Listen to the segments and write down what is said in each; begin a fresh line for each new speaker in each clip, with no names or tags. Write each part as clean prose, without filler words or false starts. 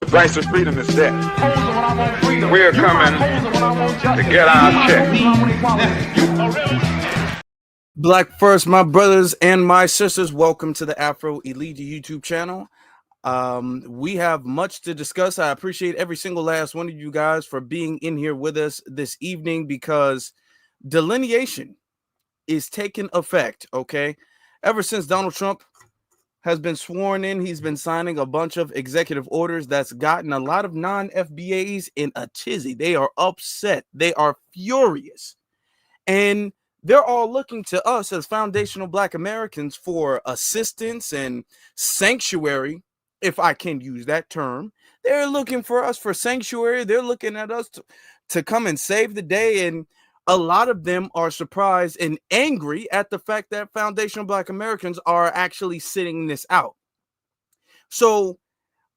Price of freedom is death. We're coming to get our check.
Black first, my brothers and my sisters, welcome to the Afro Elite YouTube channel. We have much to discuss. I appreciate every single last one of you guys for being in here with us this evening because delineation is taking effect, okay? Ever since Donald Trump has been sworn in, he's been signing a bunch of executive orders that's gotten a lot of non-FBAs in a tizzy. They are upset. They are furious. And they're all looking to us as foundational Black Americans for assistance and sanctuary, if I can use that term. They're looking for us for sanctuary. They're looking at us to come and save the day. And a lot of them are surprised and angry at the fact that foundational Black Americans are actually sitting this out. So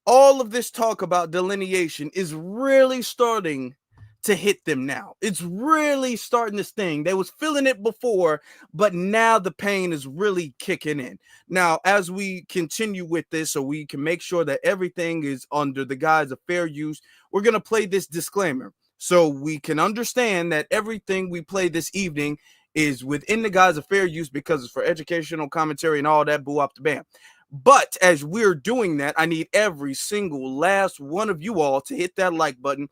all of this talk about delineation is really starting to hit them now. It's really starting to sting. They was feeling it before, but now the pain is really kicking in. Now, as we continue with this, so we can make sure that everything is under the guise of fair use, we're going to play this disclaimer so we can understand that everything we play this evening is within the guise of fair use because it's for educational commentary and all that boo up the bam. But as we're doing that, I need every single last one of you all to hit that like button,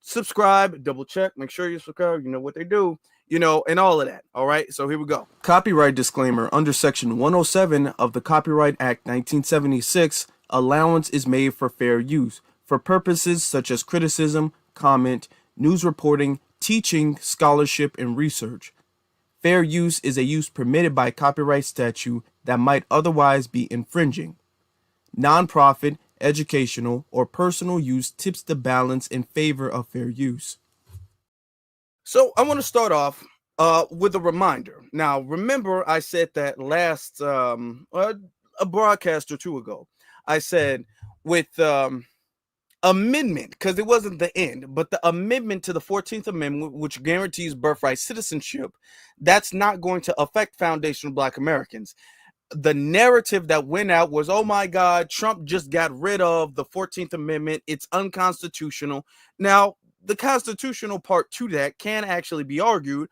subscribe, double check, make sure you subscribe, you know what they do, you know, and all of that. All right, so here we go. Copyright disclaimer. Under section 107 of the Copyright Act 1976, allowance is made for fair use for purposes such as criticism, comment, news reporting, teaching, scholarship, and research. Fair use is a use permitted by copyright statute that might otherwise be infringing. Nonprofit, educational, or personal use tips the balance in favor of fair use. So I want to start off with a reminder. Now, remember I said that last a broadcast or two ago, I said with amendment, because it wasn't the end, but the amendment to the 14th Amendment, which guarantees birthright citizenship, that's not going to affect foundational Black Americans. The narrative that went out was, oh my God, Trump just got rid of the 14th Amendment. It's unconstitutional. Now, the constitutional part to that can actually be argued.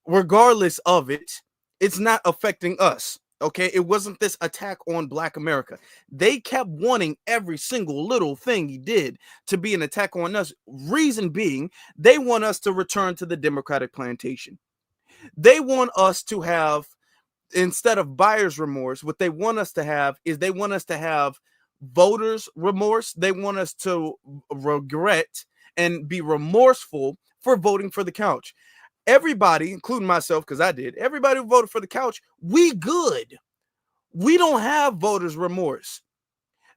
Regardless of it, it's not affecting us. Okay, it wasn't this attack on Black America. They kept wanting every single little thing he did to be an attack on us. Reason being, they want us to return to the Democratic plantation. They want us to have, instead of buyer's remorse, what they want us to have is they want us to have voters' remorse. They want us to regret and be remorseful for voting for the couch. Everybody, including myself, because I did, everybody who voted for the couch, we good. We don't have voters' remorse.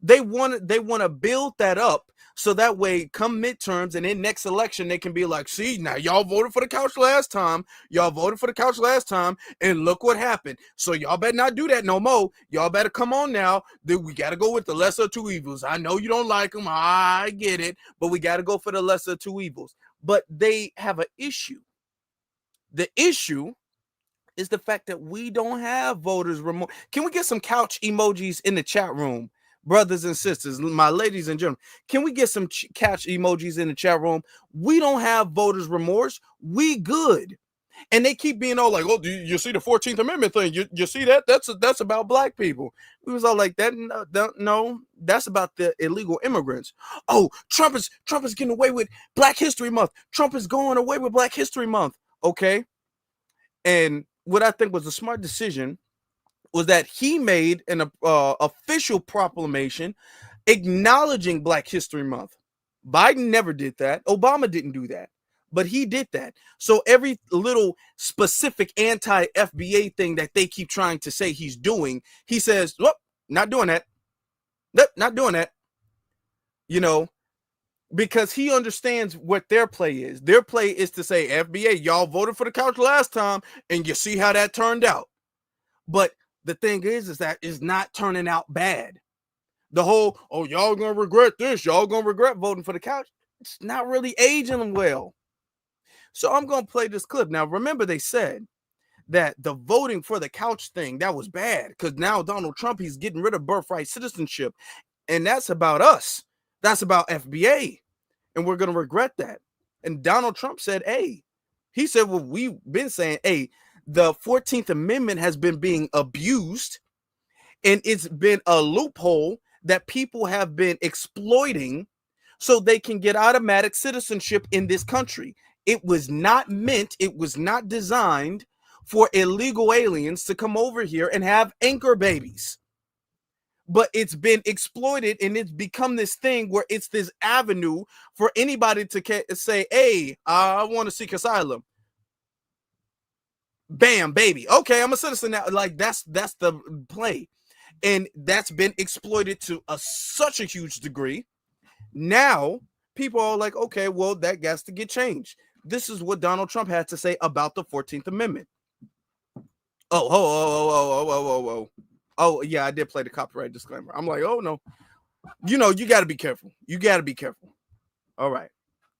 They want to build that up so that way come midterms and in next election they can be like, see, now y'all voted for the couch last time. Y'all voted for the couch last time and look what happened. So y'all better not do that no more. Y'all better come on now. We got to go with the lesser of two evils. I know you don't like them. I get it. But we got to go for the lesser of two evils. But they have an issue. The issue is the fact that we don't have voters remorse. Can we get some couch emojis in the chat room, brothers and sisters, my ladies and gentlemen? Can we get some couch emojis in the chat room? We don't have voters remorse. We good. And they keep being all like, oh, do you see the 14th Amendment thing? You see that? That's about Black people. We was all like that. No, that's about the illegal immigrants. Oh, Trump is getting away with Black History Month. Trump is going away with Black History Month. Okay. And what I think was a smart decision was that he made an official proclamation acknowledging Black History Month. Biden never did that. Obama didn't do that, but he did that. So every little specific anti-FBA thing that they keep trying to say he's doing, he says, "Well, not doing that. Nope, not doing that." You know, because he understands what their play is. Their play is to say, FBA, y'all voted for the couch last time, and you see how that turned out. But the thing is that it's not turning out bad. The whole, oh, y'all gonna regret this, y'all gonna regret voting for the couch, it's not really aging well. So I'm gonna play this clip. Now, remember they said that the voting for the couch thing, that was bad, because now Donald Trump, he's getting rid of birthright citizenship, and that's about us. That's about FBA. And we're going to regret that. And Donald Trump said, hey, he said, well, we've been saying, hey, the 14th Amendment has been being abused, and it's been a loophole that people have been exploiting so they can get automatic citizenship in this country. It was not designed for illegal aliens to come over here and have anchor babies. But it's been exploited, and it's become this thing where it's this avenue for anybody to say, hey, I want to seek asylum. Bam, baby. Okay, I'm a citizen now. Like, that's the play. And that's been exploited to such a huge degree. Now, people are like, okay, well, that has to get changed. This is what Donald Trump had to say about the 14th Amendment. Oh, yeah, I did play the copyright disclaimer. I'm like, oh, no. You got to be careful. All right.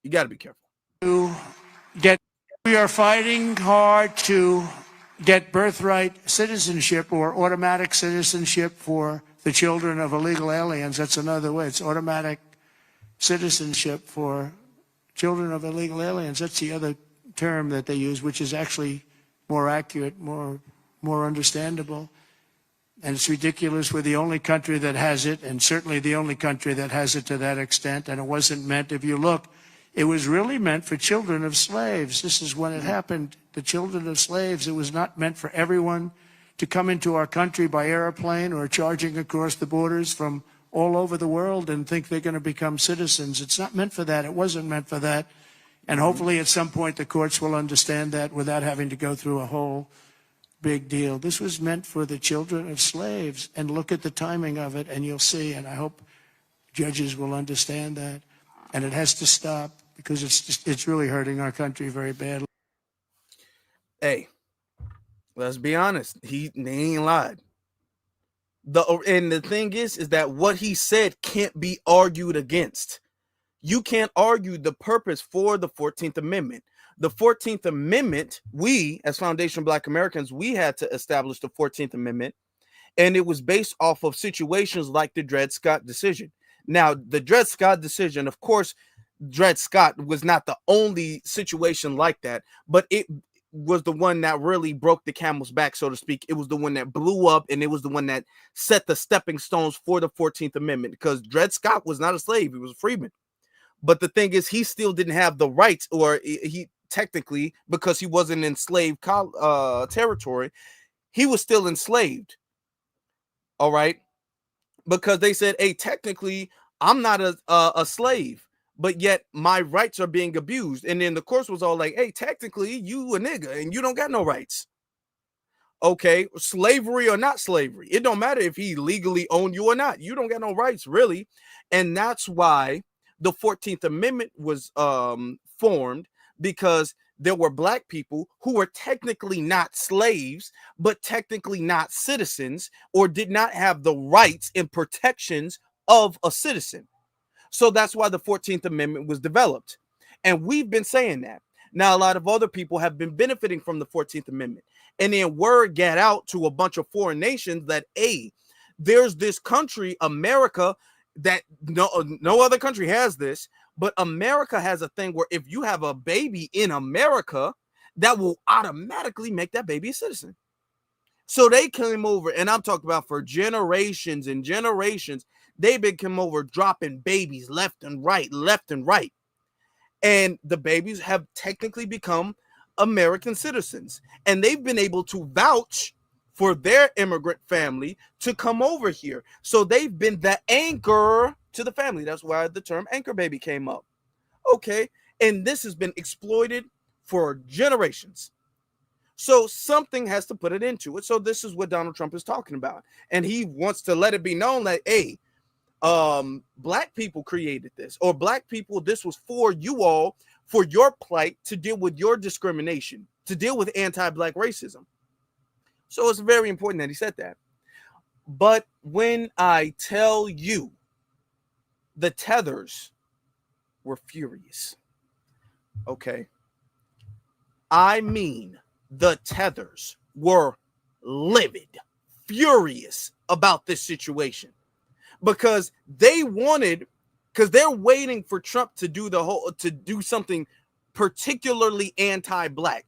You got to be careful.
We are fighting hard to get birthright citizenship or automatic citizenship for the children of illegal aliens. That's another way. It's automatic citizenship for children of illegal aliens. That's the other term that they use, which is actually more accurate, more understandable. And it's ridiculous. We're the only country that has it, and certainly the only country that has it to that extent. And it wasn't meant, if you look, it was really meant for children of slaves. This is when it happened. The children of slaves. It was not meant for everyone to come into our country by airplane or charging across the borders from all over the world and think they're going to become citizens. It's not meant for that. It wasn't meant for that. And hopefully at some point the courts will understand that without having to go through a whole big deal. This was meant for the children of slaves. And look at the timing of it, and you'll see. And I hope judges will understand that. And it has to stop, because it's really hurting our country very badly.
Hey, let's be honest. They ain't lied. And the thing is that what he said can't be argued against. You can't argue the purpose for the 14th Amendment. The 14th Amendment, we, as Foundation Black Americans, we had to establish the 14th Amendment, and it was based off of situations like the Dred Scott decision. Now, the Dred Scott decision, of course, Dred Scott was not the only situation like that, but it was the one that really broke the camel's back, so to speak. It was the one that blew up, and it was the one that set the stepping stones for the 14th Amendment, because Dred Scott was not a slave. He was a freeman. But the thing is, he still didn't have the rights, or he technically, because he wasn't in slave territory, he was still enslaved. All right. Because they said, hey, technically, I'm not a slave, but yet my rights are being abused. And then the course was all like, hey, technically, you a nigga and you don't got no rights. Okay, slavery or not slavery, it don't matter if he legally owned you or not. You don't got no rights, really. And that's why the 14th Amendment was formed, because there were black people who were technically not slaves, but technically not citizens, or did not have the rights and protections of a citizen. So that's why the 14th Amendment was developed. And we've been saying that. Now, a lot of other people have been benefiting from the 14th Amendment. And then word got out to a bunch of foreign nations that, hey, there's this country, America, that no other country has this, but America has a thing where if you have a baby in America, that will automatically make that baby a citizen. So they came over, and I'm talking about for generations and generations, they've been come over dropping babies left and right. And the babies have technically become American citizens. And they've been able to vouch for their immigrant family to come over here. So they've been the anchor to the family. That's why the term anchor baby came up. Okay. And this has been exploited for generations. So something has to put it into it. So this is what Donald Trump is talking about. And he wants to let it be known that, hey, black people created this, or black people, this was for you all, for your plight, to deal with your discrimination, to deal with anti-black racism. So it's very important that he said that. But when I tell you, the tethers were furious. Okay. I mean, the tethers were livid, furious about this situation, because they wanted because they're waiting for Trump to do something particularly anti-black,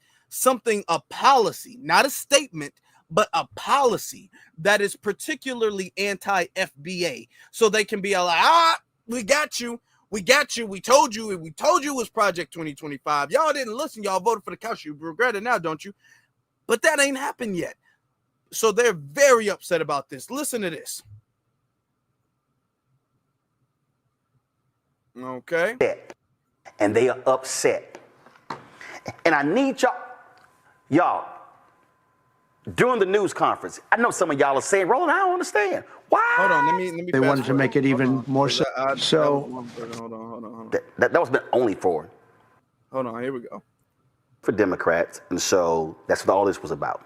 a policy, not a statement, but a policy that is particularly anti-FBA, so they can be like, we got you. We told you it was Project 2025. Y'all didn't listen. Y'all voted for the couch. You regret it now, don't you? But that ain't happened yet. So they're very upset about this. Listen to this. Okay.
And they are upset. And I need y'all, during the news conference, I know some of y'all are saying, Roland, I don't understand. Why?
Hold on, let me
They wanted to make it even more so.
Hold on.
That was meant only for
Hold on, here we go.
For Democrats, and so that's what all this was about.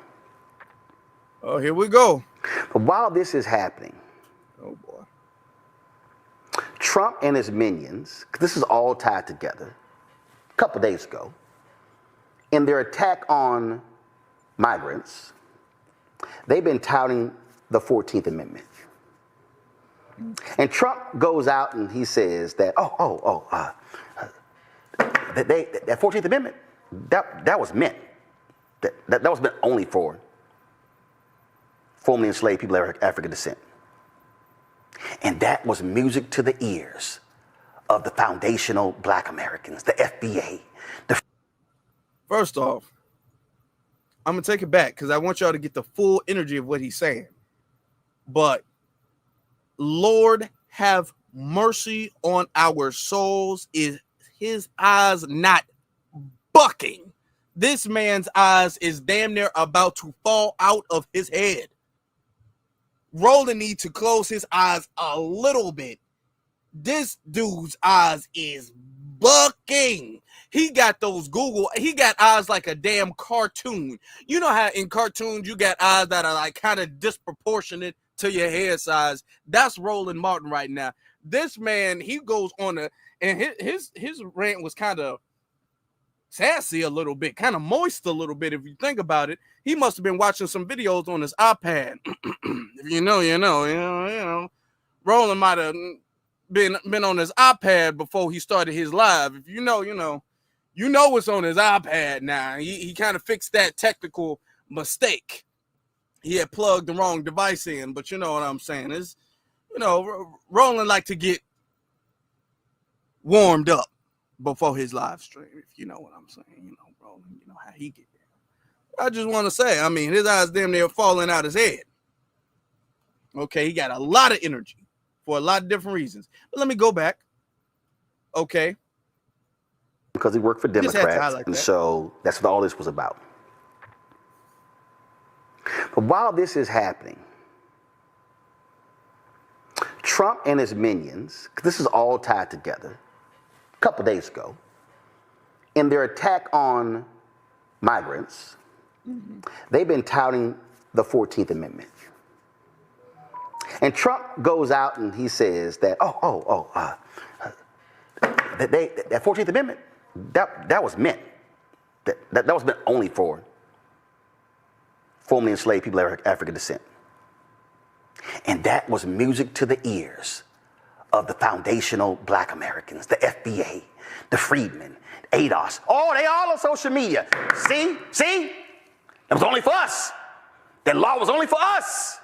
Oh, here we go.
But while this is happening,
oh boy,
Trump and his minions, 'cause this is all tied together, a couple of days ago, in their attack on migrants, they've been touting the 14th Amendment. And Trump goes out and he says that, that 14th Amendment, that was meant, that was meant only for formerly enslaved people of African descent. And that was music to the ears of the foundational Black Americans, the FBA.
First off, I'm going to take it back because I want y'all to get the full energy of what he's saying. But Lord have mercy on our souls. Is his eyes not bucking? This man's eyes is damn near about to fall out of his head. Roland needs to close his eyes a little bit. This dude's eyes is bucking. He got he got eyes like a damn cartoon. You know how in cartoons you got eyes that are like kind of disproportionate to your head size? That's Roland Martin right now. This man, he goes on and his rant was kind of sassy a little bit, kind of moist a little bit. If you think about it, he must have been watching some videos on his iPad. If you know. Roland might have been on his iPad before he started his live. If you know it's on his iPad now. He kind of fixed that technical mistake. He had plugged the wrong device in, but you know what I'm saying is, Roland like to get warmed up before his live stream, if you know what I'm saying. Roland, you know how he get there. I just want to say, I mean, his eyes damn near falling out his head. Okay, he got a lot of energy for a lot of different reasons. But let me go back. Okay.
Because he worked for Democrats, and so that's what all this was about. But while this is happening, Trump and his minions, 'cause this is all tied together, a couple of days ago, in their attack on migrants, they've been touting the 14th Amendment. And Trump goes out and he says that, that 14th Amendment, that was meant, that was meant only for formerly enslaved people of African descent. And that was music to the ears of the foundational Black Americans, the FBA, the freedmen, ADOS. Oh, they all on social media. See? It was only for us. That law was only for us.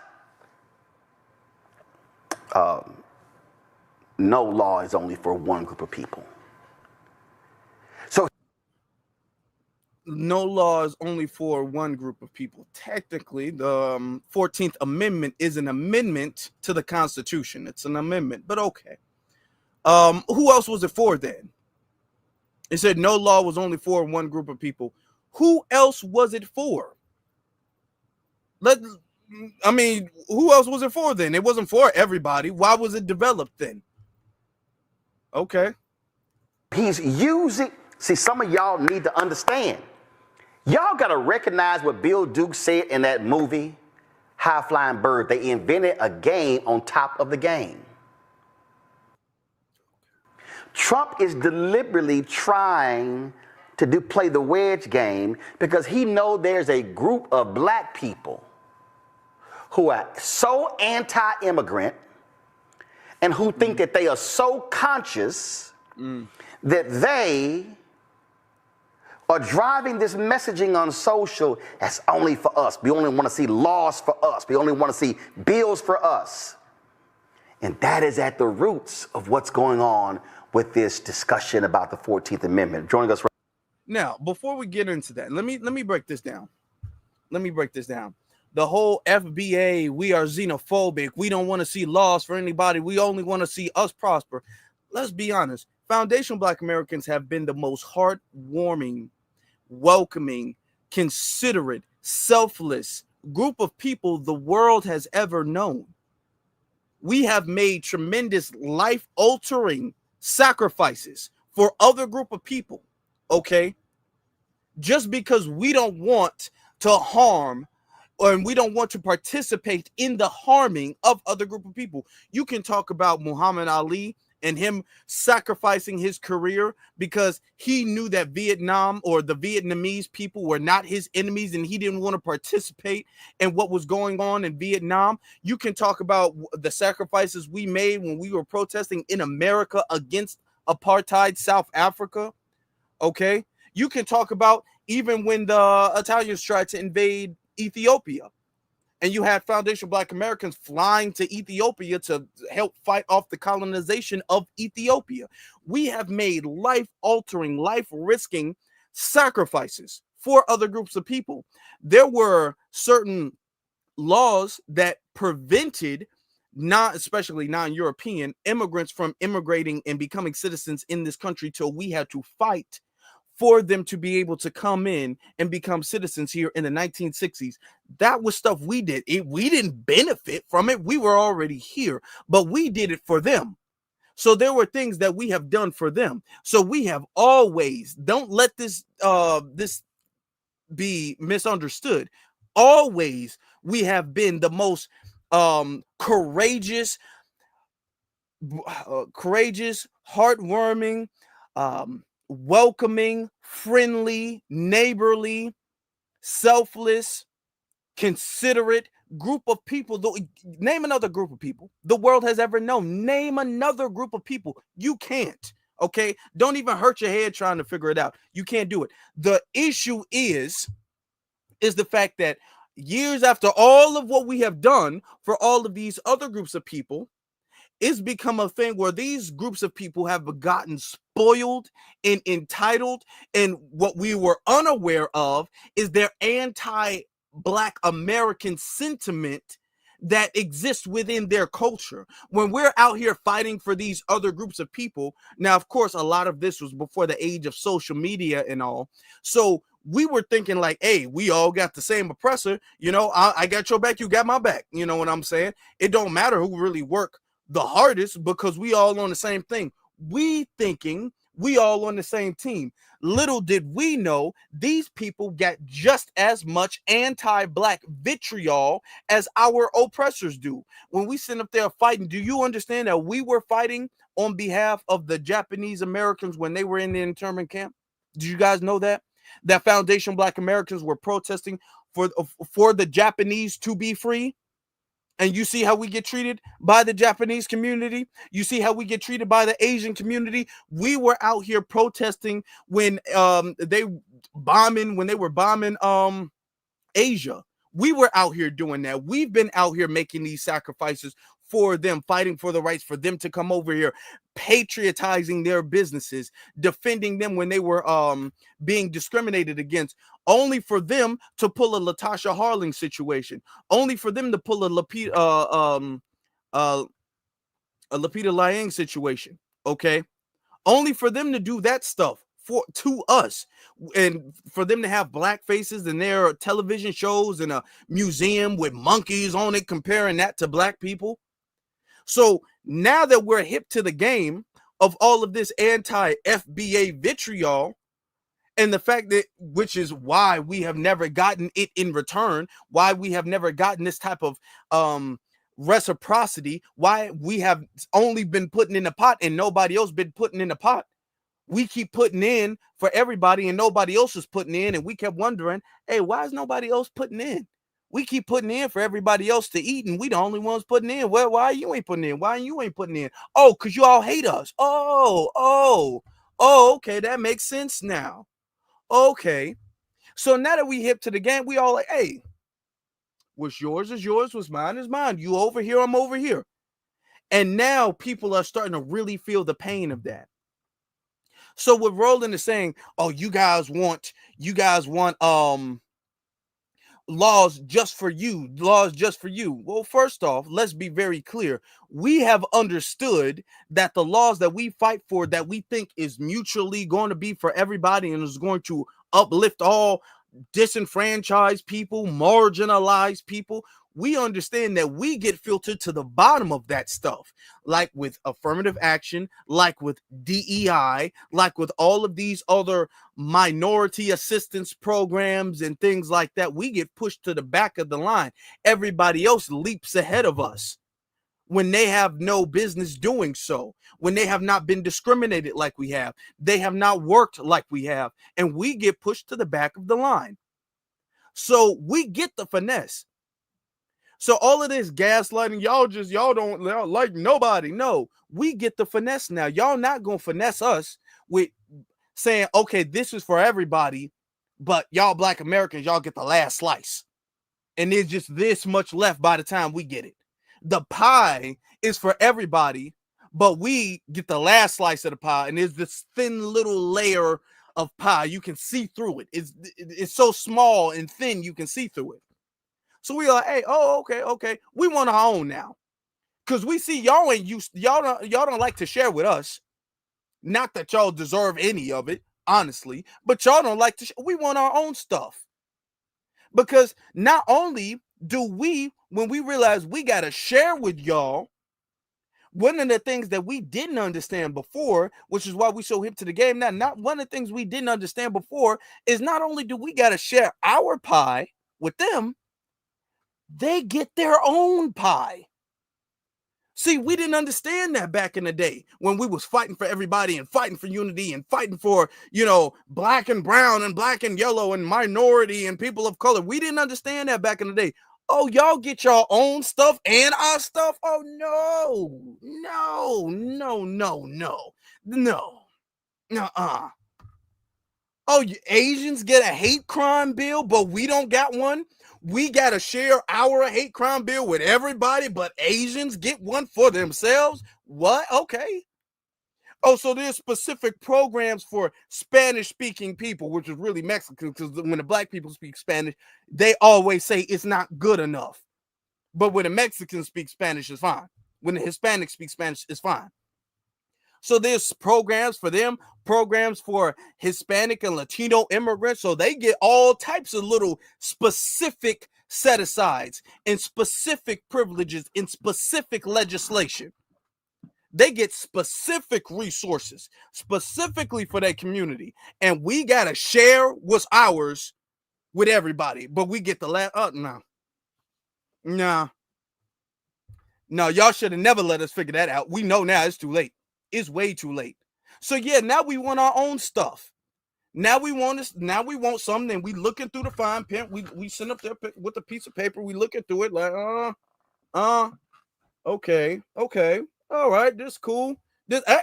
No law is only for one group of people.
No law is only for one group of people. Technically, the 14th Amendment is an amendment to the Constitution. It's an amendment, but okay. Who else was it for then? It said no law was only for one group of people. Who else was it for? Who else was it for then? It wasn't for everybody. Why was it developed then? Okay.
He's using, see, some of y'all need to understand. Y'all got to recognize what Bill Duke said in that movie, High Flying Bird. They invented a game on top of the game. Trump is deliberately trying to play the wedge game because he knows there's a group of Black people who are so anti-immigrant and who think that they are so conscious that they are driving this messaging on social as only for us. We only want to see laws for us. We only want to see bills for us. And that is at the roots of what's going on with this discussion about the 14th Amendment. Joining us right
now, before we get into that, let me break this down. The whole FBA, we are xenophobic. We don't want to see laws for anybody. We only want to see us prosper. Let's be honest. Foundational Black Americans have been the most heartwarming, welcoming, considerate, selfless group of people the world has ever known. We have made tremendous life-altering sacrifices for other group of people, okay? Just because we don't want to harm and we don't want to participate in the harming of other group of people. You can talk about Muhammad Ali and him sacrificing his career because he knew that Vietnam or the Vietnamese people were not his enemies and he didn't want to participate in what was going on in Vietnam. You can talk about the sacrifices we made when we were protesting in America against apartheid South Africa, okay? You can talk about even when the Italians tried to invade Ethiopia. And you had Foundational Black Americans flying to Ethiopia to help fight off the colonization of Ethiopia. We have made life-altering, life-risking sacrifices for other groups of people. There were certain laws that prevented especially non-European immigrants from immigrating and becoming citizens in this country till we had to fight for them to be able to come in and become citizens here in the 1960s. That was stuff we did. We didn't benefit from it. We were already here, but we did it for them. So there were things that we have done for them. So we have always, don't let this be misunderstood. Always we have been the most courageous, heartwarming, welcoming, friendly, neighborly, selfless, considerate group of people. Name another group of people the world has ever known. Name another group of people. You can't, okay? Don't even hurt your head trying to figure it out. You can't do it. The issue is the fact that years after all of what we have done for all of these other groups of people, it's become a thing where these groups of people have gotten spoiled and entitled, and what we were unaware of is their anti-Black American sentiment that exists within their culture. When we're out here fighting for these other groups of people, now, of course, a lot of this was before the age of social media and all, so we were thinking like, hey, we all got the same oppressor, you know, I got your back, you got my back, you know what I'm saying? It don't matter who really work the hardest because we all on the same thing. We thinking we all on the same team. Little did we know these people got just as much anti-Black vitriol as our oppressors do. When we sit up there fighting, do you understand that we were fighting on behalf of the Japanese Americans when they were in the internment camp? Did you guys know that? That Foundation Black Americans were protesting for the Japanese to be free? And you see how we get treated by the Japanese community. You see how we get treated by the Asian community. We were out here protesting when they were bombing Asia. We were out here doing that. We've been out here making these sacrifices for them, fighting for the rights for them to come over here, patriotizing their businesses, defending them when they were being discriminated against, only for them to pull a Latasha Harling situation, only for them to pull a Lupita Lying situation, okay? Only for them to do that stuff to us, and for them to have black faces in their television shows and a museum with monkeys on it, comparing that to Black people. So now that we're hip to the game of all of this anti-FBA vitriol, and the fact that, which is why we have never gotten it in return, why we have never gotten this type of reciprocity, why we have only been putting in the pot and nobody else been putting in the pot. We keep putting in for everybody and nobody else is putting in, and we kept wondering, hey, why is nobody else putting in? We keep putting in for everybody else to eat, and we the only ones putting in. Well, why you ain't putting in? Why you ain't putting in? Oh, because you all hate us. Oh, okay, that makes sense now. Okay. So now that we hip to the game, we all like, hey, what's yours is yours, what's mine is mine. You over here, I'm over here. And now people are starting to really feel the pain of that. So what Roland is saying, oh, you guys want laws just for you, laws just for you. Well, first off, let's be very clear. We have understood that the laws that we fight for, that we think is mutually going to be for everybody and is going to uplift all disenfranchised people, marginalized people, we understand that we get filtered to the bottom of that stuff, like with affirmative action, like with DEI, like with all of these other minority assistance programs and things like that. We get pushed to the back of the line. Everybody else leaps ahead of us when they have no business doing so, when they have not been discriminated like we have, they have not worked like we have, and we get pushed to the back of the line. So we get the finesse. So all of this gaslighting, y'all don't like nobody. No, we get the finesse now. Y'all not gonna finesse us with saying, okay, this is for everybody, but y'all Black Americans, y'all get the last slice. And there's just this much left by the time we get it. The pie is for everybody, but we get the last slice of the pie, and there's this thin little layer of pie. You can see through it. It's so small and thin, you can see through it. So we are, hey, okay. We want our own now. Because we see y'all ain't used, y'all don't like to share with us. Not that y'all deserve any of it, honestly, but y'all don't like to we want our own stuff. Because not only do we, when we realize we got to share with y'all, one of the things that we didn't understand before, which is why we so hip to the game now, not one of the things we didn't understand before is not only do we got to share our pie with them, they get their own pie. See, we didn't understand that back in the day when we was fighting for everybody and fighting for unity and fighting for, black and brown and black and yellow and minority and people of color. We didn't understand that back in the day. Oh, y'all get your own stuff and our stuff? Oh, no. Nuh-uh. Oh, Asians get a hate crime bill, but we don't got one? We got to share our hate crime bill with everybody, but Asians get one for themselves? What? Okay. Oh, so there's specific programs for Spanish-speaking people, which is really Mexican, because when the black people speak Spanish, they always say it's not good enough. But when the Mexicans speak Spanish, it's fine. When the Hispanics speak Spanish, it's fine. So there's programs for them, programs for Hispanic and Latino immigrants. So they get all types of little specific set-asides and specific privileges in specific legislation. They get specific resources specifically for their community. And we got to share what's ours with everybody. But we get the last, no, y'all should have never let us figure that out. We know now it's too late. It's way too late. So yeah, now we want our own stuff. Now we want something. We looking through the fine print. We send up there with a piece of paper. We looking through it like, okay, all right, this cool. Hey,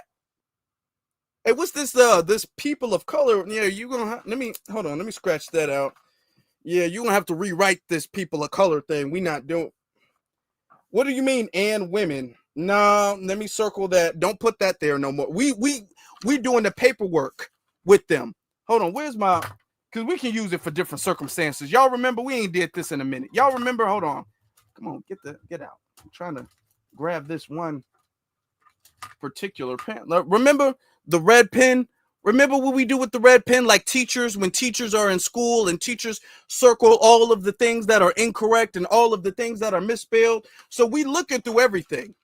what's this? This people of color. Yeah, you gonna let me scratch that out. Yeah, you gonna have to rewrite this people of color thing. We not doing. What do you mean, and women? No, let me circle that. Don't put that there no more. We doing the paperwork with them. Hold on, where's my? Because we can use it for different circumstances. Y'all remember we ain't did this in a minute. Y'all remember? Hold on. Come on, get out. I'm trying to grab this one particular pen. Remember the red pen? Remember what we do with the red pen? Like teachers, when teachers are in school and teachers circle all of the things that are incorrect and all of the things that are misspelled. So we looking through everything.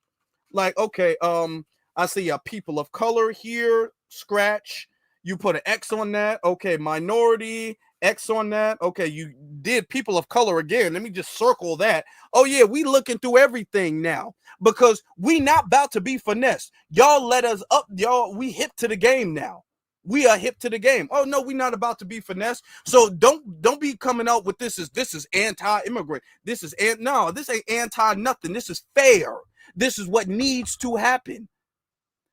Like, okay, I see a people of color here, scratch. You put an X on that. Okay, minority, X on that. Okay, you did people of color again. Let me just circle that. Oh yeah, we looking through everything now because we not about to be finessed. Y'all let us up. Y'all, we hip to the game now. We are hip to the game. Oh no, we're not about to be finessed. So don't be coming out with this is anti-immigrant. This ain't anti nothing. This is fair. This is what needs to happen.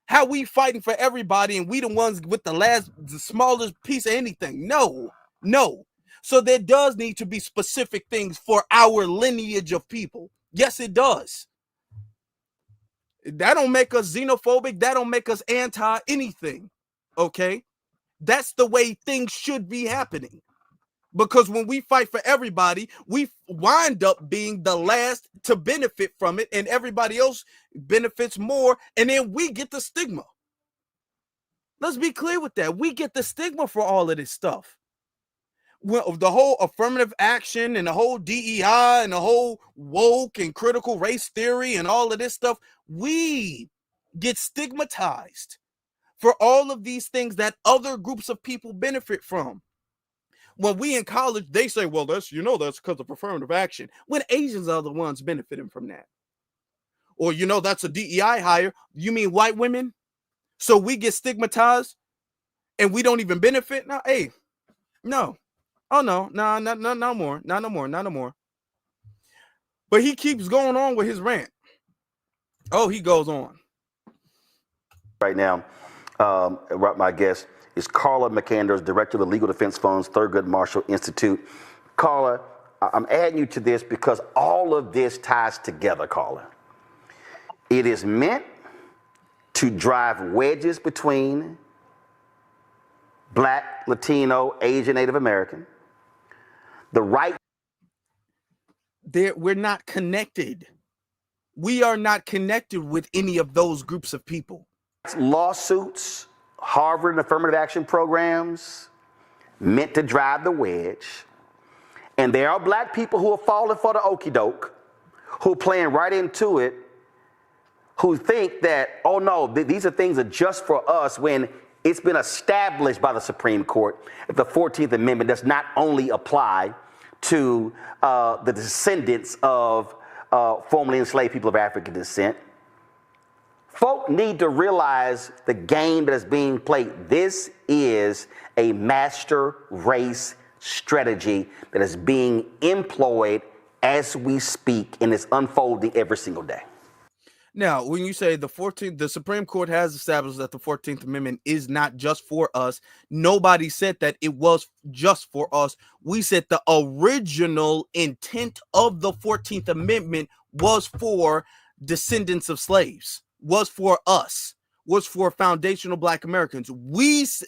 How we fighting for everybody and we the ones with the smallest piece of anything? No. So there does need to be specific things for our lineage of people. Yes, it does. That don't make us xenophobic. That don't make us anti anything. Okay? That's the way things should be happening. Because when we fight for everybody, we wind up being the last to benefit from it, and everybody else benefits more, and then we get the stigma. Let's be clear with that. We get the stigma for all of this stuff. Well, the whole affirmative action and the whole DEI and the whole woke and critical race theory and all of this stuff, we get stigmatized for all of these things that other groups of people benefit from. When we in college, they say, well, that's because of affirmative action. When Asians are the ones benefiting from that. Or, that's a DEI hire. You mean white women? So we get stigmatized and we don't even benefit? No, hey, no. Oh, no, no more. Not no more. But he keeps going on with his rant. Oh, he goes on.
Right now, my guest is Carla McAndrews, Director of the Legal Defense Fund's Thurgood Marshall Institute. Carla, I'm adding you to this because all of this ties together, Carla. It is meant to drive wedges between Black, Latino, Asian, Native American. The right.
We're not connected. We are not connected with any of those groups of people.
Lawsuits, Harvard and affirmative action programs meant to drive the wedge. And there are Black people who are falling for the okie doke, who are playing right into it, who think that, oh no, these are things that are just for us, when it's been established by the Supreme Court that the 14th Amendment does not only apply to the descendants of formerly enslaved people of African descent. Folk need to realize the game that is being played. This is a master race strategy that is being employed as we speak, and is unfolding every single day.
Now, when you say the Supreme Court has established that the 14th Amendment is not just for us, nobody said that it was just for us. We said the original intent of the 14th Amendment was for descendants of slaves, was for us, was for foundational Black Americans.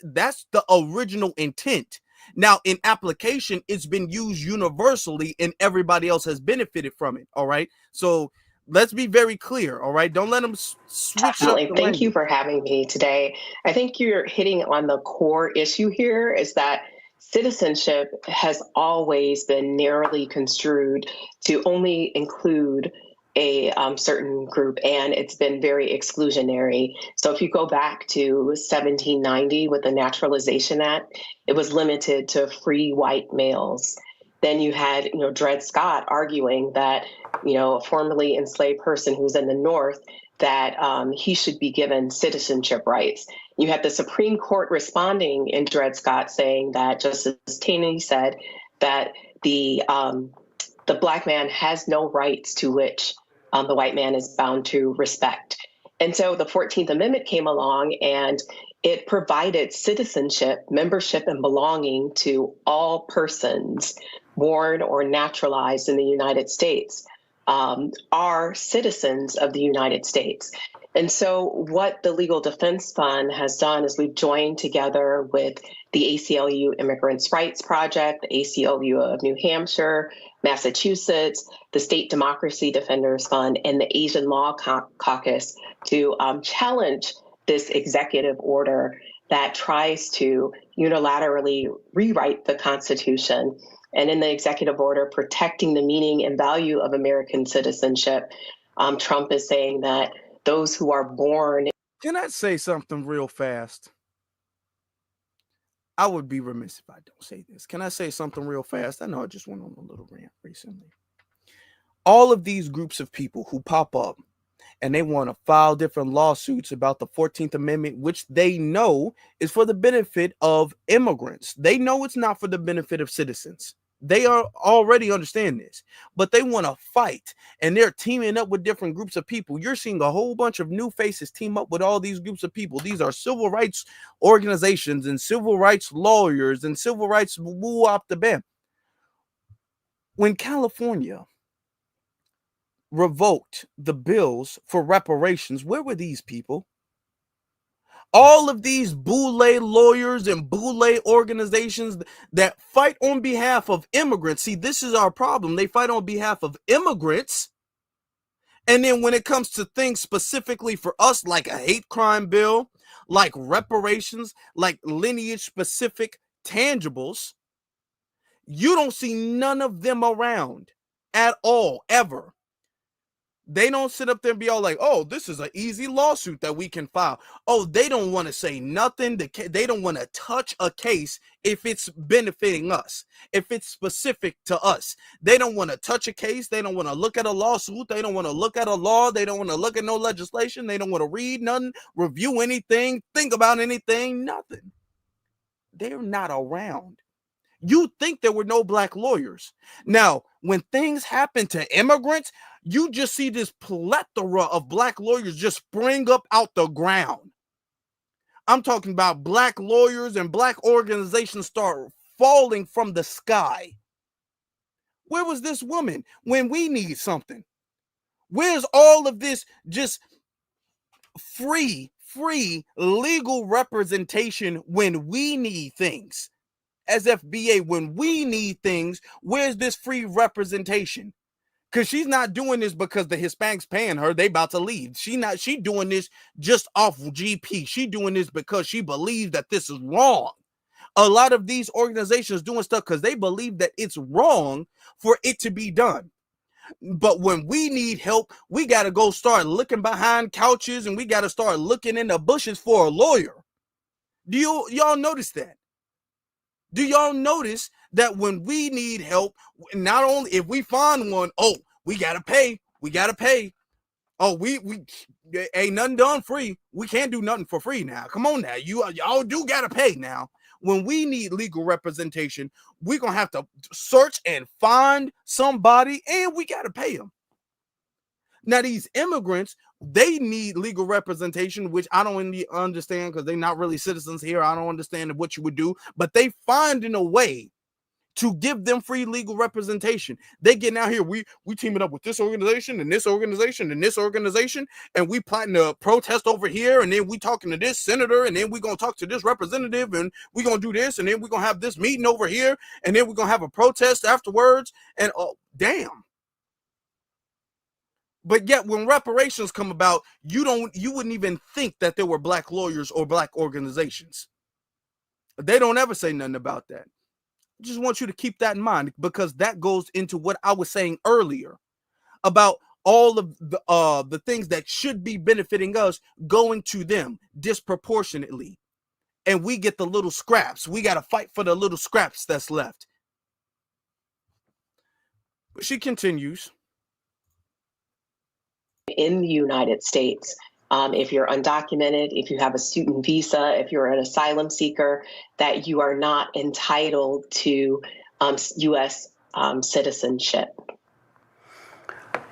That's the original intent. Now, in application, it's been used universally and everybody else has benefited from it. All right. So let's be very clear, all right? Don't let them switch
Definitely.
up the
Thank
language.
you for having me today. I think you're hitting on the core issue here, is that citizenship has always been narrowly construed to only include a certain group, and it's been very exclusionary. So if you go back to 1790 with the Naturalization Act, it was limited to free white males. Then you had, Dred Scott arguing that, a formerly enslaved person who's in the North, that he should be given citizenship rights. You had the Supreme Court responding in Dred Scott saying that, just as Taney said, that the Black man has no rights to which the white man is bound to respect. And so the 14th Amendment came along and it provided citizenship, membership, and belonging to all persons born or naturalized in the United States, are citizens of the United States. And so what the Legal Defense Fund has done is we've joined together with the ACLU Immigrants' Rights Project, the ACLU of New Hampshire, Massachusetts, the State Democracy Defenders Fund, and the Asian Law Caucus to challenge this executive order that tries to unilaterally rewrite the Constitution. And in the executive order protecting the meaning and value of American citizenship, Trump is saying that those who are born.
Can I say something real fast? I would be remiss if I don't say this. Can I say something real fast? I know I just went on a little rant recently. All of these groups of people who pop up and they want to file different lawsuits about the 14th Amendment, which they know is for the benefit of immigrants. They know it's not for the benefit of citizens. They are already understand this, but they want to fight, and they're teaming up with different groups of people. You're seeing a whole bunch of new faces team up with all these groups of people. These are civil rights organizations and civil rights lawyers and civil rights woo up the band. When California revoked the bills for reparations, where were these people? All of these boule lawyers and boule organizations that fight on behalf of immigrants. See, this is our problem. They fight on behalf of immigrants. And then when it comes to things specifically for us, like a hate crime bill, like reparations, like lineage specific tangibles, you don't see none of them around at all, ever. They don't sit up there and be all like, oh, this is an easy lawsuit that we can file. Oh, they don't want to say nothing. They don't want to touch a case if it's benefiting us, if it's specific to us. They don't want to touch a case. They don't want to look at a lawsuit. They don't want to look at a law. They don't want to look at no legislation. They don't want to read nothing, review anything, think about anything, nothing. They're not around. You think there were no black lawyers. Now, when things happen to immigrants, you just see this plethora of black lawyers just spring up out the ground. I'm talking about black lawyers and black organizations start falling from the sky. Where was this woman when we need something? Where's all of this just free legal representation when we need things? As FBA, when we need things, where's this free representation? Because she's not doing this because the Hispanics paying her. They about to leave. She doing this just off GP. She doing this because she believes that this is wrong. A lot of these organizations doing stuff because they believe that it's wrong for it to be done. But when we need help, we got to go start looking behind couches, and we got to start looking in the bushes for a lawyer. Do y'all notice that? Do y'all notice that when we need help, not only if we find one, oh, we gotta pay. Oh, we ain't nothing done free. We can't do nothing for free now. Come on now, y'all do gotta pay now. When we need legal representation, we're gonna have to search and find somebody, and we gotta pay them. Now, these immigrants, they need legal representation, which I don't really understand because they're not really citizens here. I don't understand what you would do, but they find in a way to give them free legal representation. They getting out here, we teaming up with this organization and this organization and this organization, and we plotting a protest over here, and then we talking to this senator, and then we gonna talk to this representative, and we gonna do this, and then we gonna have this meeting over here, and then we're gonna have a protest afterwards, and oh, damn. But yet when reparations come about, you wouldn't even think that there were black lawyers or black organizations. They don't ever say nothing about that. I just want you to keep that in mind, because that goes into what I was saying earlier about all of the things that should be benefiting us going to them disproportionately. And we get the little scraps. We got to fight for the little scraps that's left. But she continues.
In the United States, if you're undocumented, if you have a student visa, if you're an asylum seeker, that you are not entitled to U.S. Citizenship.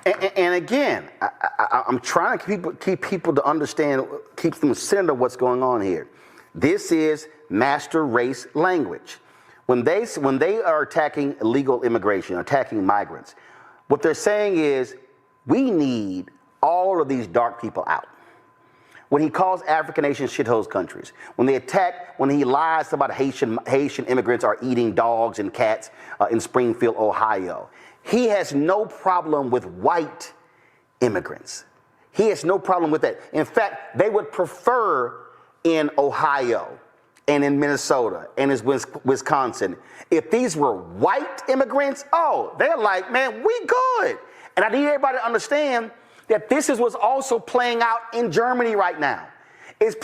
And again, I'm trying to keep people to understand, keep them centered what's going on here. This is master race language. When they are attacking illegal immigration, attacking migrants, what they're saying is we need all of these dark people out. When he calls African nations shithole countries, when he lies about Haitian immigrants are eating dogs and cats in Springfield, Ohio, he has no problem with white immigrants. He has no problem with that. In fact, they would prefer in Ohio and in Minnesota and in Wisconsin, if these were white immigrants, oh, they're like, man, we good. And I need everybody to understand that this is what's also playing out in Germany right now. It's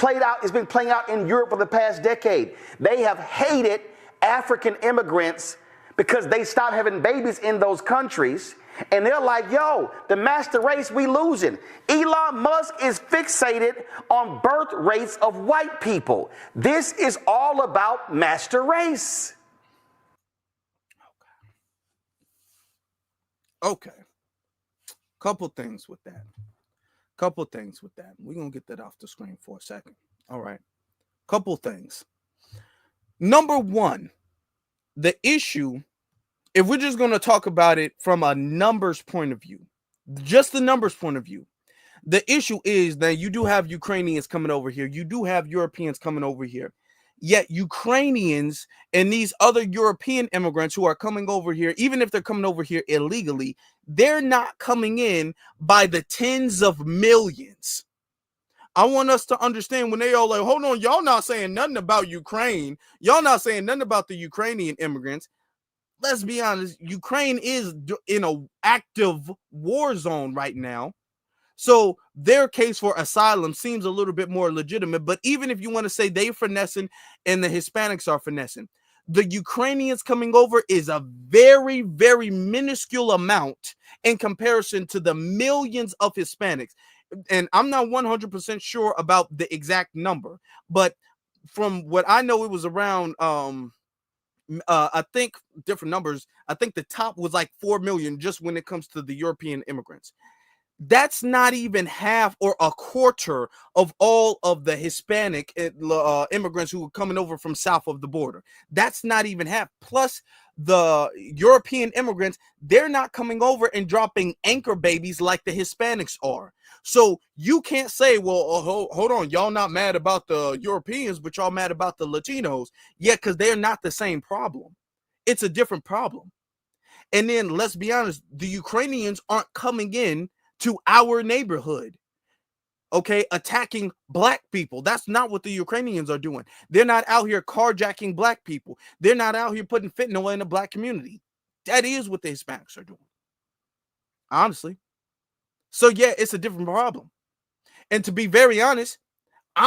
been playing out in Europe for the past decade. They have hated African immigrants because they stopped having babies in those countries, And they're like, yo, the master race, we losing. Elon Musk is fixated on birth rates of white people. This is all about master race.
Okay. Couple things with that. We're going to get that off the screen for a second. All right. Couple things. Number one, the issue, if we're just going to talk about it from a numbers point of view, just the numbers point of view, the issue is that you do have Ukrainians coming over here. You do have Europeans coming over here. Yet Ukrainians and these other European immigrants who are coming over here, even if they're coming over here illegally, they're not coming in by the tens of millions. I want us to understand when they all like, hold on, y'all not saying nothing about Ukraine. Y'all not saying nothing about the Ukrainian immigrants. Let's be honest, Ukraine is in an active war zone right now. So their case for asylum seems a little bit more legitimate. But even if you want to say they're finessing and the Hispanics are finessing, the Ukrainians coming over is a very, very minuscule amount in comparison to the millions of Hispanics. And I'm not 100% sure about the exact number, but from what I know, it was around, I think different numbers. I think the top was like 4 million just when it comes to the European immigrants. That's not even half or a quarter of all of the Hispanic immigrants who are coming over from south of the border. That's not even half. Plus, the European immigrants, they're not coming over and dropping anchor babies like the Hispanics are. So you can't say, well, hold on, y'all not mad about the Europeans, but y'all mad about the Latinos. Yeah, because they're not the same problem. It's a different problem. And then let's be honest, the Ukrainians aren't coming in to our neighborhood, okay, attacking black people. That's not what the Ukrainians are doing. They're not out here carjacking black people. They're not out here putting fentanyl in the black community. That is what the Hispanics are doing, honestly. So yeah, it's a different problem. And to be very honest,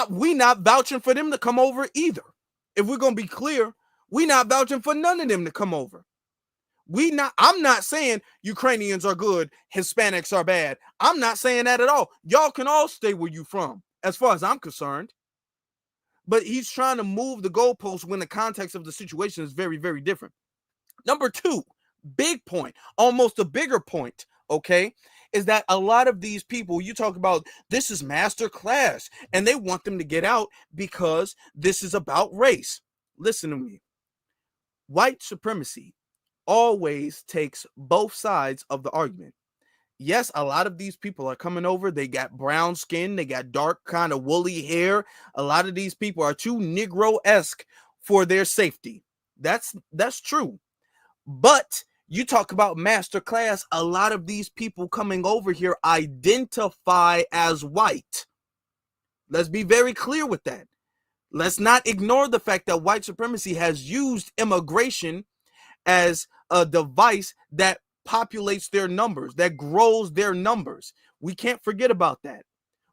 we not vouching for them to come over either. If we're going to be clear, we not vouching for none of them to come over. I'm not saying Ukrainians are good, Hispanics are bad. I'm not saying that at all. Y'all can all stay where you from, as far as I'm concerned. But he's trying to move the goalposts when the context of the situation is very, very different. Number two, big point, almost a bigger point, okay, is that a lot of these people, you talk about this is master class, and they want them to get out because this is about race. Listen to me. White supremacy always takes both sides of the argument. Yes, a lot of these people are coming over. They got brown skin. They got dark kind of woolly hair. A lot of these people are too Negro-esque for their safety. That's true. But you talk about master class. A lot of these people coming over here identify as white. Let's be very clear with that. Let's not ignore the fact that white supremacy has used immigration as a device that populates their numbers, that grows their numbers. We can't forget about that.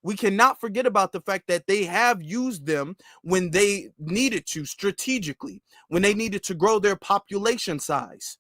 We cannot forget about the fact that they have used them when they needed to strategically, when they needed to grow their population size.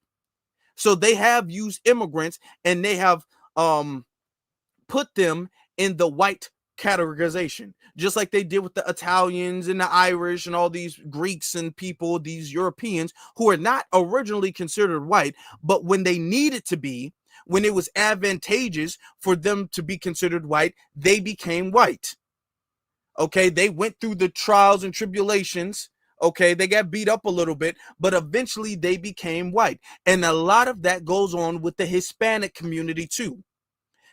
So they have used immigrants and they have put them in the white categorization, just like they did with the Italians and the Irish and all these Greeks and people, these Europeans who are not originally considered white, but when they needed to be, when it was advantageous for them to be considered white, they became white. Okay, they went through the trials and tribulations. Okay, they got beat up a little bit, but eventually they became white. And a lot of that goes on with the Hispanic community too,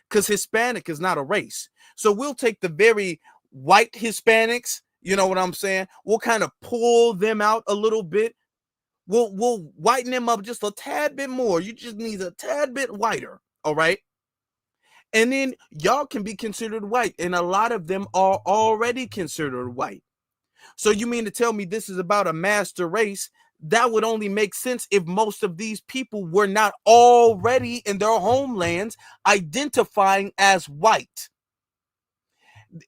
because Hispanic is not a race. So we'll take the very white Hispanics, you know what I'm saying? We'll kind of pull them out a little bit. We'll whiten them up just a tad bit more. You just need a tad bit whiter, all right? And then y'all can be considered white, and a lot of them are already considered white. So you mean to tell me this is about a master race? That would only make sense if most of these people were not already in their homelands identifying as white.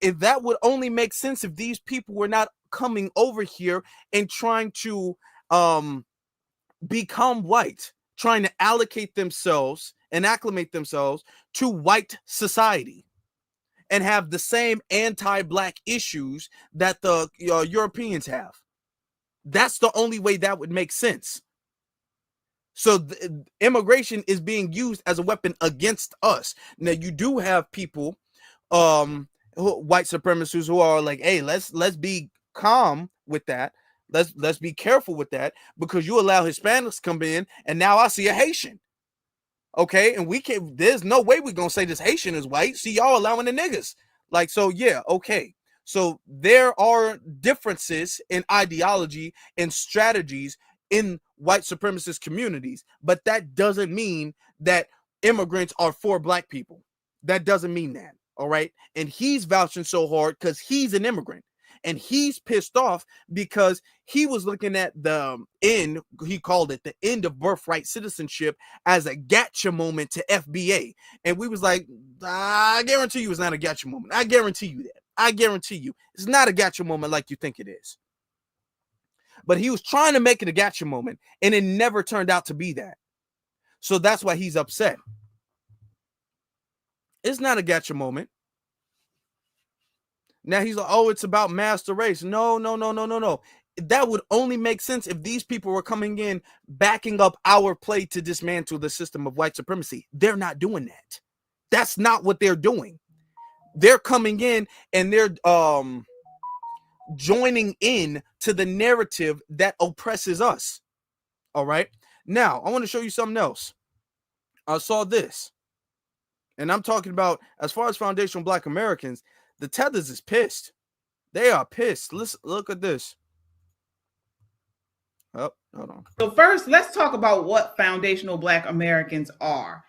If that would only make sense if these people were not coming over here and trying to become white. trying to allocate themselves and acclimate themselves to white society and have the same anti-black issues that the Europeans have. That's the only way that would make sense. So immigration is being used as a weapon against us. Now you do have people, white supremacists who are like, hey, let's be calm with that. Let's be careful with that, because you allow Hispanics come in and now I see a Haitian. Okay, and we can't, there's no way we're gonna say this Haitian is white. See, y'all allowing the niggas. Like, so yeah, okay. So there are differences in ideology and strategies in white supremacist communities, but that doesn't mean that immigrants are for black people. That doesn't mean that. All right. And he's vouching so hard because he's an immigrant. And he's pissed off because he was looking at the end, he called it the end of birthright citizenship, as a gotcha moment to FBA. And we was like, I guarantee you it's not a gotcha moment. I guarantee you that. I guarantee you it's not a gotcha moment like you think it is. But he was trying to make it a gotcha moment, and it never turned out to be that. So that's why he's upset. It's not a gotcha moment. Now he's like, oh, it's about master race. No. That would only make sense if these people were coming in, backing up our play to dismantle the system of white supremacy. They're not doing that. That's not what they're doing. They're coming in and they're joining in to the narrative that oppresses us. All right. Now, I want to show you something else. I saw this. And I'm talking about, as far as foundational Black Americans, the Tethers is pissed. They are pissed. Listen, look at this. Oh, hold on.
So first, let's talk about what foundational Black Americans are.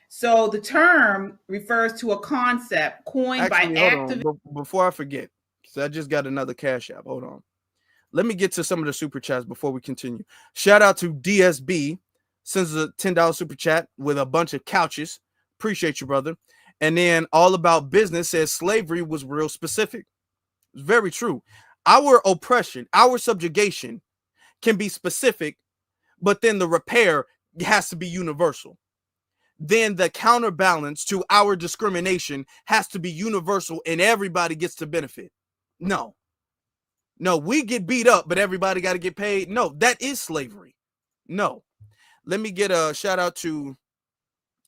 So the term refers to a concept coined by activists.
Before I forget, because I just got another cash app. Hold on. Let me get to some of the super chats before we continue. Shout out to DSB. Sends a $10 super chat with a bunch of couches. Appreciate you, brother. And then All About Business says slavery was real specific. It's very true. Our oppression, our subjugation can be specific, but then the repair has to be universal. Then the counterbalance to our discrimination has to be universal and everybody gets to benefit. No, we get beat up, but everybody got to get paid. No, that is slavery. No. Let me get a shout out to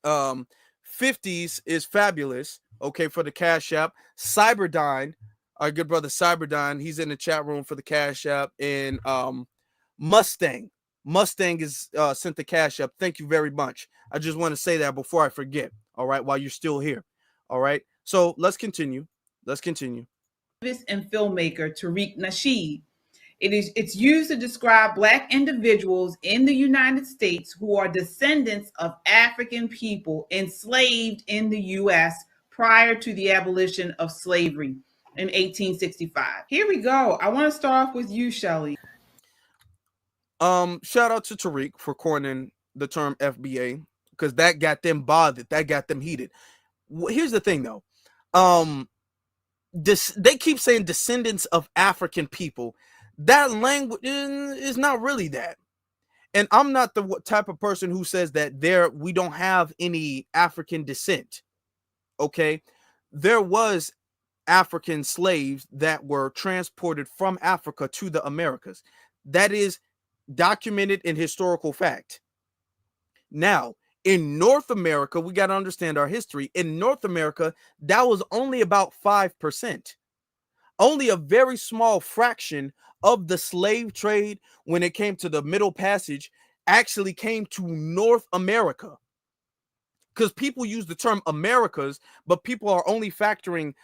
50s is fabulous. Okay, for the cash app. Cyberdyne, our good brother Cyberdyne, he's in the chat room for the cash app. And Mustang is sent the cash app. Thank you very much. I just want to say that before I forget. All right, while you're still here. All right, so let's continue.
And filmmaker Tariq Nasheed. It's used to describe Black individuals in the United States who are descendants of African people enslaved in the U.S. prior to the abolition of slavery in 1865. Here we go. I want to start off with you, Shelly.
Shout out to Tariq for coining the term FBA, because that got them bothered. That got them heated. Here's the thing, though. They keep saying descendants of African people. That language is not really that. And I'm not the type of person who says that we don't have any African descent. Okay. There was African slaves that were transported from Africa to the Americas. That is documented in historical fact. Now, in North America, we got to understand our history. In North America, that was only about 5%. Only a very small fraction of the slave trade, when it came to the Middle Passage, actually came to North America. Because people use the term Americas, but people are only factoring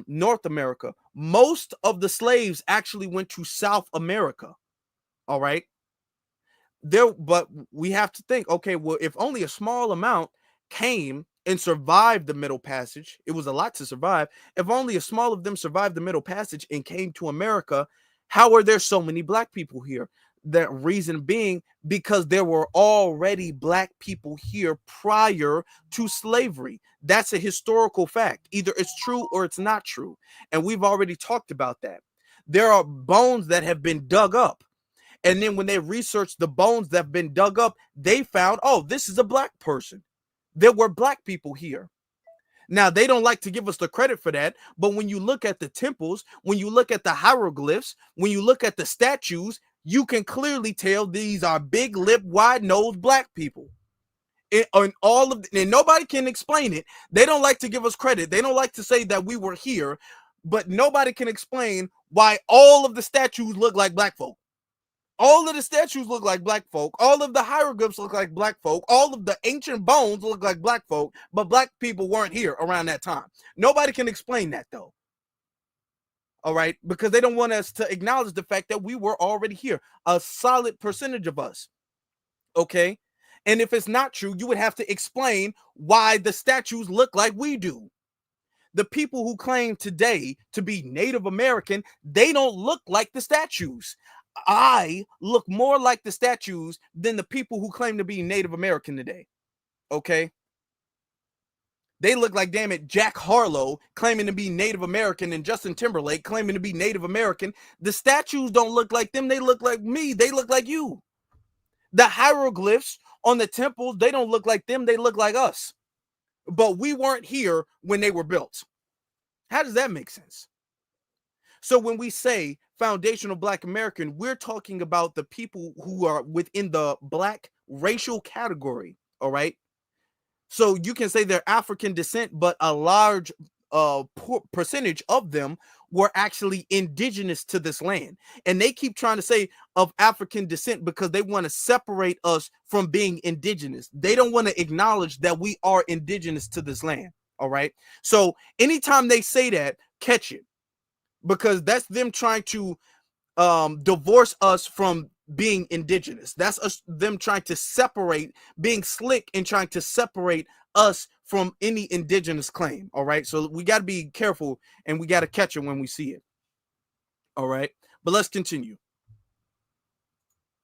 North America. Most of the slaves actually went to South America. All right. But we have to think, okay, well, if only a small amount came and survived the Middle Passage, it was a lot to survive. If only a small of them survived the Middle Passage and came to America, how are there so many Black people here? The reason being because there were already Black people here prior to slavery. That's a historical fact. Either it's true or it's not true. And we've already talked about that. There are bones that have been dug up. And then when they researched the bones that have been dug up, they found, oh, this is a black person. There were black people here. Now, they don't like to give us the credit for that, but when you look at the temples, when you look at the hieroglyphs, when you look at the statues, you can clearly tell these are big lip, wide nosed black people. And nobody can explain it. They don't like to give us credit. They don't like to say that we were here, but nobody can explain why all of the statues look like black folk. All of the statues look like black folk. All of the hieroglyphs look like black folk. All of the ancient bones look like black folk, but black people weren't here around that time. Nobody can explain that, though. All right, because they don't want us to acknowledge the fact that we were already here, a solid percentage of us. Okay, and if it's not true, you would have to explain why the statues look like we do. The people who claim today to be Native American, they don't look like the statues. I look more like the statues than the people who claim to be Native American today. Okay? They look like, damn it, Jack Harlow claiming to be Native American and Justin Timberlake claiming to be Native American. The statues don't look like them. They look like me. They look like you. The hieroglyphs on the temples, they don't look like them. They look like us. But we weren't here when they were built. How does that make sense? So when we say foundational Black American, we're talking about the people who are within the Black racial category, all right? So you can say they're African descent, but a large percentage of them were actually indigenous to this land. And they keep trying to say of African descent because they want to separate us from being indigenous. They don't want to acknowledge that we are indigenous to this land, all right? So anytime they say that, catch it, because that's them trying to divorce us from being indigenous. That's them trying to separate, being slick and trying to separate us from any indigenous claim. All right. So we got to be careful and we got to catch it when we see it. All right. But let's continue.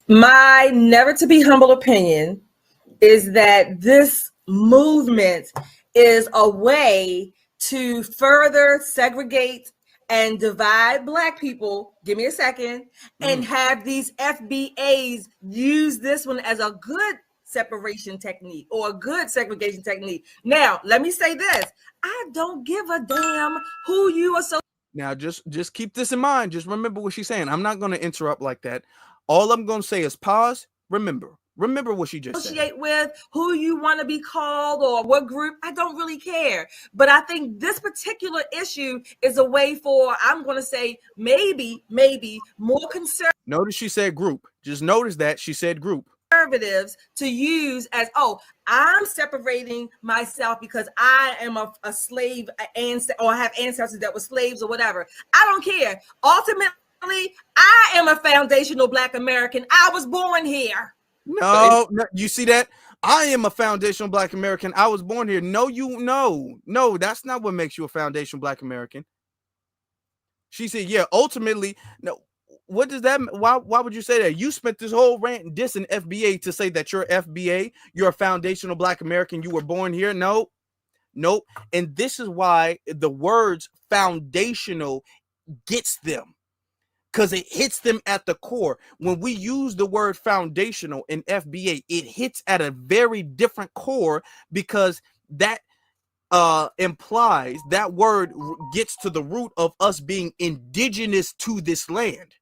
My never to be humble opinion is that this movement is a way to further segregate and divide Black people, give me a second, and have these FBAs use this one as a good separation technique or a good segregation technique. Now, let me say this. I don't give a damn who you associate.
Now, just keep this in mind. Just remember what she's saying. I'm not going to interrupt like that. All I'm going to say is pause. Remember what she just said.
With, who you want to be called or what group, I don't really care. But I think this particular issue is a way for, I'm going to say, maybe more conservative.
Notice she said group. Just notice that she said group.
Conservatives to use as, oh, I'm separating myself because I am a slave or have ancestors that were slaves or whatever. I don't care. Ultimately, I am a foundational Black American. I was born here.
No, you see that? I am a foundational Black American. I was born here. No, that's not what makes you a foundational Black American. She said, yeah, ultimately, no. What does that? Why would you say that? You spent this whole rant dissing FBA to say that you're FBA, you're a foundational Black American, you were born here. Nope. And this is why the words foundational gets them. Because it hits them at the core. When we use the word foundational in FBA, it hits at a very different core because that implies that word gets to the root of us being indigenous to this land.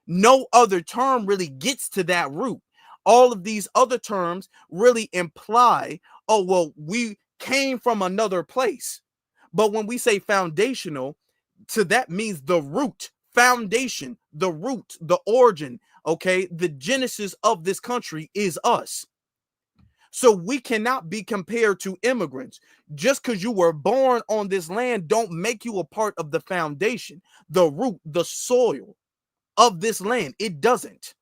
No other term really gets to that root. All of these other terms really imply, oh, well, we came from another place. But when we say foundational, to that means the root. Foundation, the root, the origin, okay, the genesis of this country is us. So we cannot be compared to immigrants. Just because you were born on this land don't make you a part of the foundation, the root, the soil of this land. It doesn't.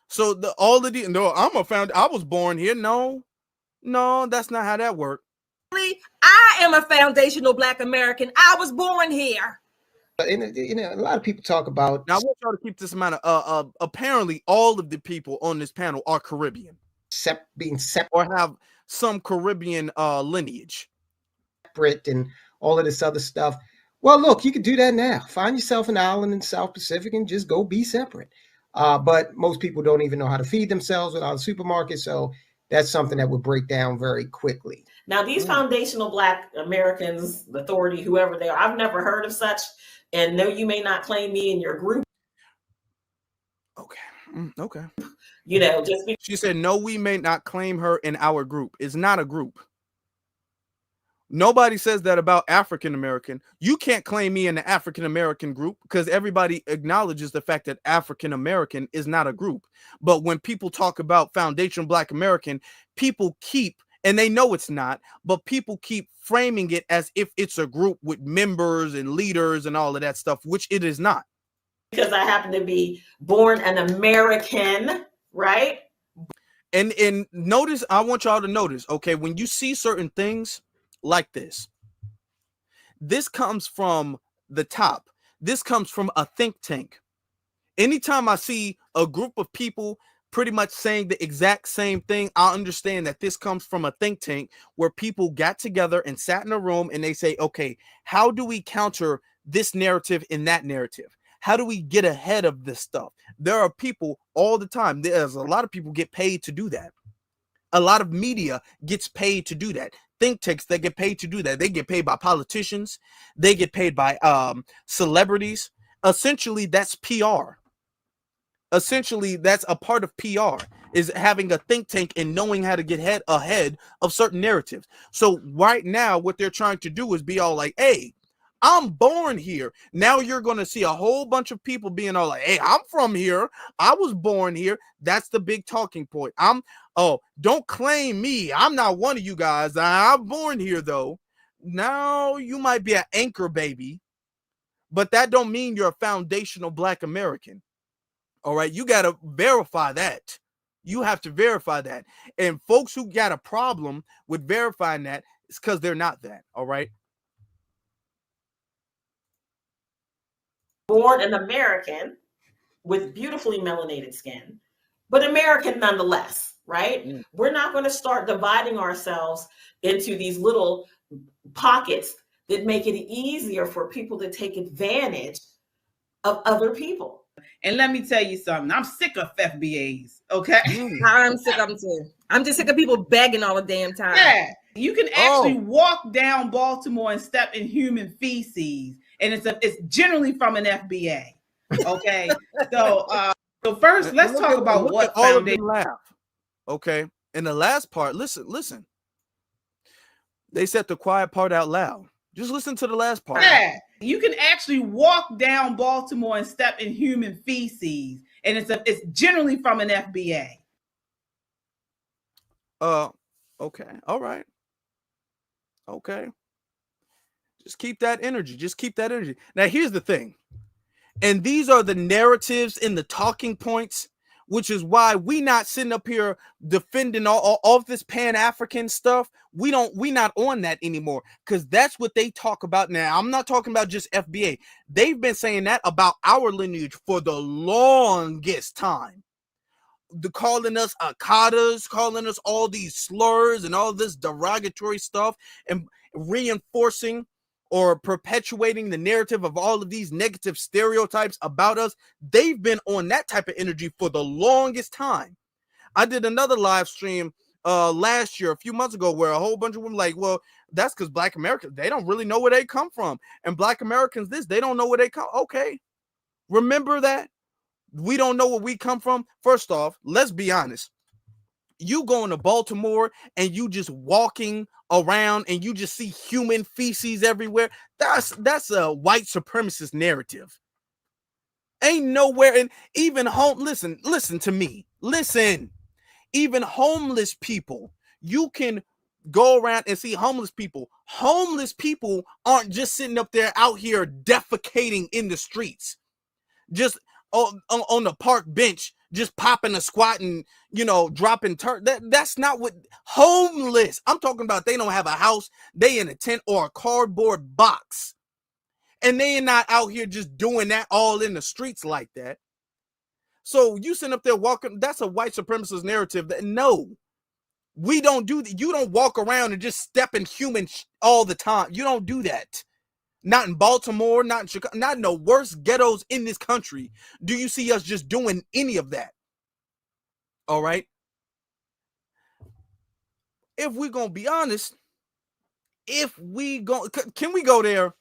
So I was born here. No, that's not how that works.
I am a foundational Black American. I was born here.
And a lot of people talk about.
Now I want y'all to keep this in mind. Apparently, all of the people on this panel are Caribbean,
being separate,
or have some Caribbean lineage,
separate, and all of this other stuff. Well, look, you could do that now. Find yourself an island in South Pacific and just go be separate. But most people don't even know how to feed themselves without a supermarket. So that's something that would break down very quickly.
Now, these foundational Black Americans, the authority, whoever they are, I've never heard of such. And no, you may not claim me in your group.
Okay. Okay.
You know, just because
She said, no, we may not claim her in our group. It's not a group. Nobody says that about African American. You can't claim me in the African American group because everybody acknowledges the fact that African American is not a group. But when people talk about foundational Black American, people keep, and they know it's not, but people keep framing it as if it's a group with members and leaders and all of that stuff, which it is not.
I happen to be born an American, right?
And notice, I want y'all to notice, okay, when you see certain things like this comes from the top. This comes from a think tank. Anytime I see a group of people pretty much saying the exact same thing, I understand that this comes from a think tank where people got together and sat in a room and they say, okay, how do we counter this narrative in that narrative? How do we get ahead of this stuff? There are people all the time. There's a lot of people get paid to do that. A lot of media gets paid to do that. Think tanks that get paid to do that. They get paid by politicians. They get paid by celebrities. Essentially, that's PR. Essentially, that's a part of PR, is having a think tank and knowing how to get ahead of certain narratives. So right now, what they're trying to do is be all like, hey, I'm born here. Now you're going to see a whole bunch of people being all like, hey, I'm from here. I was born here. That's the big talking point. Don't claim me. I'm not one of you guys. I'm born here, though. Now you might be an anchor baby, but that don't mean you're a foundational Black American. All right. You got to verify that. You have to verify that. And folks who got a problem with verifying that is because they're not that. All right.
Born an American with beautifully melanated skin, but American nonetheless, right? We're not going to start dividing ourselves into these little pockets that make it easier for people to take advantage of other people.
And let me tell you something. I'm sick of FBAs. Okay.
I'm sick of them too. I'm just sick of people begging all the damn time.
Yeah. You can actually walk down Baltimore and step in human feces, and it's generally from an FBA. Okay. So first, let's talk about what
all of them laugh. Okay. In the last part, listen. They said the quiet part out loud. Just listen to the last part.
Yeah. You can actually walk down Baltimore and step in human feces, and it's generally from an FBA.
Okay. All right. Okay. Just keep that energy. Now, here's the thing. And these are the narratives and the talking points, which is why we not sitting up here defending all of this Pan-African stuff. We not on that anymore, because that's what they talk about now. I'm not talking about just FBA. They've been saying that about our lineage for the longest time. Calling us akadas, calling us all these slurs and all this derogatory stuff, and reinforcing or perpetuating the narrative of all of these negative stereotypes about us. They've been on that type of energy for the longest time. I did another live stream last year, a few months ago, where a whole bunch of women like, well, that's because Black Americans, they don't really know where they come from. And Black Americans, they don't know where they come. Okay. Remember that? We don't know where we come from. First off, let's be honest. You going to Baltimore and you just walking around and you just see human feces everywhere. That's a white supremacist narrative. Ain't nowhere. And even listen to me. Listen. Even homeless people, you can go around and see homeless people. Homeless people aren't just sitting up there out here defecating in the streets, just on the park bench, just popping a squat and, dropping that's not what homeless. I'm talking about. They don't have a house. They in a tent or a cardboard box, and they are not out here just doing that all in the streets like that. So you sitting up there walking, that's a white supremacist narrative. That no, we don't do that. You don't walk around and just step in human all the time. You don't do that. Not in Baltimore, not in Chicago, not in the worst ghettos in this country do you see us just doing any of that. All right. If we're gonna be honest, can we go there?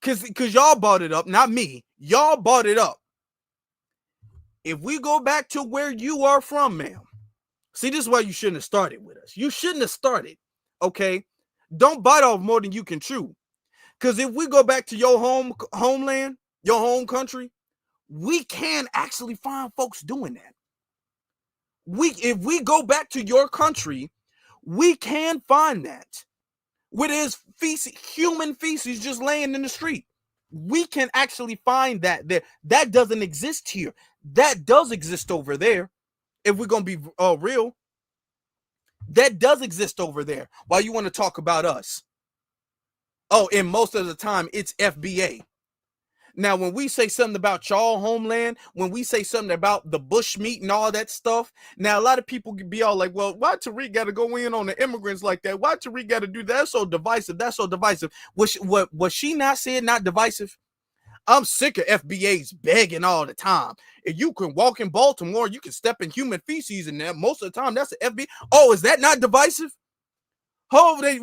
Because y'all brought it up, not me. Y'all brought it up. If we go back to where you are from, ma'am, see, this is why you shouldn't have started with us. You shouldn't have started. Okay. Don't bite off more than you can chew. Because if we go back to your homeland, your home country, we can actually find folks doing that. If we go back to your country, we can find that. Where there's feces, human feces just laying in the street. We can actually find that there. That doesn't exist here. That does exist over there. If we're going to be real, that does exist over there. Why you want to talk about us? Oh, and most of the time it's FBA. Now, when we say something about y'all homeland, when we say something about the bush meat and all that stuff, now a lot of people can be all like, well, why Tariq got to go in on the immigrants like that? Why Tariq got to do that? That's so divisive. That's so divisive. Was she not saying not divisive? I'm sick of FBA's begging all the time. If you can walk in Baltimore, you can step in human feces in there. Most of the time, that's the FBA. Oh, is that not divisive? Oh, they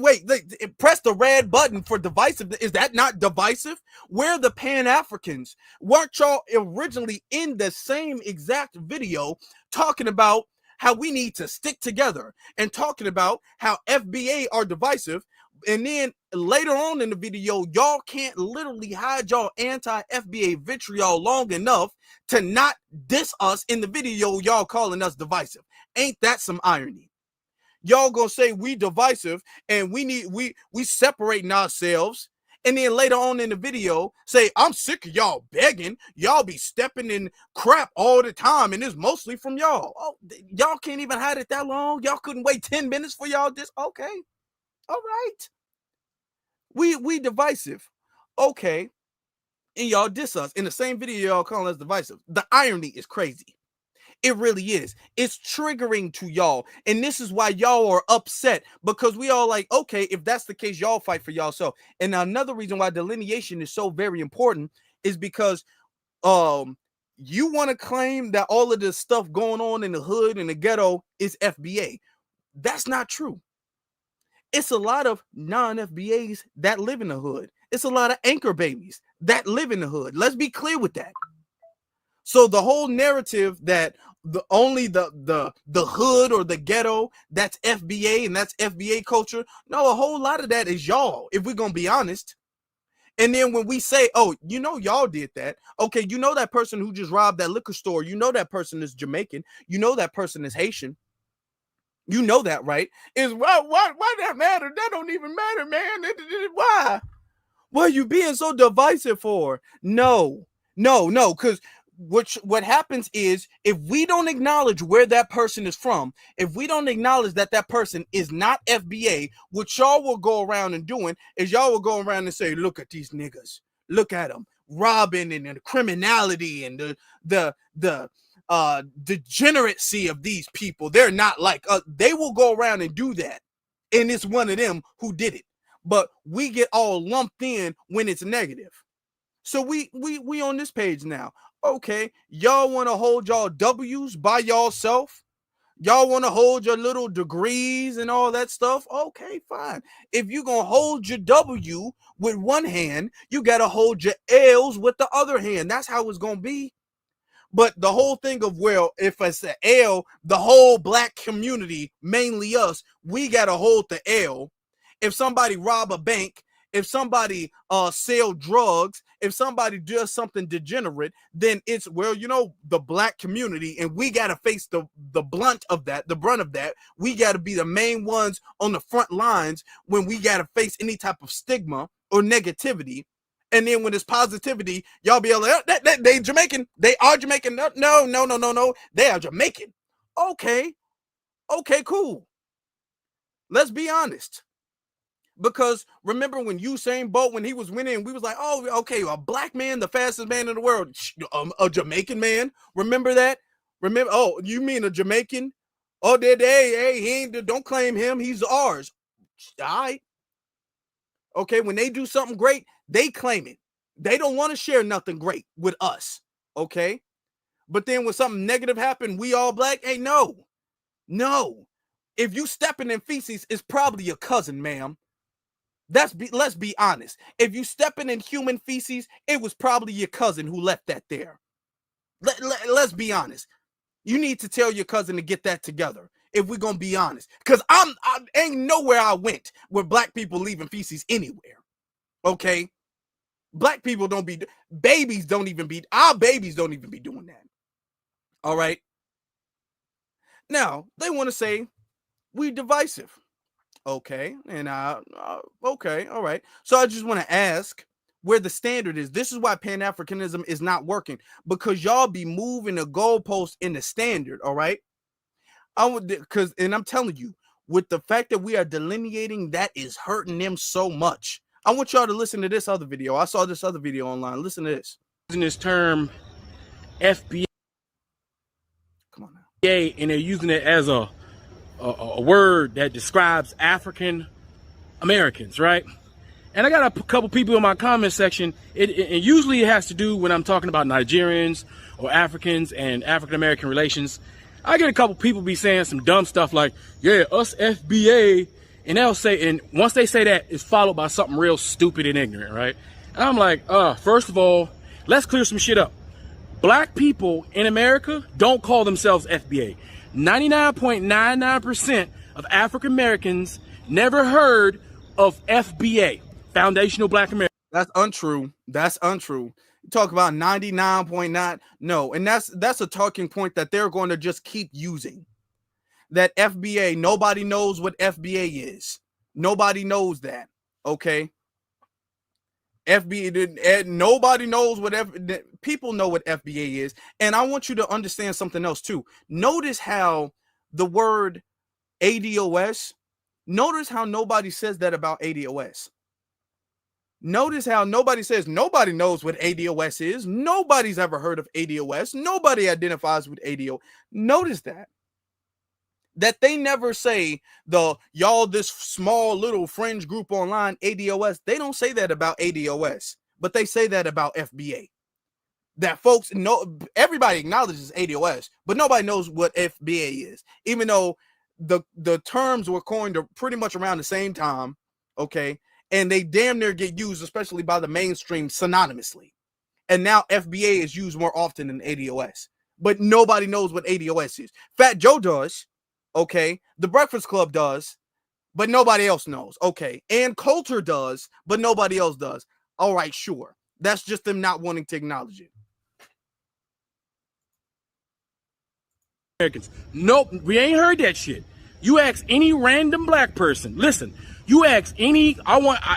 press the red button for divisive. Is that not divisive? We're the Pan-Africans. Weren't y'all originally in the same exact video talking about how we need to stick together and talking about how FBA are divisive? And then later on in the video, y'all can't literally hide y'all anti-FBA vitriol long enough to not diss us in the video, y'all calling us divisive. Ain't that some irony? Y'all gonna say we divisive and we separating ourselves, and then later on in the video say, I'm sick of y'all begging. Y'all be stepping in crap all the time, and it's mostly from y'all. Oh, y'all can't even hide it that long. Y'all couldn't wait 10 minutes for y'all this. Okay, all right. We divisive. Okay, and y'all diss us in the same video. Y'all calling us divisive. The irony is crazy. It really is. It's triggering to y'all. And this is why y'all are upset, because we all like, okay, if that's the case, y'all fight for y'all. So, and another reason why delineation is so very important is because you want to claim that all of this stuff going on in the hood and the ghetto is FBA. That's not true. It's a lot of non-FBAs that live in the hood. It's a lot of anchor babies that live in the hood. Let's be clear with that. So the whole narrative that the hood or the ghetto, that's FBA and that's FBA culture. No, a whole lot of that is y'all, if we're gonna be honest. And then when we say, oh, you know, y'all did that. Okay, you know that person who just robbed that liquor store, you know that person is Jamaican, you know that person is Haitian. You know that, right? Is why that matter? That don't even matter, man. Why? What are you being so divisive for? No, because what happens is, if we don't acknowledge where that person is from, if we don't acknowledge that that person is not FBA, what y'all will go around and doing is y'all will go around and say, look at these niggas, look at them robbing and the criminality and the degeneracy of these people. They're not like us. They will go around and do that, and it's one of them who did it. But we get all lumped in when it's negative. So we on this page now. Okay, y'all want to hold y'all W's by y'allself? Y'all want to hold your little degrees and all that stuff? Okay, fine. If you're going to hold your W with one hand, you got to hold your L's with the other hand. That's how it's going to be. But the whole thing of, well, if it's an L, the whole black community, mainly us, we got to hold the L. If somebody rob a bank, if somebody sell drugs, if somebody does something degenerate, then it's, well, you know, the black community, and we got to face the brunt of that. We got to be the main ones on the front lines when we got to face any type of stigma or negativity. And then when it's positivity, y'all be like, oh, they Jamaican. They are Jamaican. No. They are Jamaican. Okay, cool. Let's be honest. Because remember when Usain Bolt, when he was winning, we was like, oh, okay, a black man, the fastest man in the world, a Jamaican man. Remember that? Remember? Oh, you mean a Jamaican? Oh, he ain't, don't claim him. He's ours. All right. Okay, when they do something great, they claim it. They don't want to share nothing great with us. Okay, but then when something negative happened, we all black. Hey, no. If you stepping in feces, it's probably your cousin, ma'am. Let's be honest. If you stepping in human feces, it was probably your cousin who left that there. Let's be honest. You need to tell your cousin to get that together. If we're gonna be honest, because I ain't nowhere I went where black people leaving feces anywhere. Okay, black people don't be, babies don't even be, our babies don't even be doing that. All right. Now they want to say we divisive. Okay, and okay, all right. So I just want to ask where the standard is. This is why Pan-Africanism is not working, because y'all be moving the goalpost in the standard. All right. And I'm telling you, with the fact that we are delineating, that is hurting them so much. I want y'all to listen to this other video. I saw this other video online. Listen to this.
Using this term FBA,
Come on now.
and they're using it as a word that describes African Americans, right? And I got a couple people in my comment section. It usually has to do when I'm talking about Nigerians or Africans and African American relations. I get a couple people be saying some dumb stuff like, yeah, us FBA, and they'll say, and once they say that, it's followed by something real stupid and ignorant, right? And I'm like, first of all, let's clear some shit up. Black people in America don't call themselves FBA. 99.99% of African Americans never heard of FBA, Foundational Black Americans.
That's untrue. That's untrue. You talk about 99.9. No, and that's a talking point that they're going to just keep using. That FBA, nobody knows what FBA is. Nobody knows that. Okay. FBA, nobody knows what people know what FBA is. And I want you to understand something else too. Notice how the word ADOS, notice how nobody says that about ADOS. Notice how nobody says nobody knows what ADOS is. Nobody's ever heard of ADOS. Nobody identifies with ADO. Notice that they never say this small little fringe group online, ADOS. They don't say that about ADOS, but they say that about FBA. That folks know, everybody acknowledges ADOS, but nobody knows what FBA is, even though the terms were coined pretty much around the same time. Okay. And they damn near get used, especially by the mainstream, synonymously. And now FBA is used more often than ADOS. But nobody knows what ADOS is. Fat Joe does. Okay. The Breakfast Club does. But nobody else knows. Okay. And Coulter does. But nobody else does. All right, sure. That's just them not wanting to acknowledge it.
Americans. Nope, we ain't heard that shit. You ask any random black person. Listen, you ask any,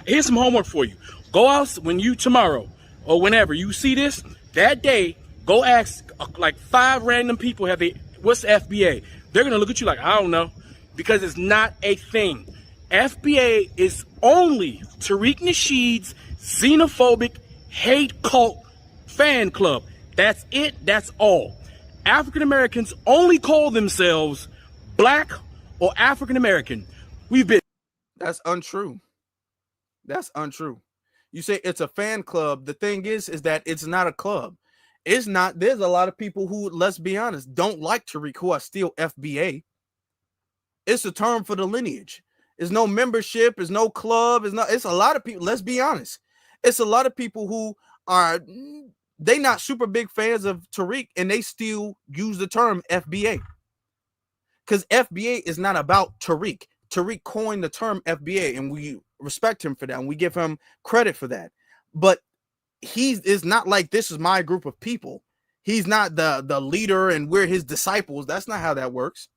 here's some homework for you. Go out when you tomorrow or whenever you see this, that day, go ask like 5 random people, what's the FBA? They're going to look at you like, I don't know, because it's not a thing. FBA is only Tariq Nasheed's xenophobic hate cult fan club. That's it. That's all. African Americans only call themselves black or African American.
That's untrue. That's untrue. You say it's a fan club. The thing is that it's not a club. It's not. There's a lot of people who, let's be honest, don't like Tariq, who are still FBA. It's a term for the lineage. It's no membership. It's no club. It's a lot of people. Let's be honest. It's a lot of people who are, they not super big fans of Tariq, and they still use the term FBA. Because FBA is not about Tariq. Tariq coined the term FBA, and we respect him for that, and we give him credit for that. But he is not like, this is my group of people. He's not the leader, and we're his disciples. That's not how that works.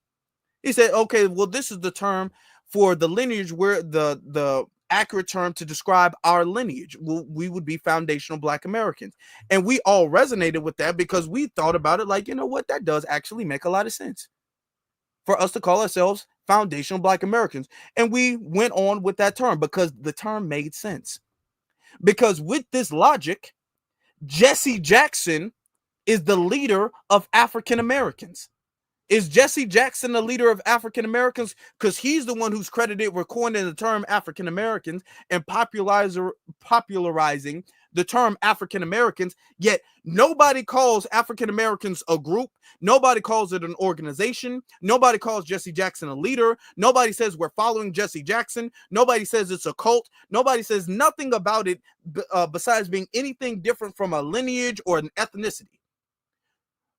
He said, okay, well, this is the term for the lineage, where the accurate term to describe our lineage. We would be foundational Black Americans. And we all resonated with that because we thought about it like, you know what, that does actually make a lot of sense for us to call ourselves foundational Black Americans. And we went on with that term because the term made sense. Because with this logic, Jesse Jackson is the leader of African Americans. Is Jesse Jackson the leader of African Americans? Because he's the one who's credited with coining the term African Americans and popularizing the term African Americans. Yet nobody calls African Americans a group. Nobody calls it an organization. Nobody calls Jesse Jackson a leader. Nobody says we're following Jesse Jackson. Nobody says it's a cult. Nobody says nothing about it besides being anything different from a lineage or an ethnicity.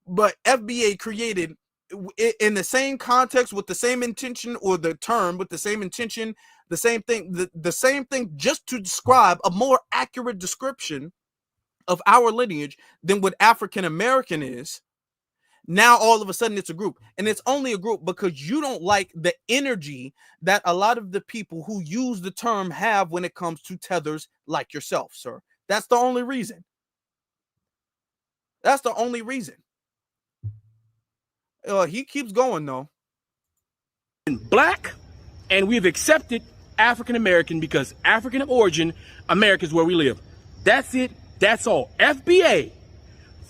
But FBA created, in the same context, with the same intention, or the term with the same intention, the same thing, the same thing, just to describe a more accurate description of our lineage than what African American is. Now all of a sudden it's a group, and it's only a group because you don't like the energy that a lot of the people who use the term have when it comes to tethers like yourself, sir. That's the only reason. That's the only reason. He keeps going though.
Black, and we've accepted African American because African origin, America is where we live. That's it. That's all. FBA,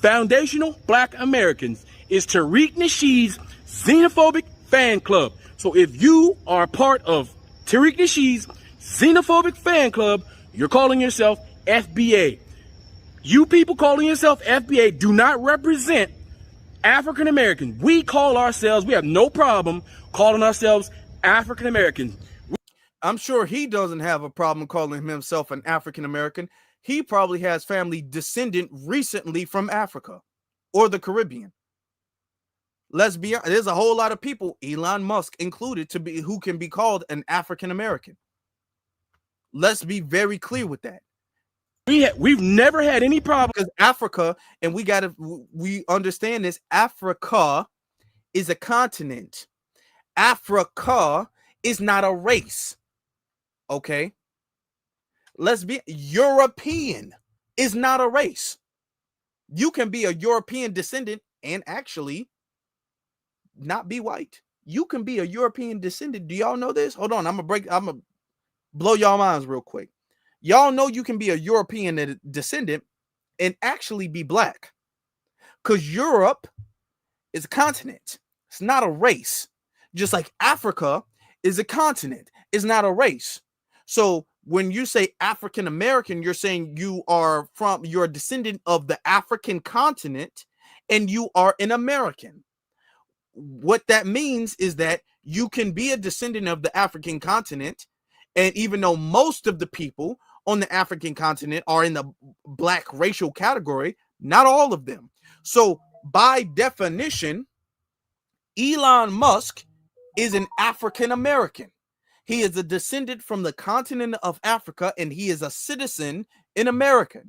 Foundational Black Americans, is Tariq Nasheed's xenophobic fan club. So if you are part of Tariq Nasheed's xenophobic fan club, you're calling yourself FBA. You people calling yourself FBA do not represent African American. We have no problem calling ourselves African American.
I'm sure he doesn't have a problem calling himself an African American. He probably has family descendant recently from Africa or the Caribbean. Let's be honest, there's a whole lot of people, Elon Musk included, who can be called an African American. Let's be very clear with that.
We've never had any problem,
because Africa, and we understand this, Africa is a continent. Africa is not a race. Okay? European is not a race. You can be a European descendant and actually not be white. You can be a European descendant. Do y'all know this? Hold on, I'm gonna blow y'all minds real quick. Y'all know you can be a European descendant and actually be black, because Europe is a continent. It's not a race. Just like Africa is a continent. It's not a race. So when you say African American, you're saying you're a descendant of the African continent and you are an American. What that means is that you can be a descendant of the African continent, and even though most of the people on the African continent are in the black racial category, not all of them. So by definition, Elon Musk is an African American. He is a descendant from the continent of Africa, and he is a citizen in America.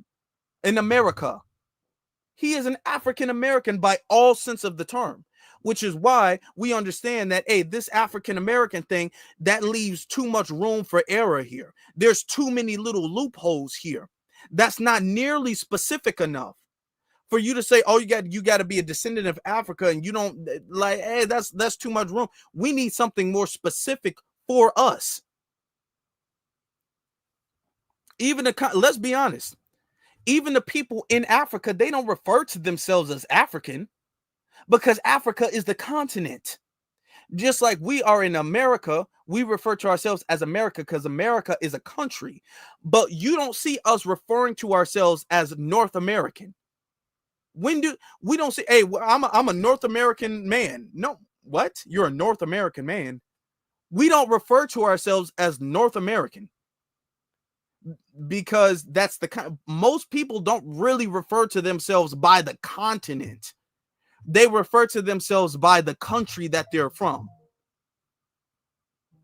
He is an African American by all sense of the term, which is why we understand that, hey, this African American thing, that leaves too much room for error here. There's too many little loopholes here. That's not nearly specific enough for you to say, oh, you got to be a descendant of Africa, and you don't like, hey, that's too much room. We need something more specific for us. Let's be honest, even the people in Africa, they don't refer to themselves as African, because Africa is the continent. Just like we are in America, we refer to ourselves as America because America is a country. But you don't see us referring to ourselves as North American. We don't say, hey, I'm a North American man. No, what? You're a North American man. We don't refer to ourselves as North American, because that's most people don't really refer to themselves by the continent. They refer to themselves by the country that they're from.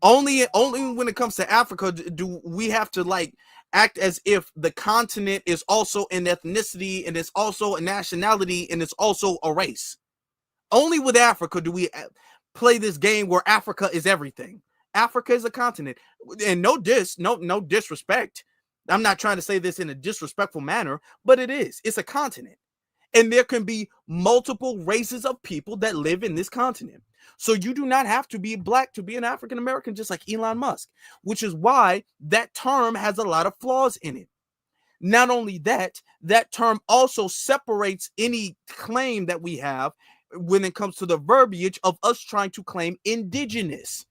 Only when it comes to Africa do we have to act as if the continent is also an ethnicity, and it's also a nationality, and it's also a race. Only with Africa do we play this game where Africa is everything. Africa is a continent, and no disrespect. I'm not trying to say this in a disrespectful manner, but it is. It's a continent. And there can be multiple races of people that live in this continent. So you do not have to be black to be an African American, just like Elon Musk, which is why that term has a lot of flaws in it. Not only that, that term also separates any claim that we have when it comes to the verbiage of us trying to claim indigenous.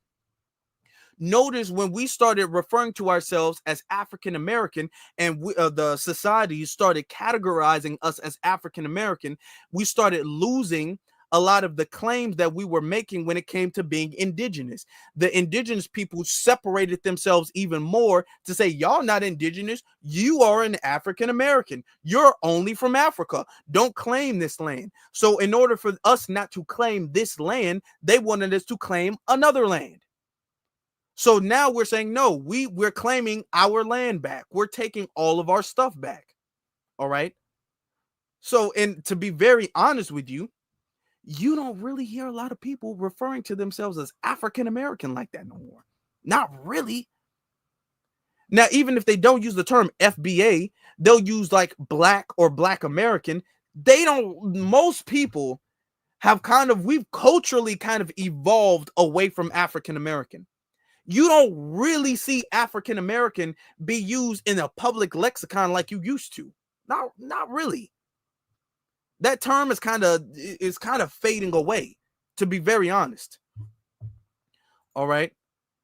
Notice when we started referring to ourselves as African American and the society started categorizing us as African American, we started losing a lot of the claims that we were making when it came to being indigenous. The indigenous people separated themselves even more to say, y'all not indigenous, you are an African American. You're only from Africa. Don't claim this land. So in order for us not to claim this land, they wanted us to claim another land. So now we're saying, no, we're claiming our land back. We're taking all of our stuff back. All right. So, and to be very honest with you, you don't really hear a lot of people referring to themselves as African American like that no more. Not really. Now, even if they don't use the term FBA, they'll use like Black or Black American. Most people have we've culturally kind of evolved away from African American. You don't really see African American be used in a public lexicon like you used to. Not really. That term is kind of fading away, to be very honest. All right.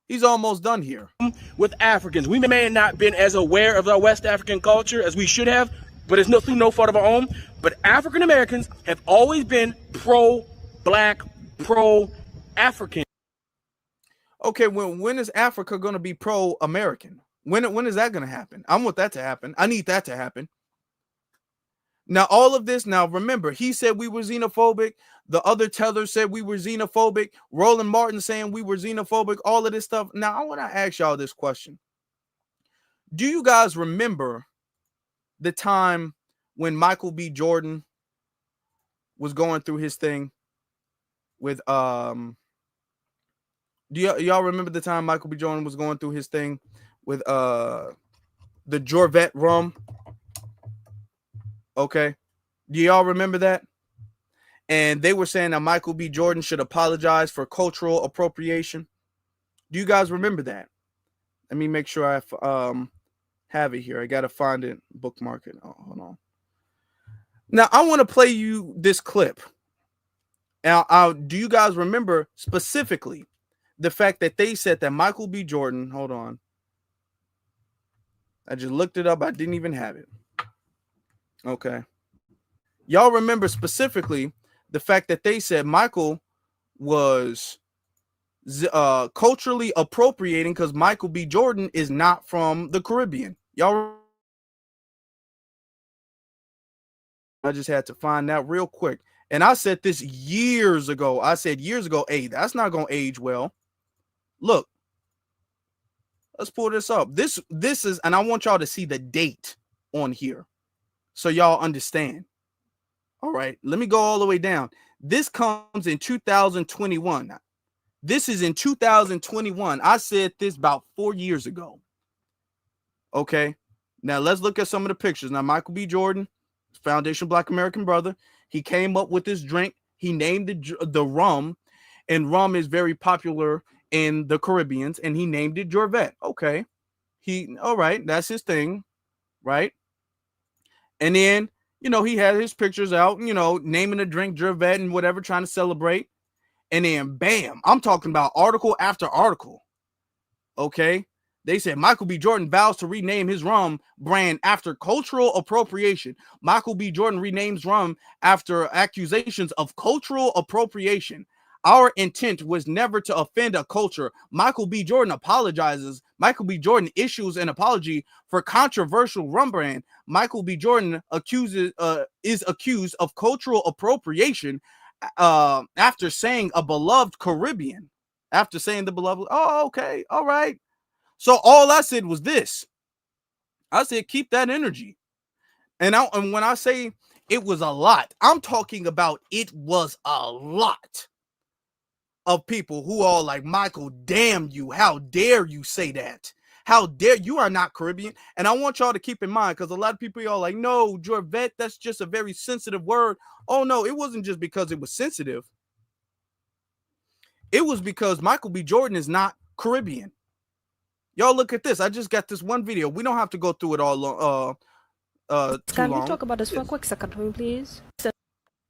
He's almost done here.
With Africans, we may have not been as aware of our West African culture as we should have, but it's through no fault of our own. But African Americans have always been pro-Black, pro-African.
Okay, when is Africa going to be pro-American? When is that going to happen? I want that to happen. I need that to happen. Now, all of this, now remember, he said we were xenophobic. The other tellers said we were xenophobic. Roland Martin saying we were xenophobic, all of this stuff. Now, I want to ask y'all this question. Do you guys remember the time when Michael B. Jordan was going through his thing with, do y'all remember the time Michael B. Jordan was going through his thing with the Jorvet rum? Okay. Do y'all remember that? And they were saying that Michael B. Jordan should apologize for cultural appropriation. Do you guys remember that? Let me make sure I have it here. I got to find it, bookmark it. Oh, hold on. Now, I want to play you this clip. Now, do you guys remember specifically the fact that they said that Michael B. Jordan, hold on. I just looked it up. I didn't even have it. Okay. Y'all remember specifically the fact that they said Michael was culturally appropriating because Michael B. Jordan is not from the Caribbean. Y'all, I just had to find that real quick. And I said this years ago. I said years ago, hey, that's not going to age well. Look, let's pull this up. This is, and I want y'all to see the date on here so y'all understand. All right, let me go all the way down. This comes in 2021. This is in 2021. I said this about 4 years ago. Okay, now let's look at some of the pictures. Now, Michael B. Jordan, Foundation Black American Brother, he came up with this drink. He named the rum, and rum is very popular in the Caribbeans, and he named it Jorvet. Okay, all right, that's his thing, right? And then, he had his pictures out, naming the drink Jorvet and whatever, trying to celebrate. And then, bam, I'm talking about article after article. Okay. They said Michael B. Jordan vows to rename his rum brand after cultural appropriation. Michael B. Jordan renames rum after accusations of cultural appropriation. Our intent was never to offend a culture. Michael B. Jordan apologizes. Michael B. Jordan issues an apology for controversial rum brand. Michael B. Jordan is accused of cultural appropriation after saying a beloved Caribbean. After saying the beloved. Oh, okay. All right. So all I said was this. I said, keep that energy. And when I say it was a lot, I'm talking about it was a lot of people who are like, Michael, damn you. How dare you say that? How dare you are not Caribbean? And I want y'all to keep in mind, because a lot of people are like, no, Jorvet, that's just a very sensitive word. Oh, no, it wasn't just because it was sensitive. It was because Michael B. Jordan is not Caribbean. Y'all look at this. I just got this one video. We don't have to go through it all too long.
Can we talk about this for a quick second, please?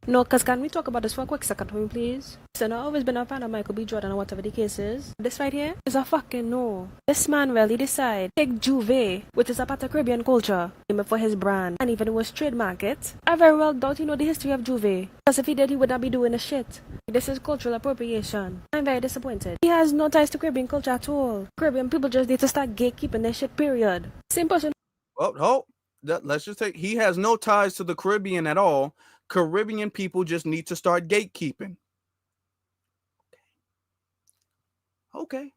No, because can we talk about this for a quick second for me, please? So I've always been a fan of Michael B. Jordan or whatever the case is. This right here is a fucking no. This man really decide take Juve, which is a part of Caribbean culture, name it for his brand, and even it was trademark it. I very well doubt he know the history of Juve. Because if he did, he would not be doing this shit. This is cultural appropriation. I'm very disappointed. He has no ties to Caribbean culture at all. Caribbean people just need to start gatekeeping their shit, period. Same person.
Oh, let's just take, he has no ties to the Caribbean at all. Caribbean people just need to start gatekeeping. Okay.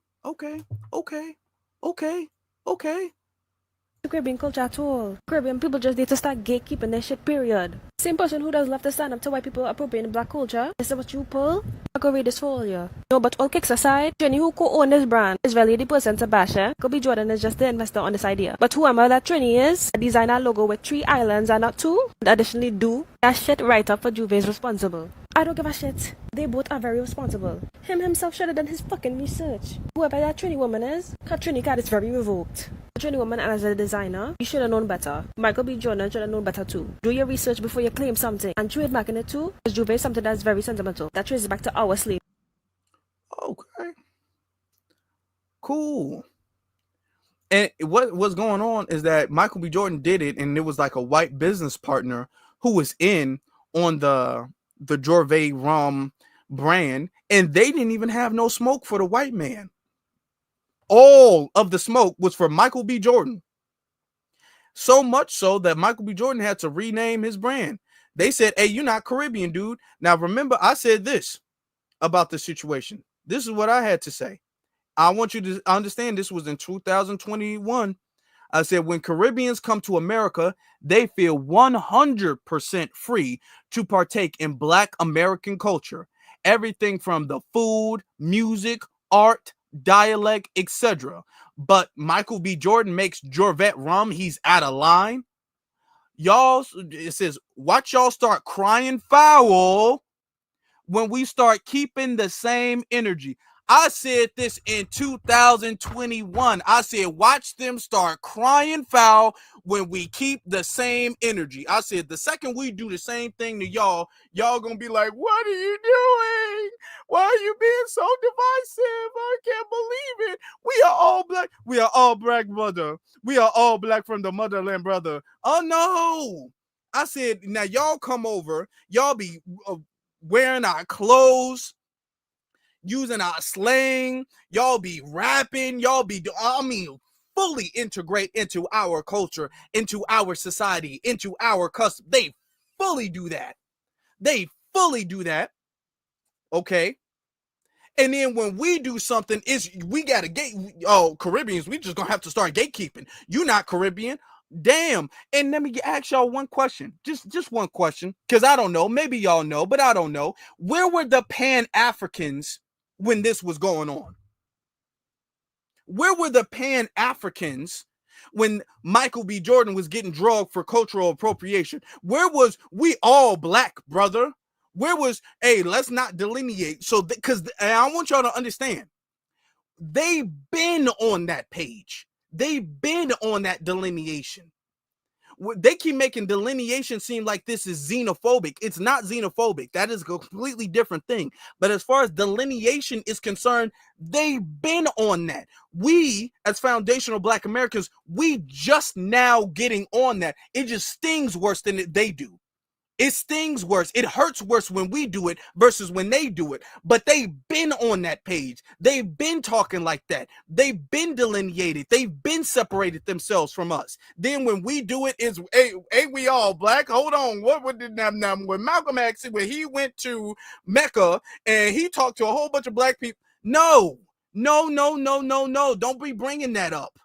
Caribbean culture at all. Caribbean people just need to start gatekeeping their shit, period. Same person who does love to stand up to white people appropriating black culture. This is what you pull? I go read this for you. No, but all kicks aside, Trini who co-own this brand is really the person to bash, eh? Kobe Jordan is just the investor on this idea. But whoever that Trini is, design a logo with 3 islands and not 2, and additionally do that shit right up for Juve is responsible. I don't give a shit. They both are very responsible. Him himself should have done his fucking research. Whoever that Trini woman is, her Trini card is very revoked. A Trini woman and as a designer, you should have known better. Michael B. Jordan should have known better too. Do your research before you claim something. And trademarking it too, because Juve is something that's very sentimental. That traces back to our slave.
Okay. Cool. And what was going on is that Michael B. Jordan did it, and it was like a white business partner who was in on the Jorve rum brand, and they didn't even have no smoke for the white man. All of the smoke was for Michael B. Jordan. So much so that Michael B. Jordan had to rename his brand. They said, hey, you're not Caribbean, dude. Now, remember, I said this about the situation. This is what I had to say. I want you to understand this was in 2021. I said, when Caribbeans come to America, they feel 100% free to partake in Black American culture. Everything from the food, music, art, dialect, etc. But Michael B. Jordan makes Jorvet rum. He's out of line. Y'all, it says, watch y'all start crying foul when we start keeping the same energy. I said this in 2021. I said, watch them start crying foul when we keep the same energy. I said, the second we do the same thing to y'all, y'all gonna be like, what are you doing? Why are you being so divisive? I can't believe it. We are all black. We are all black, brother. We are all black from the motherland, brother. Oh, no. I said, now y'all come over. Y'all be wearing our clothes, using our slang, y'all be rapping, y'all be, fully integrate into our culture, into our society, into our custom. They fully do that. Okay. And then when we do something, we got to Caribbeans, we just gonna have to start gatekeeping. You not Caribbean. Damn. And let me ask y'all one question. Just one question. Because I don't know. Maybe y'all know, but I don't know. Where were the Pan-Africans when this was going on? Where were the Pan-Africans when Michael B. Jordan was getting drugged for cultural appropriation? Where was we all black, brother? Where was, hey, let's not delineate. So, because I want y'all to understand, they've been on that page. They've been on that delineation. They keep making delineation seem like this is xenophobic. It's not xenophobic. That is a completely different thing. But as far as delineation is concerned, they've been on that. We, as foundational Black Americans, we just now getting on that. It just stings worse than they do. It stings worse. It hurts worse when we do it versus when they do it. But they've been on that page. They've been talking like that. They've been delineated. They've been separated themselves from us. Then when we do it, is ain't we all black? Hold on. What did now when Malcolm X, when he went to Mecca and he talked to a whole bunch of black people? No. Don't be bringing that up.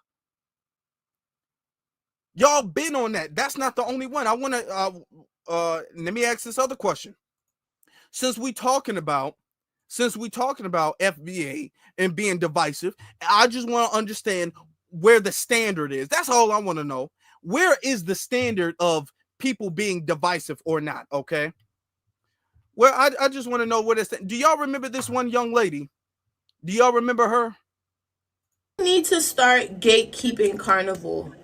Y'all been on that. That's not the only one. I want to let me ask this other question. Since we talking about FBA and being divisive, I just want to understand where the standard is. That's all I want to know. Where is the standard of people being divisive or not? Okay. Well, I just want to know what is. Do y'all remember this one young lady? Do y'all remember her?
Need to start gatekeeping Carnival.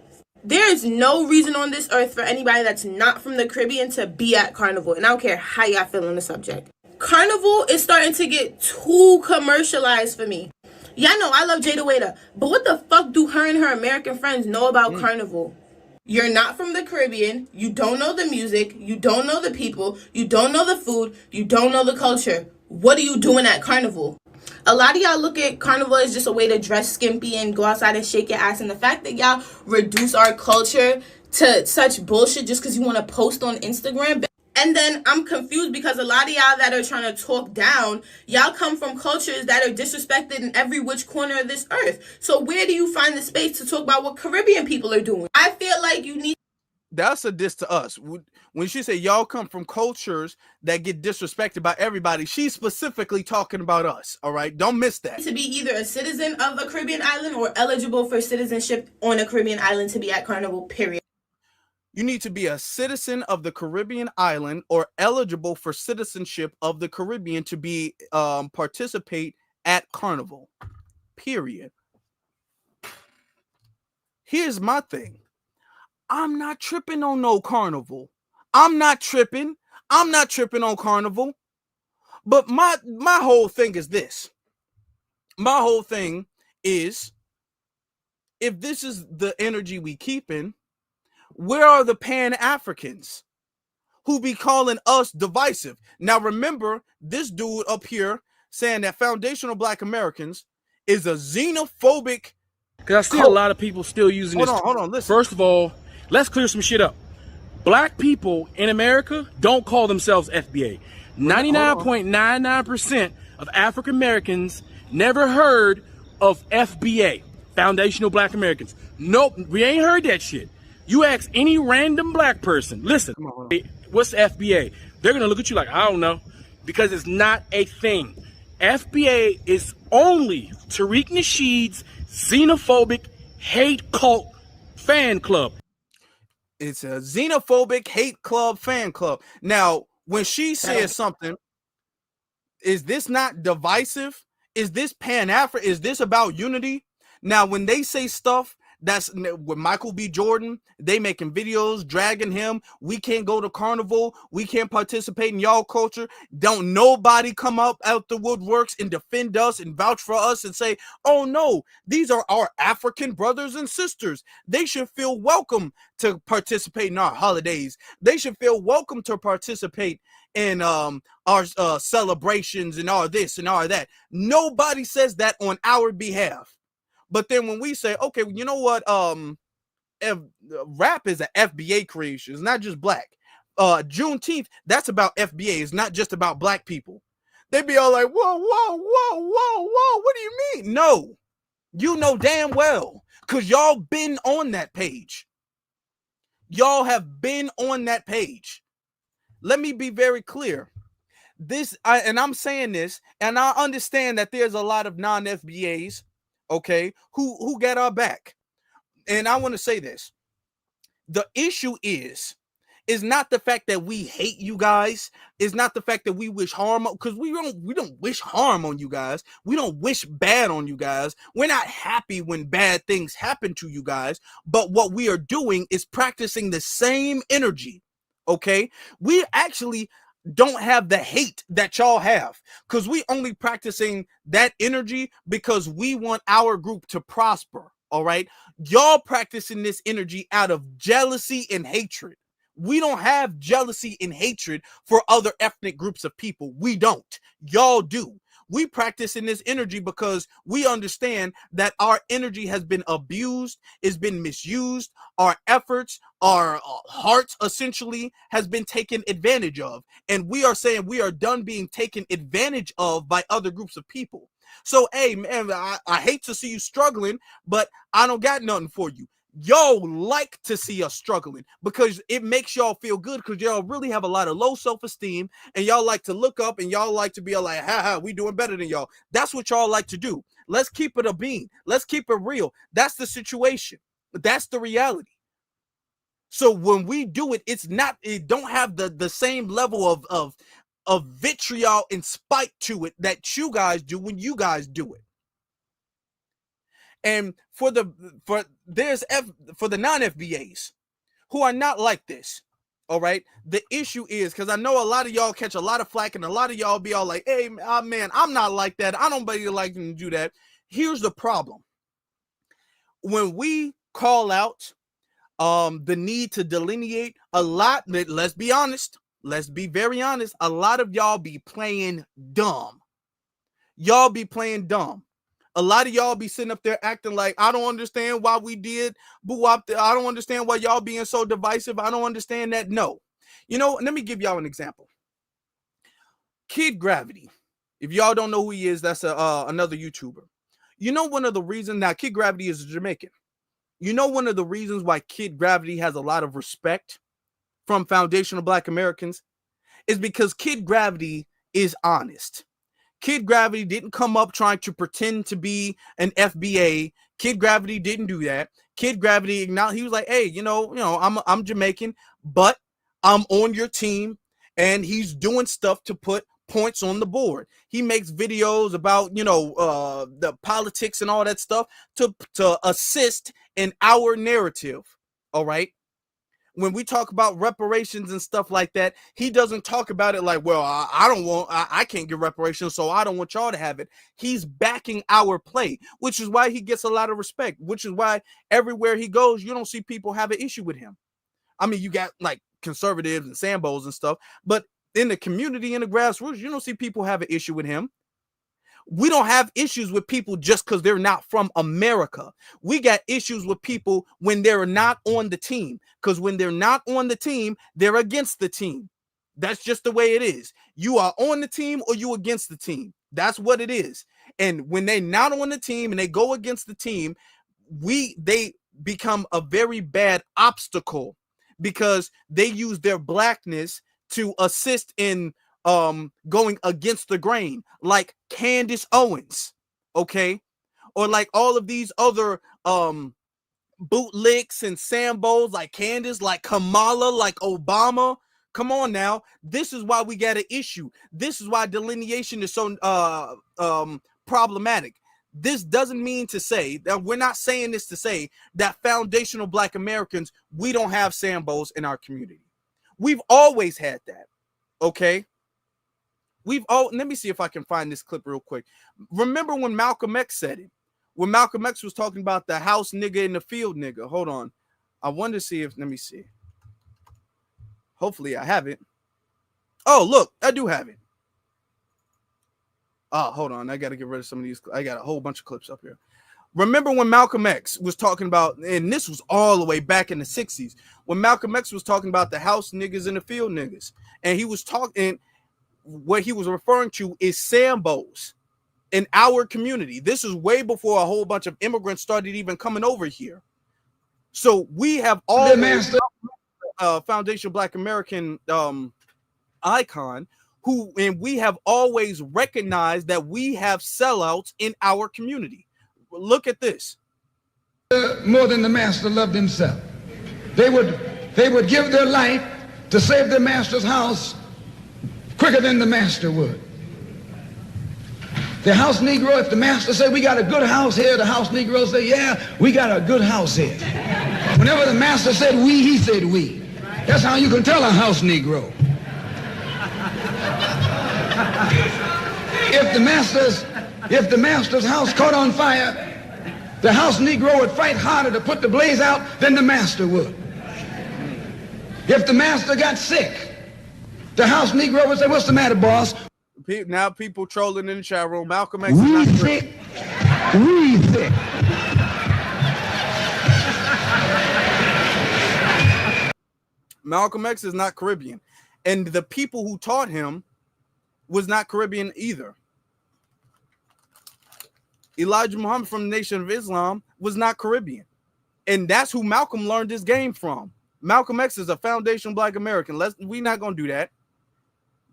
There is no reason on this earth for anybody that's not from the Caribbean to be at Carnival. And I don't care how y'all feel on the subject. Carnival is starting to get too commercialized for me. Y'all know I love Jada Waiter, but what the fuck do her and her American friends know about Carnival? You're not from the Caribbean. You don't know the music. You don't know the people. You don't know the food. You don't know the culture. What are you doing at Carnival? A lot of y'all look at Carnival as just a way to dress skimpy and go outside and shake your ass. And the fact that y'all reduce our culture to such bullshit just because you want to post on Instagram. And then I'm confused because a lot of y'all that are trying to talk down, y'all come from cultures that are disrespected in every which corner of this earth. So where do you find the space to talk about what Caribbean people are doing? I feel like you need...
That's a diss to us. When she said y'all come from cultures that get disrespected by everybody, she's specifically talking about us. All right, don't miss that.
To be either a citizen of a Caribbean island or eligible for citizenship on a Caribbean island to be at Carnival, period.
You need to be a citizen of the Caribbean island or eligible for citizenship of the Caribbean to be participate at Carnival, period. Here's my thing. I'm not tripping on no Carnival. I'm not tripping on Carnival. But my whole thing is this. My whole thing is, if this is the energy we keeping, where are the Pan-Africans who be calling us divisive? Now remember, this dude up here saying that foundational Black Americans is a xenophobic.
Because I see a lot of people still using this.
Hold on, listen.
First of all, let's clear some shit up. Black people in America don't call themselves FBA. 99.99% of African Americans never heard of FBA, Foundational Black Americans. Nope, we ain't heard that shit. You ask any random black person, listen, what's FBA? They're gonna look at you like, I don't know, because it's not a thing. FBA is only Tariq Nasheed's xenophobic hate cult fan club.
It's a xenophobic hate club fan club. Now, when she says something, is this not divisive? Is this Pan-African? Is this about unity? Now, when they say stuff that's with Michael B. Jordan, they making videos, dragging him. We can't go to Carnival. We can't participate in y'all culture. Don't nobody come up out the woodworks and defend us and vouch for us and say, oh no, these are our African brothers and sisters. They should feel welcome to participate in our holidays. They should feel welcome to participate in our celebrations and all this and all that. Nobody says that on our behalf. But then when we say, okay, you know what, rap is an FBA creation. It's not just black. Juneteenth, that's about FBA. It's not just about black people. They be all like, whoa, whoa, whoa, whoa, whoa. What do you mean? No, you know damn well, because y'all been on that page. Y'all have been on that page. Let me be very clear. And I'm saying this, and I understand that there's a lot of non-FBAs, okay, who got our back. And I want to say this. The issue is not the fact that we hate you guys. It's not the fact that we wish harm, because we don't wish harm on you guys. We don't wish bad on you guys. We're not happy when bad things happen to you guys. But what we are doing is practicing the same energy. Okay, we actually don't have the hate that y'all have, because we only practicing that energy because we want our group to prosper. All right, y'all practicing this energy out of jealousy and hatred. We don't have jealousy and hatred for other ethnic groups of people. We don't. Y'all do. We practice in this energy because we understand that our energy has been abused, it's been misused, our efforts, our hearts essentially has been taken advantage of. And we are saying we are done being taken advantage of by other groups of people. So, hey, man, I hate to see you struggling, but I don't got nothing for you. Y'all like to see us struggling because it makes y'all feel good, because y'all really have a lot of low self-esteem and y'all like to look up and y'all like to be like, ha, we doing better than y'all. That's what y'all like to do. Let's keep it a bean. Let's keep it real. That's the situation. That's the reality. So when we do it, it don't have the same level of vitriol and spite to it that you guys do when you guys do it. And for the non-FBAs who are not like this, all right, the issue is, because I know a lot of y'all catch a lot of flack and a lot of y'all be all like, hey, man, I'm not like that. I don't really like to do that. Here's the problem. When we call out the need to delineate, a lot, let's be honest, let's be very honest, a lot of y'all be playing dumb. Y'all be playing dumb. A lot of y'all be sitting up there acting like, I don't understand why we did boo-wop. I don't understand why y'all being so divisive. I don't understand that. No. You know, let me give y'all an example. Kid Gravity. If y'all don't know who he is, that's another YouTuber. You know, one of the reasons, now Kid Gravity is a Jamaican. You know, one of the reasons why Kid Gravity has a lot of respect from foundational Black Americans is because Kid Gravity is honest. Kid Gravity didn't come up trying to pretend to be an FBA. Kid Gravity didn't do that. Kid Gravity acknowledged, he was like, hey, you know, I'm Jamaican, but I'm on your team. And he's doing stuff to put points on the board. He makes videos about, you know, the politics and all that stuff to assist in our narrative. All right. When we talk about reparations and stuff like that, he doesn't talk about it like, well, I can't get reparations, so I don't want y'all to have it. He's backing our play, which is why he gets a lot of respect, which is why everywhere he goes, you don't see people have an issue with him. I mean, you got like conservatives and Sambos and stuff, but in the community, in the grassroots, you don't see people have an issue with him. We don't have issues with people just because they're not from America. We got issues with people when they're not on the team, because when they're not on the team, they're against the team. That's just the way it is. You are on the team or you against the team. That's what it is. And when they're not on the team and they go against the team, they become a very bad obstacle because they use their Blackness to assist in going against the grain, like Candace Owens, okay, or like all of these other bootlicks and Sambos, like Candace, like Kamala, like Obama. Come on now, this is why we got an issue. This is why delineation is so problematic. This doesn't mean to say that we're not saying this to say that foundational Black Americans, we don't have Sambos in our community. We've always had that, okay? Let me see if I can find this clip real quick. Remember when Malcolm X said it? When Malcolm X was talking about the house nigga and the field nigga. Hold on. I want to see let me see. Hopefully I have it. Oh, look, I do have it. Oh, hold on. I got to get rid of some of these. I got a whole bunch of clips up here. Remember when Malcolm X was talking about, and this was all the way back in the 60s, when Malcolm X was talking about the house niggas and the field niggas. And he was talking, what he was referring to is Sambos in our community. This is way before a whole bunch of immigrants started even coming over here. So we have all foundational Black American icon and we have always recognized that we have sellouts in our community. Look at this.
More than the master loved himself. They would give their life to save their master's house quicker than the master would. The house Negro, if the master said, we got a good house here, the house Negro say, yeah, we got a good house here. Whenever the master said we, he said we. That's how you can tell a house Negro. If the master's house caught on fire, the house Negro would fight harder to put the blaze out than the master would. If the master got sick, the house Negro would say, what's the matter, boss?
Now people trolling in the chat room. Malcolm X
we sick. We sick.
Malcolm X is not Caribbean. And the people who taught him was not Caribbean either. Elijah Muhammad from the Nation of Islam was not Caribbean. And that's who Malcolm learned this game from. Malcolm X is a foundational Black American. We're not going to do that.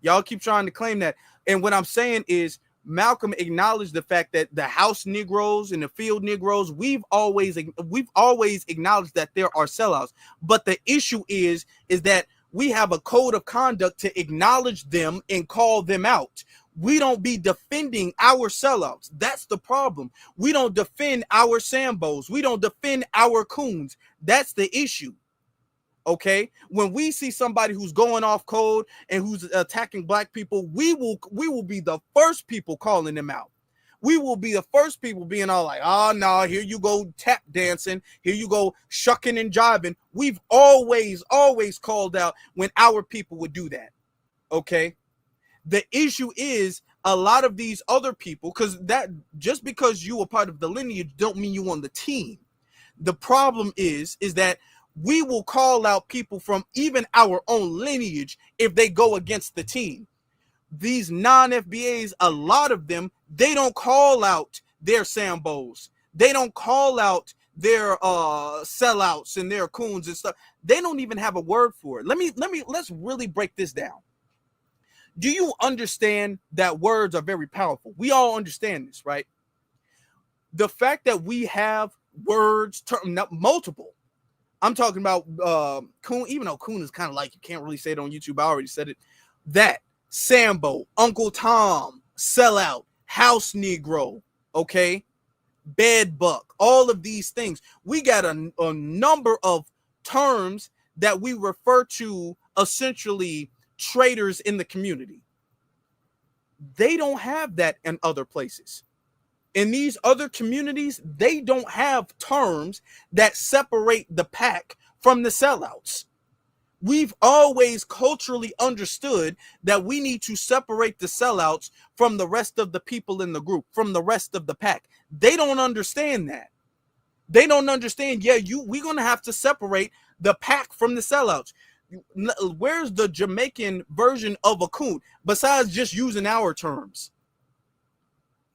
Y'all keep trying to claim that. And what I'm saying is Malcolm acknowledged the fact that the house Negroes and the field Negroes, we've always acknowledged that there are sellouts. But the issue is that we have a code of conduct to acknowledge them and call them out. We don't be defending our sellouts. That's the problem. We don't defend our Sambos. We don't defend our coons. That's the issue. Okay, when we see somebody who's going off code and who's attacking black people, we will be the first people calling them out. We will be the first people being all like, oh no, here you go tap dancing, here you go shucking and jiving. We've always called out when our people would do that. Okay, the issue is a lot of these other people, because that just because you are part of the lineage don't mean you on the team. The problem is that we will call out people from even our own lineage if they go against the team. These non-FBAs, a lot of them, they don't call out their Sambos. They don't call out their sellouts and their coons and stuff. They don't even have a word for it. Let's really break this down. Do you understand that words are very powerful? We all understand this, right? The fact that we have words, multiple. I'm talking about coon, even though coon is kind of like, you can't really say it on YouTube. I already said it. That, Sambo, Uncle Tom, sellout, house Negro, okay? Bed buck, all of these things. We got a number of terms that we refer to essentially traitors in the community. They don't have that in other places. In these other communities, they don't have terms that separate the pack from the sellouts. We've always culturally understood that we need to separate the sellouts from the rest of the people in the group, from the rest of the pack. They don't understand that. They don't understand, we're going to have to separate the pack from the sellouts. Where's the Jamaican version of a coon besides just using our terms?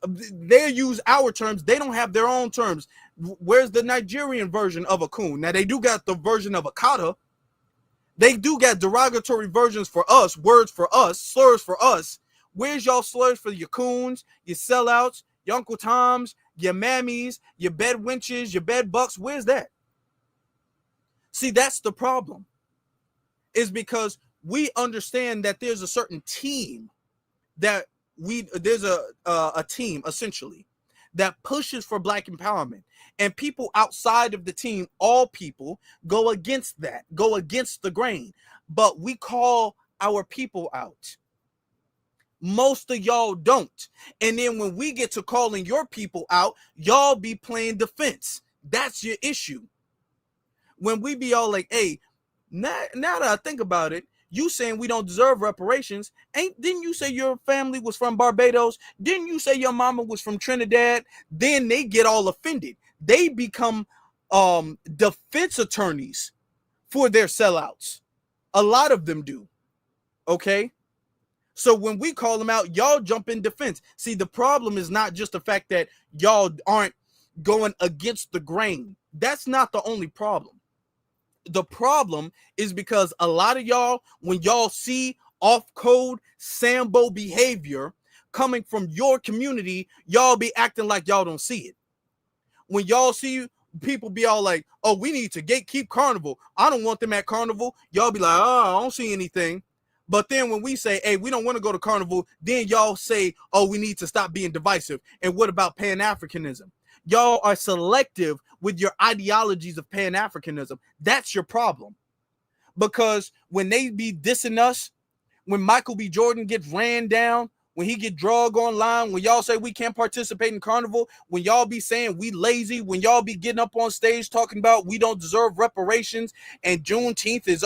They use our terms. They don't have their own terms. Where's the Nigerian version of a coon? Now, they do got the version of a kata. They do got derogatory versions for us, words for us, slurs for us. Where's y'all slurs for your coons, your sellouts, your Uncle Toms, your mammies, your bed wenches, your bed bucks? Where's that? See, that's the problem. Is because we understand that there's a certain team that there's a team essentially that pushes for black empowerment, and people outside of the team, all people, go against that, go against the grain. But we call our people out. Most of y'all don't. And then when we get to calling your people out, y'all be playing defense. That's your issue. When we be all like, hey, now that I think about it, you saying we don't deserve reparations. Didn't you say your family was from Barbados? Didn't you say your mama was from Trinidad? Then they get all offended. They become defense attorneys for their sellouts. A lot of them do. Okay? So when we call them out, y'all jump in defense. See, the problem is not just the fact that y'all aren't going against the grain. That's not the only problem. The problem is because a lot of y'all, when y'all see off-code Sambo behavior coming from your community, y'all be acting like y'all don't see it. When y'all see people be all like, oh, we need to gatekeep Carnival. I don't want them at Carnival. Y'all be like, oh, I don't see anything. But then when we say, hey, we don't want to go to Carnival, then y'all say, oh, we need to stop being divisive. And what about Pan-Africanism? Y'all are selective with your ideologies of Pan-Africanism. That's your problem. Because when they be dissing us, when Michael B. Jordan gets ran down, when he get drug online, when y'all say we can't participate in Carnival, when y'all be saying we lazy, when y'all be getting up on stage talking about we don't deserve reparations and Juneteenth is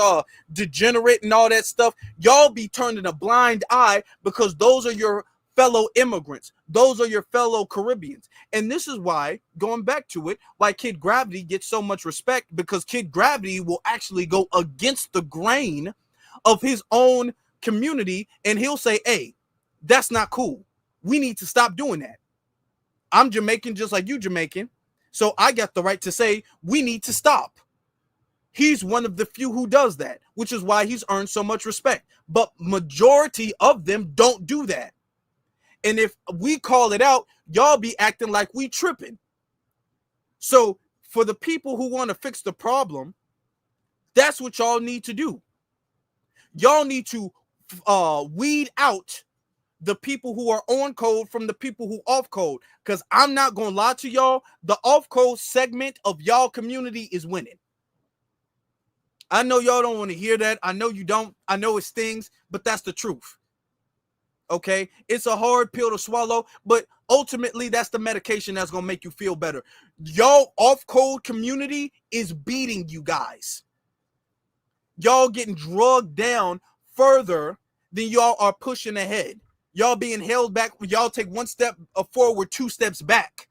degenerate and all that stuff, y'all be turning a blind eye because those are your fellow immigrants. Those are your fellow Caribbeans. And this is why, going back to it, why Kid Gravity gets so much respect, because Kid Gravity will actually go against the grain of his own community, and he'll say, hey, that's not cool. We need to stop doing that. I'm Jamaican just like you Jamaican, so I got the right to say we need to stop. He's one of the few who does that, which is why he's earned so much respect. But majority of them don't do that. And if we call it out, y'all be acting like we tripping. So for the people who want to fix the problem, that's what y'all need to do. Y'all need to weed out the people who are on code from the people who off code. Because I'm not going to lie to y'all, the off code segment of y'all community is winning. I know y'all don't want to hear that. I know you don't. I know it stings, but that's the truth. Okay? It's a hard pill to swallow, but ultimately that's the medication that's going to make you feel better. Y'all off code community is beating you guys. Y'all getting drugged down further than y'all are pushing ahead. Y'all being held back. Y'all take one step forward, 2 steps back,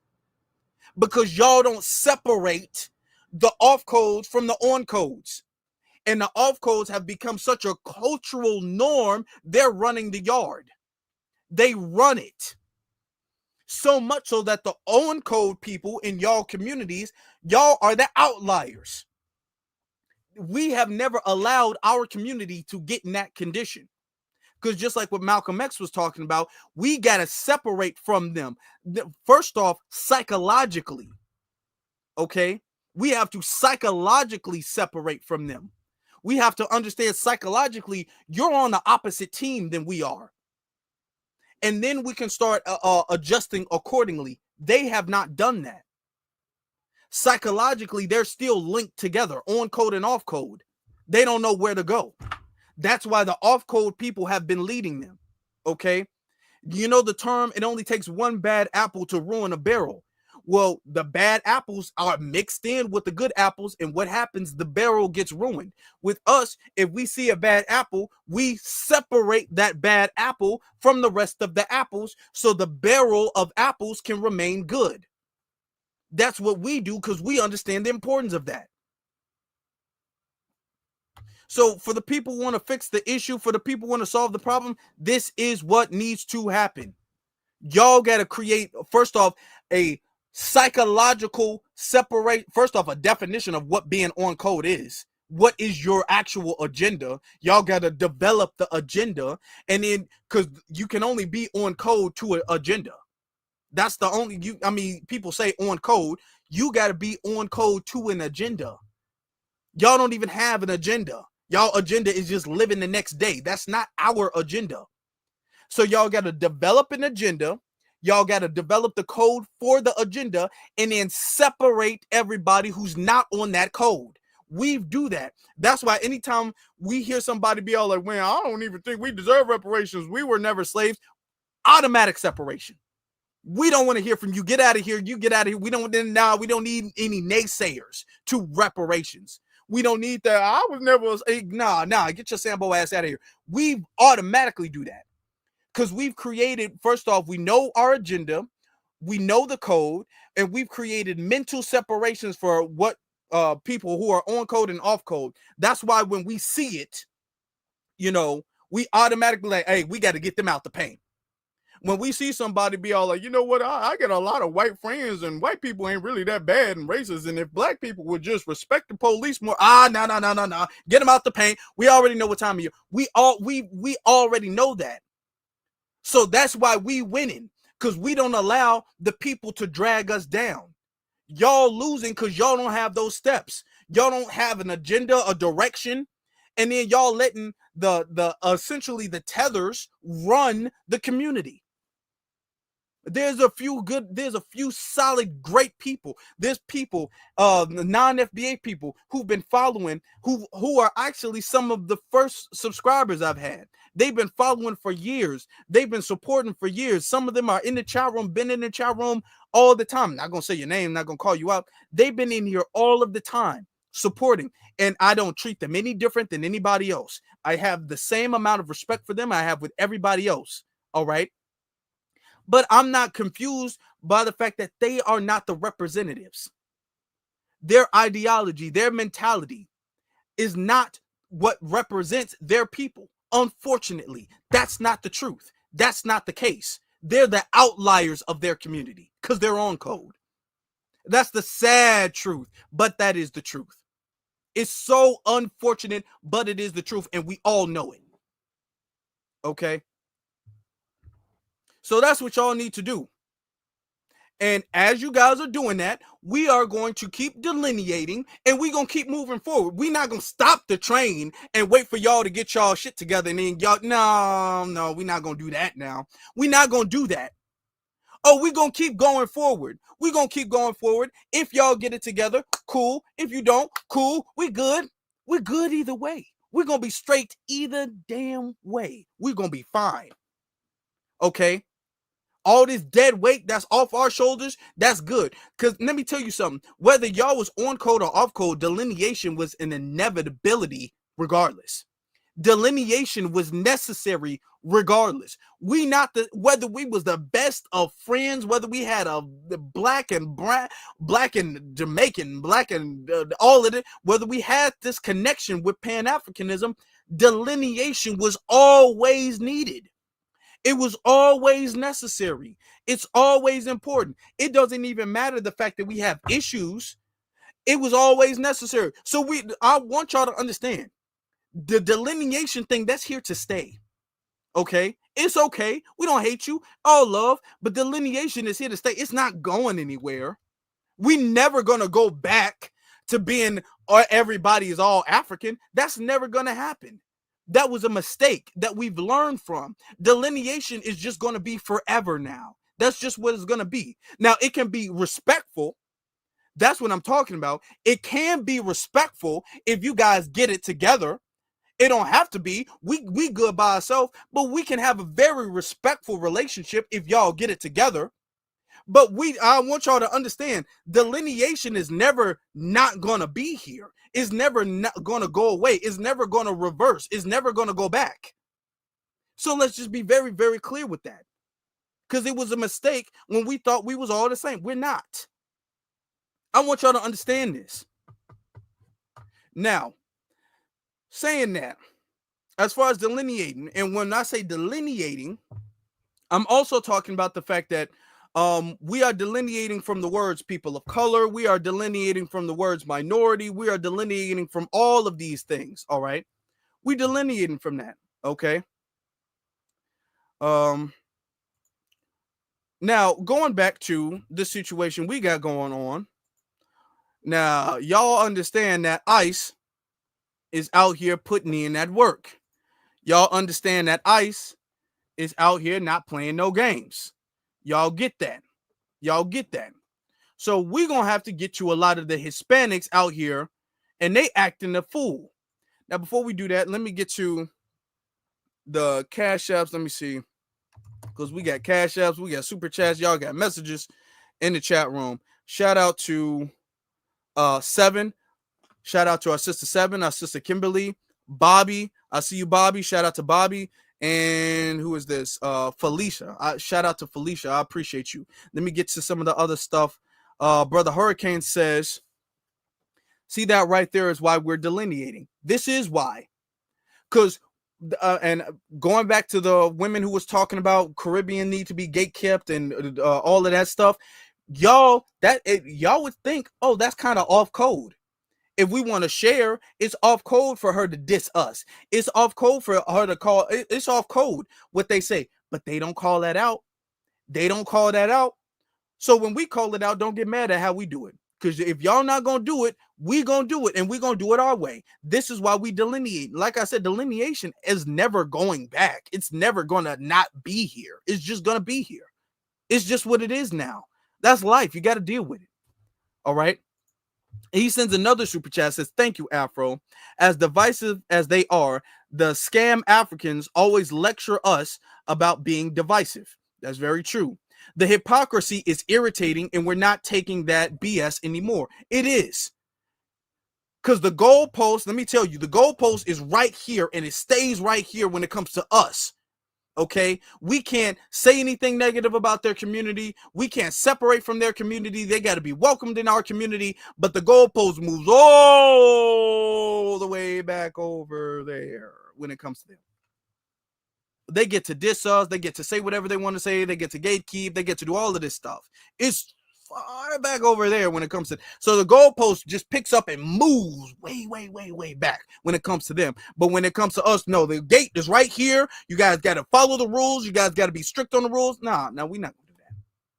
because y'all don't separate the off codes from the on codes. And the off codes have become such a cultural norm, they're running the yard. They run it. So much so that the on code people in y'all communities, y'all are the outliers. We have never allowed our community to get in that condition. Because just like what Malcolm X was talking about, we got to separate from them. First off, psychologically, okay? We have to psychologically separate from them. We have to understand psychologically, you're on the opposite team than we are. And then we can start adjusting accordingly. They have not done that. Psychologically, they're still linked together, on code and off code. They don't know where to go. That's why the off code people have been leading them. Okay. You know the term, it only takes one bad apple to ruin a barrel. Well, the bad apples are mixed in with the good apples, and what happens? The barrel gets ruined. With us, if we see a bad apple, we separate that bad apple from the rest of the apples so the barrel of apples can remain good. That's what we do because we understand the importance of that. So for the people who want to fix the issue, for the people who want to solve the problem, this is what needs to happen. Y'all got to create, first off, a psychological separate, first off, a definition of what being on code is. What is your actual agenda? Y'all got to develop the agenda, and then, because you can only be on code to an agenda. That's the only, people say on code. You got to be on code to an agenda. Y'all don't even have an agenda. Y'all agenda is just living the next day. That's not our agenda. So y'all got to develop an agenda. Y'all got to develop the code for the agenda and then separate everybody who's not on that code. We do that. That's why anytime we hear somebody be all like, well, I don't even think we deserve reparations. We were never slaves. Automatic separation. We don't want to hear from you. Get out of here. You get out of here. We don't need any naysayers to reparations. We don't need that. I was never, get your Sambo ass out of here. We automatically do that because we've created, first off, we know our agenda, we know the code, and we've created mental separations for what people who are on code and off code. That's why when we see it, we automatically like, hey, we got to get them out the paint. When we see somebody be all like, you know what, I get a lot of white friends and white people ain't really that bad and racist. And if black people would just respect the police more, no. Get them out the paint. We already know what time of year. We already know that. So that's why we winning, because we don't allow the people to drag us down. Y'all losing because y'all don't have those steps. Y'all don't have an agenda, a direction. And then y'all letting the essentially the tethers run the community. There's a few solid, great people. There's people, non-FBA people who've been following, who are actually some of the first subscribers I've had. They've been following for years. They've been supporting for years. Some of them are in the chat room, been in the chat room all the time. Not gonna say your name, not gonna call you out. They've been in here all of the time supporting, and I don't treat them any different than anybody else. I have the same amount of respect for them I have with everybody else. All right. But I'm not confused by the fact that they are not the representatives. Their ideology, their mentality is not what represents their people. Unfortunately, that's not the truth. That's not the case. They're the outliers of their community because they're on code. That's the sad truth, but that is the truth. It's so unfortunate, but it is the truth, and we all know it. Okay? So that's what y'all need to do. And as you guys are doing that, we are going to keep delineating and we're going to keep moving forward. We're not going to stop the train and wait for y'all to get y'all shit together. And then y'all, no, we're not going to do that now. We're not going to do that. Oh, we're going to keep going forward. We're going to keep going forward. If y'all get it together, cool. If you don't, cool. We good. We're good either way. We're going to be straight either damn way. We're going to be fine. Okay? All this dead weight that's off our shoulders, that's good. Because let me tell you something. Whether y'all was on code or off code, delineation was an inevitability regardless. Delineation was necessary regardless. Whether we was the best of friends, whether we had the black and brown, black and Jamaican, black and all of it, whether we had this connection with Pan-Africanism, delineation was always needed. It was always necessary. It's always important. It doesn't even matter the fact that we have issues. It was always necessary. So I want y'all to understand the delineation thing, that's here to stay. Okay? It's okay. We don't hate you. All love. But delineation is here to stay. It's not going anywhere. We never going to go back to being everybody is all African. That's never going to happen. That was a mistake that we've learned from. Delineation is just going to be forever now. That's just what it's going to be. Now, it can be respectful. That's what I'm talking about. It can be respectful if you guys get it together. It don't have to be. We good by ourselves, but we can have a very respectful relationship if y'all get it together. But I want y'all to understand, delineation is never not going to be here. It's never not going to go away. It's never going to reverse. It's never going to go back. So let's just be very, very clear with that. Because it was a mistake when we thought we was all the same. We're not. I want y'all to understand this. Now, saying that, as far as delineating, and when I say delineating, I'm also talking about the fact that we are delineating from the words people of color. We are delineating from the words minority. We are delineating from all of these things. All right. We delineating from that. Okay. Now going back to the situation we got going on. Now, y'all understand that ICE is out here putting in that work. Y'all understand that ICE is out here not playing no games. Y'all get that. Y'all get that. So we're going to have to get to a lot of the Hispanics out here and they acting a fool. Now, before we do that, let me get to the cash apps. Let me see. Because we got cash apps. We got super chats. Y'all got messages in the chat room. Shout out to Seven. Shout out to our sister Seven, our sister Kimberly, Bobby. I see you, Bobby. Shout out to Bobby. And who is this? Felicia. Shout out to Felicia. I appreciate you. Let me get to some of the other stuff. Brother Hurricane says, see that right there is why we're delineating. This is why. Because, and going back to the women who was talking about Caribbean need to be gatekept and all of that stuff, y'all would think, oh, that's kind of off code. If we want to share, it's off code for her to diss us. It's off code for her to call. It's off code what they say, but they don't call that out. They don't call that out. So when we call it out, don't get mad at how we do it. Because if y'all not going to do it, we going to do it, and we going to do it our way. This is why we delineate. Like I said, delineation is never going back. It's never going to not be here. It's just going to be here. It's just what it is now. That's life. You got to deal with it. All right. He sends another super chat, says, thank you, Afro. As divisive as they are, the scam Africans always lecture us about being divisive. That's very true. The hypocrisy is irritating, and we're not taking that BS anymore. It is. Because the goalpost, let me tell you, the goalpost is right here, and it stays right here when it comes to us. Okay, we can't say anything negative about their community. We can't separate from their community. They got to be welcomed in our community. But the goalpost moves all the way back over there when it comes to them. They get to diss us. They get to say whatever they want to say. They get to gatekeep. They get to do all of this stuff. It's far back over there when it comes to. So the goalpost just picks up and moves way, way, way, way back when it comes to them. But when it comes to us, no, the gate is right here. You guys got to follow the rules. You guys got to be strict on the rules. Nah, we're not going to do that.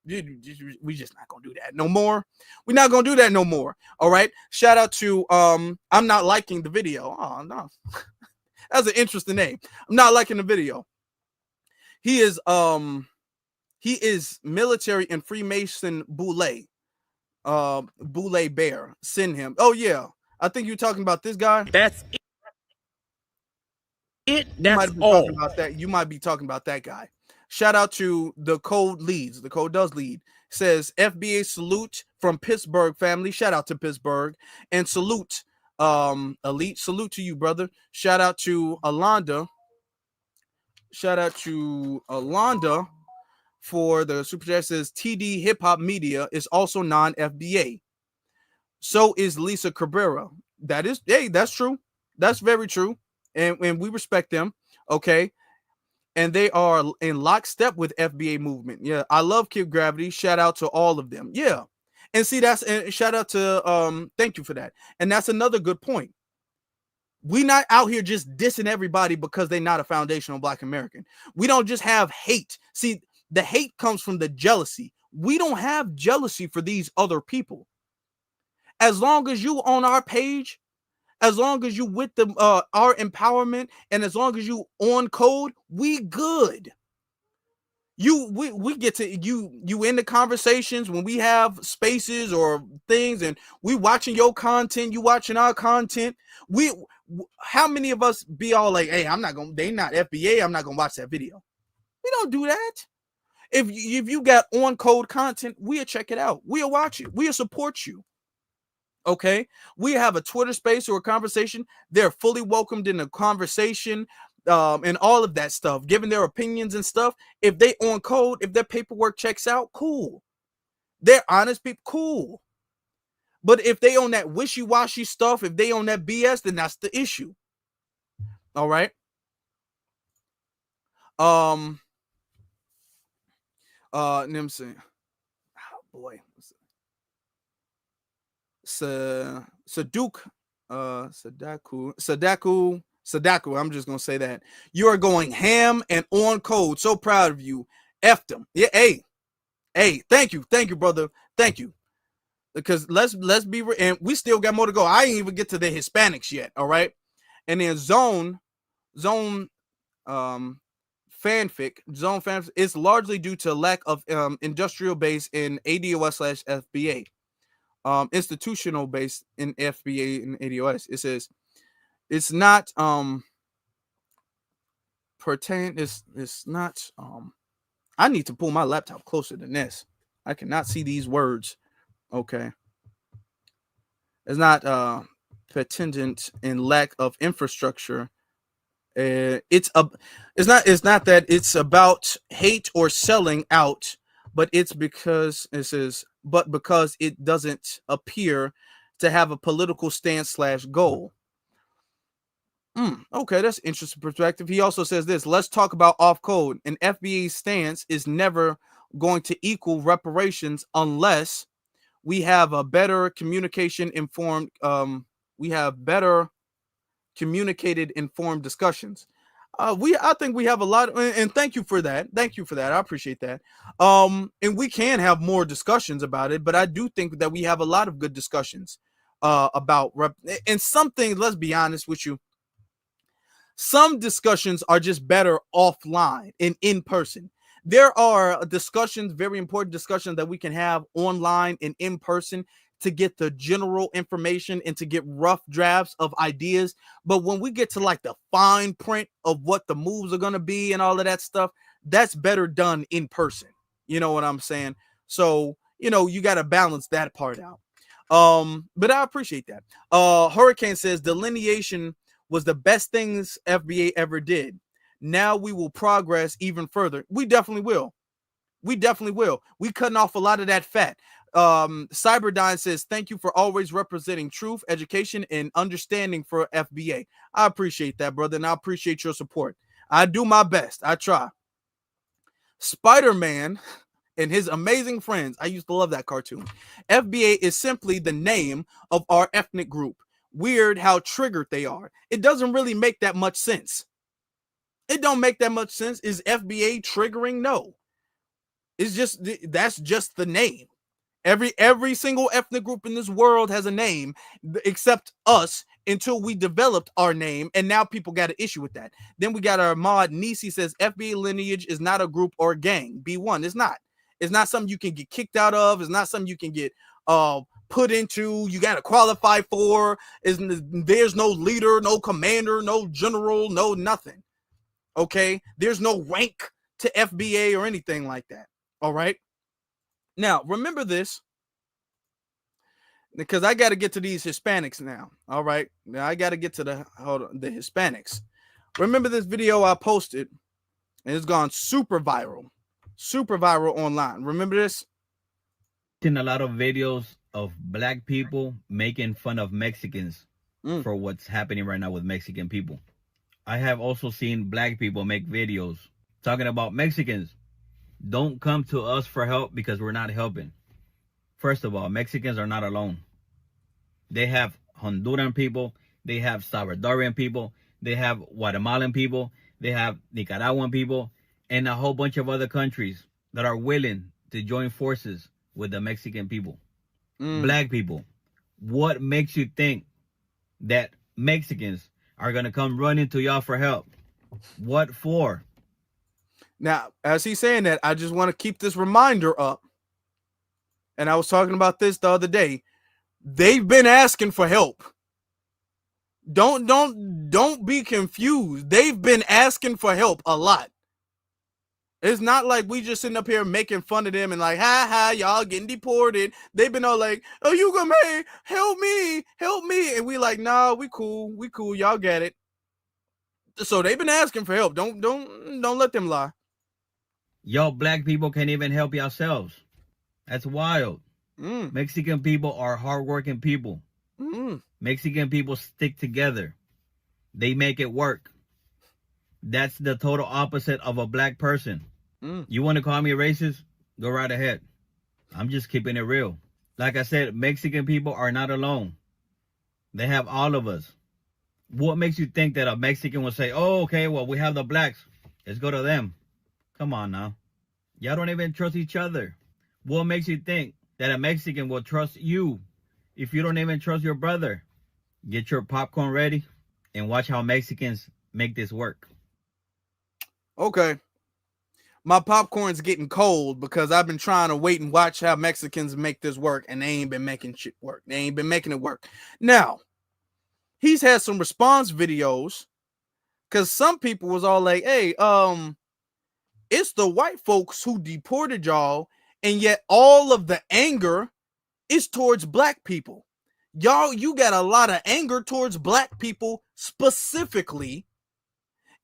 We just not gonna do that no more. We're not gonna do that no more. All right. Shout out to I'm not liking the video. Oh no, that's an interesting name. I'm not liking the video. He is military and Freemason Boule. Boule Bear. Send him. Oh yeah, I think you're talking about this guy.
That's it.
You might
That's
be
all.
talking about that. You might be talking about that guy. Shout out to the code leads. The code does lead. Says FBA salute from Pittsburgh family. Shout out to Pittsburgh and salute elite. Salute to you, brother. Shout out to Alonda. Shout out to Alonda for the super chat. Says TD Hip Hop Media is also non-FBA. So is Lisa Cabrera. That is, hey, that's true. That's very true. And we respect them. Okay. And they are in lockstep with FBA movement. Yeah. I love Kid Gravity. Shout out to all of them. Yeah. And see, and shout out to thank you for that. And that's another good point. We not out here just dissing everybody because they're not a foundational Black American. We don't just have hate. See, the hate comes from the jealousy. We don't have jealousy for these other people. As long as you on our page, as long as you with the our empowerment, and as long as you on code, we good. We get to you in the conversations when we have spaces or things, and we watching your content, you watching our content. How many of us be all like, hey, they not FBA, I'm not gonna watch that video. We don't do that. If you got on code content, we'll check it out. We'll watch it. We'll support you. Okay, we have a Twitter space or a conversation. They're fully welcomed in the conversation, and all of that stuff, giving their opinions and stuff. If they on code, if their paperwork checks out, cool. They're honest people, cool. But if they on that wishy-washy stuff, if they on that BS, then that's the issue. All right. Let me see. Oh boy. Sadaku, I'm just gonna say that you are going ham and on code. So proud of you. F them. Yeah, hey, thank you, brother. Thank you. Because let's be and we still got more to go. I ain't even get to the Hispanics yet. All right. And then zone fanfic is largely due to lack of industrial base in ADOS/FBA. Institutional based in FBA and ADOS. It says it's not pertain. It's not. I need to pull my laptop closer than this. I cannot see these words. Okay. It's not pertinent in lack of infrastructure. It's not that it's about hate or selling out, but it's because because it doesn't appear to have a political stance / goal. Okay, that's interesting perspective. He also says this: let's talk about off code. An FBA stance is never going to equal reparations unless we have a better communication informed. We have better communicated informed discussions. I think we have a lot, and thank you for that. Thank you for that. I appreciate that. And we can have more discussions about it, but I do think that we have a lot of good discussions about and some things. Let's be honest with you. Some discussions are just better offline and in person. There are discussions, very important discussions that we can have online and in person to get the general information and to get rough drafts of ideas. But when we get to like the fine print of what the moves are going to be and all of that stuff, that's better done in person. You know what I'm saying? So, you got to balance that part out. But I appreciate that. Hurricane says delineation was the best things FBA ever did. Now we will progress even further. We definitely will. We cutting off a lot of that fat. Cyberdyne says, thank you for always representing truth, education, and understanding for FBA. I appreciate that, brother, and I appreciate your support. I do my best. I try. Spider-Man and his amazing friends. I used to love that cartoon. FBA is simply the name of our ethnic group. Weird how triggered they are. It doesn't really make that much sense. It don't make that much sense. Is FBA triggering? No. It's just that's just the name. Every single ethnic group in this world has a name except us until we developed our name, and now people got an issue with that. Then we got our mod Nisi says FBA lineage is not a group or a gang. B1, it's not. It's not something you can get kicked out of. It's not something you can get put into. You got to qualify for. There's no leader, no commander, no general, no nothing. Okay, there's no rank to FBA or anything like that. All right. Now, remember this, because I got to get to these Hispanics now. All right. Now, I got to get to the Hispanics. Remember this video I posted, and it's gone super viral online. Remember this?
Seen a lot of videos of black people making fun of Mexicans for what's happening right now with Mexican people. I have also seen black people make videos talking about Mexicans. Don't come to us for help because we're not helping. First of all, Mexicans are not alone. They have Honduran people. They have Salvadorian people. They have Guatemalan people. They have Nicaraguan people. And a whole bunch of other countries that are willing to join forces with the Mexican people. Black people. What makes you think that Mexicans are going to come running to y'all for help? What for?
Now, as he's saying that, I just want to keep this reminder up. And I was talking about this the other day. They've been asking for help. Don't be confused. They've been asking for help a lot. It's not like we just sitting up here making fun of them and like, ha, y'all getting deported. They've been all like, oh, you gonna help me. And we like, nah, we cool. Y'all get it. So they've been asking for help. Don't let them lie.
Y'all black people can't even help yourselves. That's wild. Mexican people are hardworking people. Mexican people stick together. They make it work. That's the total opposite of a black person. You want to call me racist? Go right ahead. I'm just keeping it real. Like I said, Mexican people are not alone. They have all of us. What makes you think that a Mexican will say, oh, okay, well, we have the blacks. Let's go to them. Come on now. Y'all don't even trust each other. What makes you think that a Mexican will trust you if you don't even trust your brother? Get your popcorn ready and watch how Mexicans make this work.
Okay. My popcorn's getting cold because I've been trying to wait and watch how Mexicans make this work, and they ain't been making shit work. They ain't been making it work. Now, he's had some response videos because some people was all like, hey, it's the white folks who deported y'all, and yet all of the anger is towards black people. Y'all, you got a lot of anger towards black people specifically,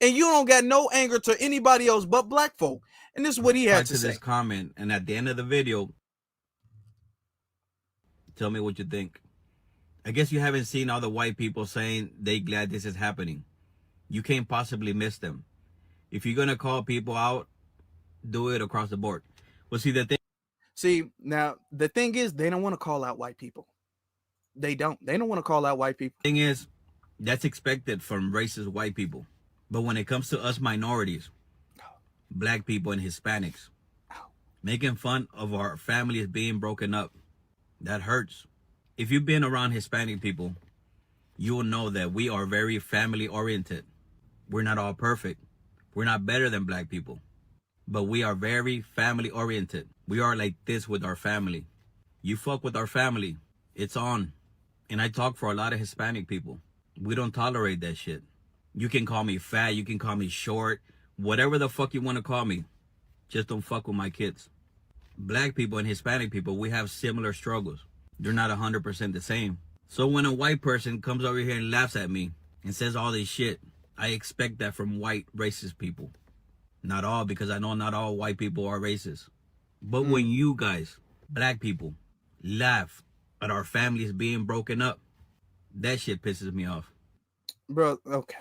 and you don't got no anger to anybody else but black folk. And this is what he had to say.
This comment, and at the end of the video, tell me what you think. I guess you haven't seen all the white people saying they glad this is happening. You can't possibly miss them. If you're gonna call people out, do it across the board. Well, see,
now the thing is, they don't want to call out white people. They don't want to call out white people.
Thing is, that's expected from racist white people. But when it comes to us minorities, black people and Hispanics, making fun of our families being broken up, that hurts. If you've been around Hispanic people, you will know that we are very family oriented. We're not all perfect. We're not better than black people, but we are very family oriented. We are like this with our family. You fuck with our family, it's on. And I talk for a lot of Hispanic people. We don't tolerate that shit. You can call me fat, you can call me short, whatever the fuck you want to call me. Just don't fuck with my kids. Black people and Hispanic people, we have similar struggles. They're not 100% the same. So when a white person comes over here and laughs at me and says all this shit, I expect that from white racist people. Not all, because I know not all white people are racist. But when you guys, black people, laugh at our families being broken up, that shit pisses me off.
Bro, okay.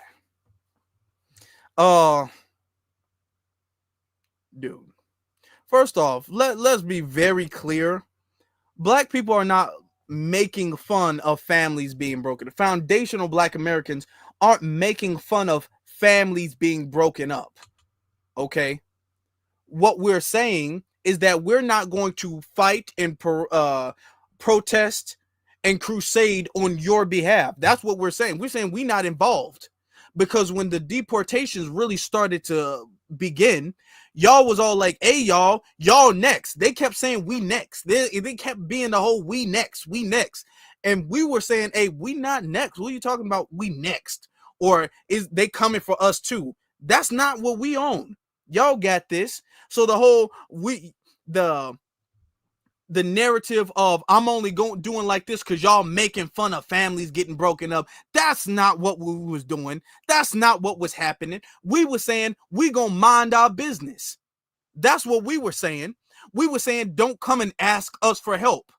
Dude. First off, let's be very clear. Black people are not making fun of families being broken. The foundational black Americans aren't making fun of families being broken up. Okay? What we're saying is that we're not going to fight and protest and crusade on your behalf. That's what we're saying. We're saying we're not involved, because when the deportations really started to begin, y'all was all like, hey, y'all next. They kept saying we next. They kept being the whole we next. And we were saying, hey, we not next. What are you talking about? We next. Or is they coming for us too? That's not what we own. Y'all got this. So the whole the narrative of I'm only doing like this because y'all making fun of families getting broken up. That's not what we was doing. That's not what was happening. We were saying we gonna mind our business. That's what we were saying. We were saying don't come and ask us for help.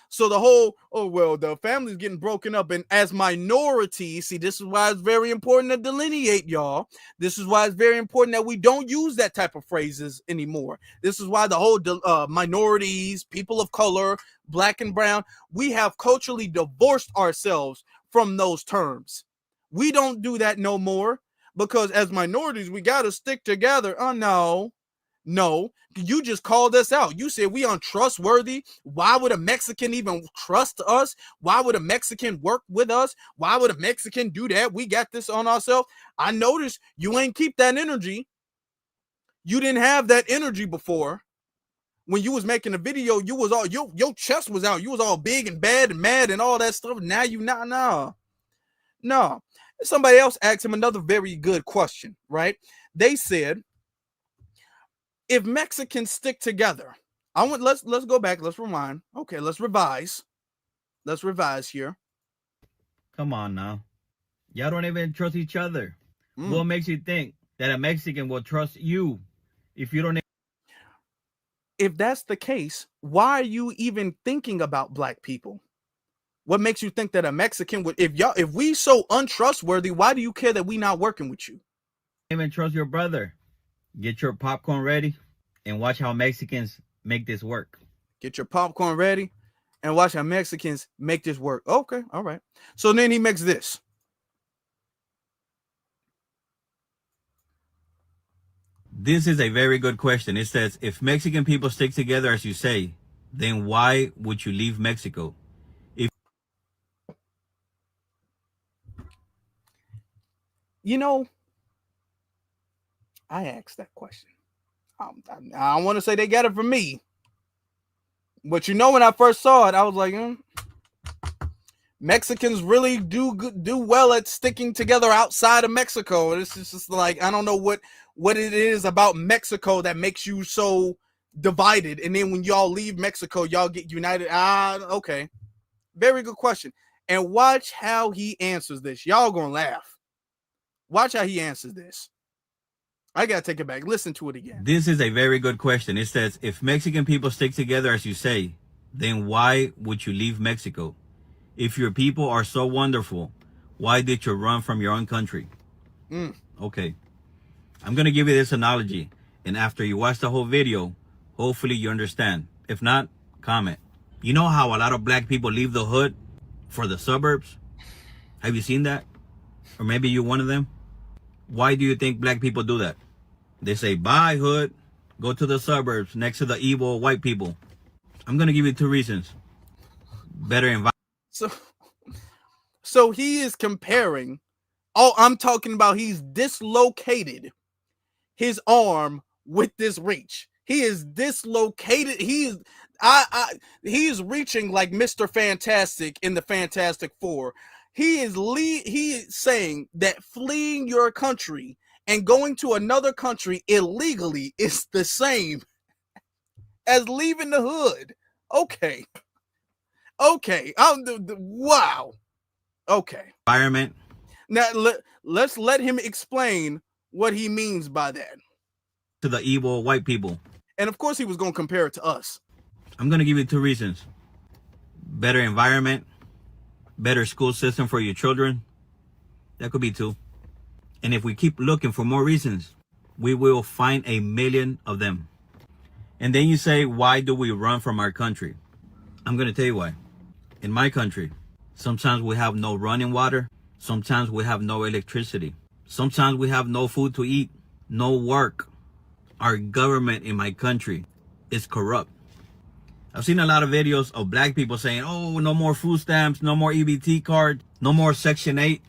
So the whole, oh, well, the family's getting broken up, and as minorities, see, this is why it's very important to delineate, y'all. This is why it's very important that we don't use that type of phrases anymore. This is why the whole minorities, people of color, black and brown, we have culturally divorced ourselves from those terms. We don't do that no more, because as minorities, we got to stick together. Oh, no, you just called us out. You said we untrustworthy. Why would a Mexican even trust us? Why would a Mexican work with us? Why would a Mexican do that? We got this on ourselves. I noticed you ain't keep that energy. You didn't have that energy before. When you was making a video, you was all your chest was out. You was all big and bad and mad and all that stuff. Now you no. Somebody else asked him another very good question, right? They said, if Mexicans stick together, let's go back, let's rewind. Okay, let's revise. Let's revise here.
Come on now. Y'all don't even trust each other. What makes you think that a Mexican will trust you if you don't?
If that's the case, why are you even thinking about black people? What makes you think that a Mexican would, if we so untrustworthy, why do you care that we not working with you?
Even trust your brother. Get your popcorn ready and watch how Mexicans make this work.
Get your popcorn ready and watch how Mexicans make this work. Okay, all right. So then he makes this.
This is a very good question. It says, if Mexican people stick together, as you say, then why would you leave Mexico?
I asked that question. I don't want to say they got it from me, but when I first saw it, I was like, Mexicans really do well at sticking together outside of Mexico. It's just like, I don't know what it is about Mexico that makes you so divided, and then when y'all leave Mexico, y'all get united. Okay, very good question. And watch how he answers this. Y'all gonna laugh. Watch how he answers this. I gotta take it back. Listen to it again.
This is a very good question. It says, if Mexican people stick together, as you say, then why would you leave Mexico? If your people are so wonderful, why did you run from your own country? Okay. I'm going to give you this analogy. And after you watch the whole video, hopefully you understand. If not, comment. You know how a lot of black people leave the hood for the suburbs? Have you seen that? Or maybe you're one of them? Why do you think black people do that? They say, bye, hood. Go to the suburbs next to the evil white people. I'm going to give you 2 reasons. Better environment.
So he is comparing. Oh, I'm talking about he's dislocated his arm with this reach. He is dislocated. He is reaching like Mr. Fantastic in the Fantastic Four. He is saying that fleeing your country and going to another country illegally is the same as leaving the hood. Okay. Wow. Okay.
Environment.
Now let's let him explain what he means by that.
To the evil white people.
And of course he was going to compare it to us.
I'm going to give you 2 reasons. Better environment. Better school system for your children. That could be 2. And if we keep looking for more reasons, we will find a million of them. And then you say, why do we run from our country? I'm going to tell you why. In my country, sometimes we have no running water. Sometimes we have no electricity. Sometimes we have no food to eat, no work. Our government in my country is corrupt. I've seen a lot of videos of black people saying, oh, no more food stamps, no more EBT card, no more Section 8.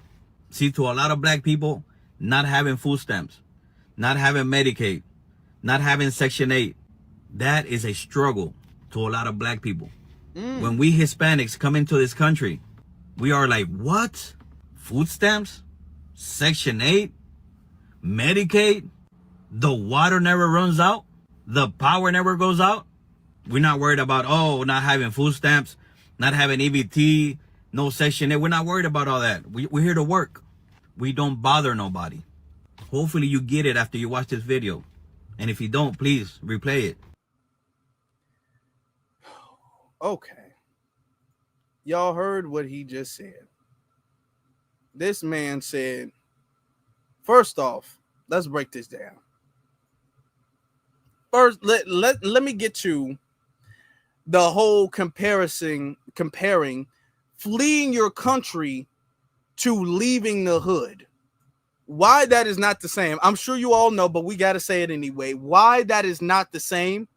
See, to a lot of black people, not having food stamps, not having Medicaid, not having Section 8, that is a struggle to a lot of black people. When we Hispanics come into this country, we are like, what? Food stamps? Section 8? Medicaid? The water never runs out? The power never goes out? We're not worried about, oh, not having food stamps, not having EBT, no Section 8. We're not worried about all that. We're here to work. We don't bother nobody. Hopefully you get it after you watch this video. And if you don't, please replay it.
Okay. Y'all heard what he just said. This man said, first off, let's break this down. First, let me get to the whole comparing fleeing your country to leaving the hood. Why that is not the same. I'm sure you all know, but we got to say it anyway. Why that is not the same?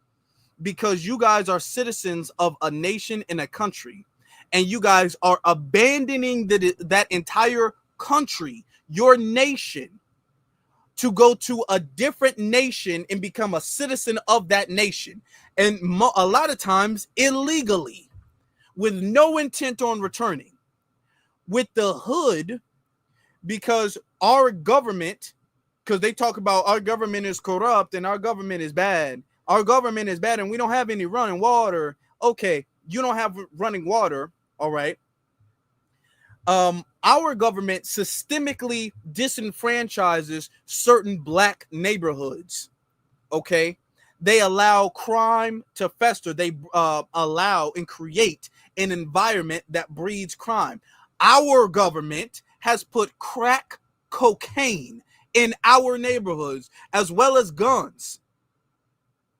Because you guys are citizens of a nation in a country, and you guys are abandoning that entire country, your nation, to go to a different nation and become a citizen of that nation. And a lot of times illegally, with no intent on returning. With the hood, because our government, because they talk about our government is corrupt and our government is bad. Our government is bad and we don't have any running water. Okay, you don't have running water. All right. Our government systemically disenfranchises certain black neighborhoods. Okay. They allow crime to fester. They allow and create an environment that breeds crime. Our government has put crack cocaine in our neighborhoods as well as guns.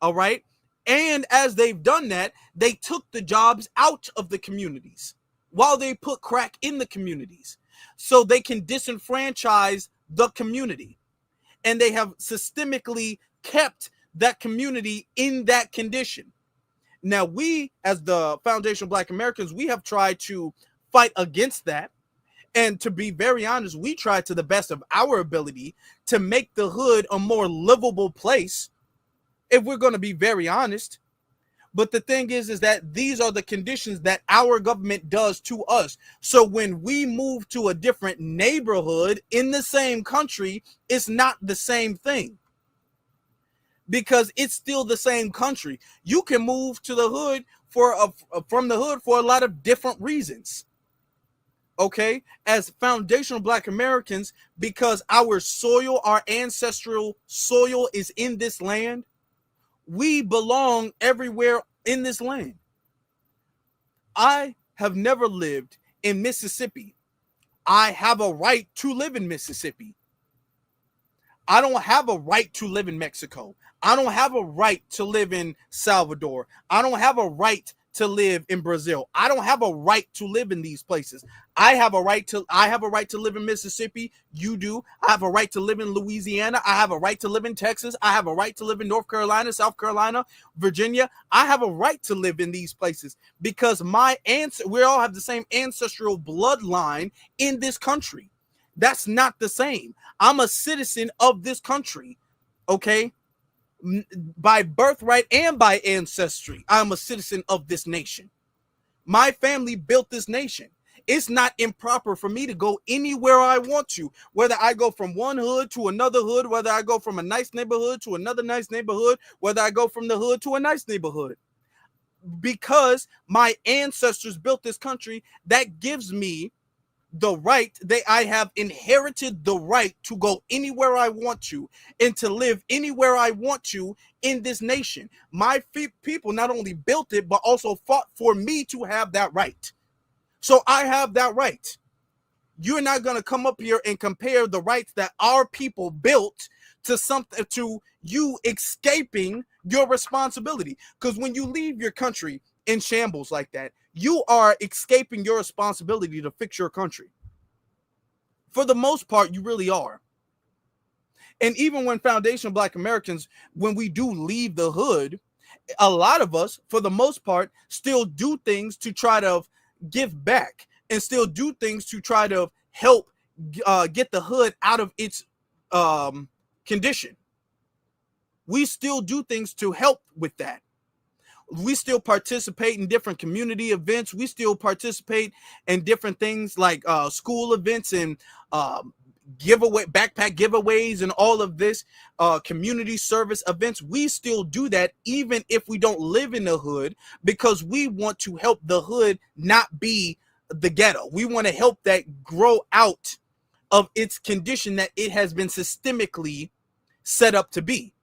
All right. And as they've done that, they took the jobs out of the communities while they put crack in the communities so they can disenfranchise the community. And they have systemically kept that community in that condition. Now, we, as the Foundation of Black Americans, we have tried to fight against that. And to be very honest, we tried to the best of our ability to make the hood a more livable place, if we're going to be very honest. But the thing is that these are the conditions that our government does to us. So when we move to a different neighborhood in the same country, it's not the same thing. Because it's still the same country. You can move to the hood from the hood for a lot of different reasons. Okay, as foundational Black Americans, because our soil, our ancestral soil is in this land, we belong everywhere in this land. I have never lived in Mississippi. I have a right to live in Mississippi. I don't have a right to live in Mexico. I don't have a right to live in Salvador. I don't have a right to live in Brazil. I don't have a right to live in these places. I have a right to live in Mississippi. You do. I have a right to live in Louisiana. I have a right to live in Texas. I have a right to live in North Carolina, South Carolina, Virginia. I have a right to live in these places because we all have the same ancestral bloodline in this country. That's not the same. I'm a citizen of this country. Okay? By birthright and by ancestry, I'm a citizen of this nation. My family built this nation. It's not improper for me to go anywhere I want to, whether I go from one hood to another hood, whether I go from a nice neighborhood to another nice neighborhood, whether I go from the hood to a nice neighborhood. Because my ancestors built this country, that gives me the right, I have inherited the right to go anywhere I want to and to live anywhere I want to in this nation. My people not only built it, but also fought for me to have that right. So I have that right. You're not going to come up here and compare the rights that our people built to something, to you escaping your responsibility. Because when you leave your country in shambles like that, you are escaping your responsibility to fix your country. For the most part, you really are. And even when Foundation of Black Americans, when we do leave the hood, A lot of us, for the most part, still do things to try to give back and still do things to try to help get the hood out of its condition. We still do things to help with that. We still participate in different community events. We still participate in different things like school events and backpack giveaways and all of this community service events. We still do that even if we don't live in the hood, because we want to help the hood not be the ghetto. We want to help that grow out of its condition that it has been systemically set up to be.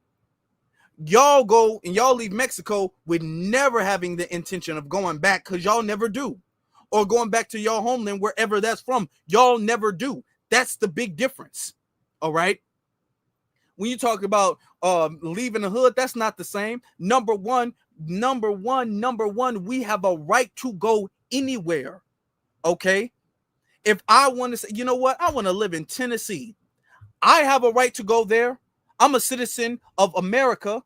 Y'all go and y'all leave Mexico with never having the intention of going back, because y'all never do, or going back to your homeland, wherever that's from. Y'all never do. That's the big difference. All right. When you talk about leaving the hood, that's not the same. Number one, we have a right to go anywhere. Okay. If I want to say, you know what, I want to live in Tennessee, I have a right to go there. I'm a citizen of America.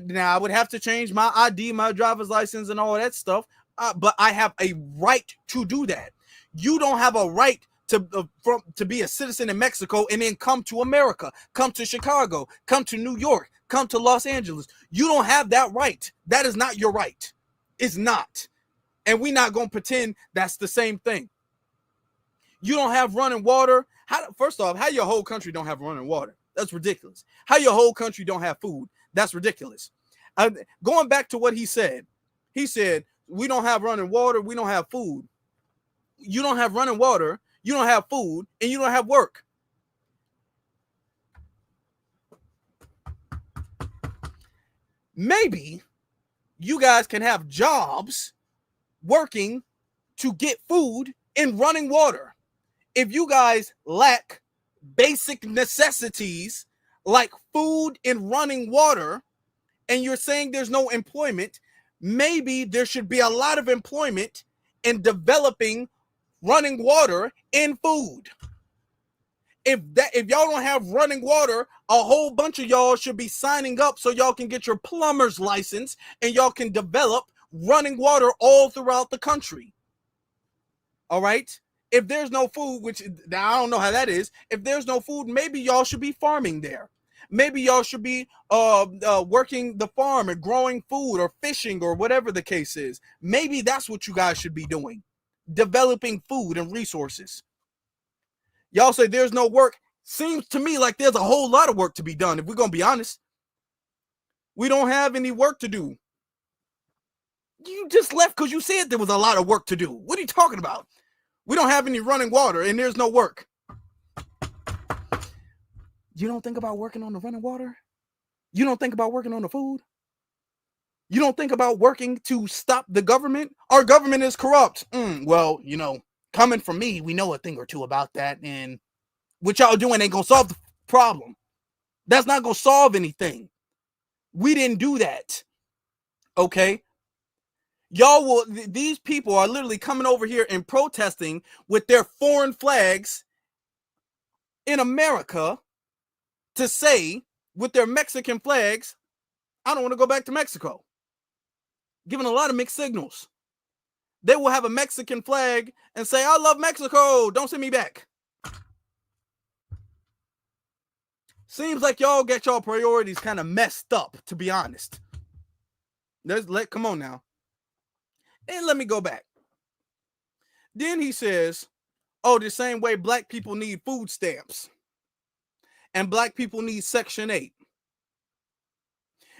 Now I would have to change my ID, my driver's license, and all that stuff. But I have a right to do that. You don't have a right to be a citizen in Mexico and then come to America, come to Chicago, come to New York, come to Los Angeles. You don't have that right. That is not your right. It's not. And we're not going to pretend that's the same thing. You don't have running water. First off, how your whole country don't have running water? That's ridiculous. How your whole country don't have food? That's ridiculous. Going back to what he said we don't have running water, we don't have food. You don't have running water, you don't have food, and you don't have work. Maybe you guys can have jobs working to get food and running water. If you guys lack basic necessities like food and running water, and you're saying there's no employment, maybe there should be a lot of employment in developing running water and food. If y'all don't have running water, a whole bunch of y'all should be signing up so y'all can get your plumber's license and y'all can develop running water all throughout the country. All right? If there's no food, which I don't know how that is, if there's no food, maybe y'all should be farming there. Maybe y'all should be working the farm and growing food or fishing or whatever the case is. Maybe that's what you guys should be doing, developing food and resources. Y'all say there's no work. Seems to me like there's a whole lot of work to be done, if we're going to be honest. We don't have any work to do. You just left because you said there was a lot of work to do. What are you talking about? We don't have any running water and there's no work. You don't think about working on the running water? You don't think about working on the food? You don't think about working to stop the government? Our government is corrupt. Well, coming from me, we know a thing or two about that. And what y'all doing ain't going to solve the problem. That's not going to solve anything. We didn't do that. Okay? These people are literally coming over here and protesting with their foreign flags in America to say, with their Mexican flags, I don't want to go back to Mexico. Giving a lot of mixed signals. They will have a Mexican flag and say, I love Mexico, don't send me back. Seems like y'all get y'all priorities kind of messed up, to be honest. Come on now. And let me go back. Then he says, the same way black people need food stamps and black people need Section 8.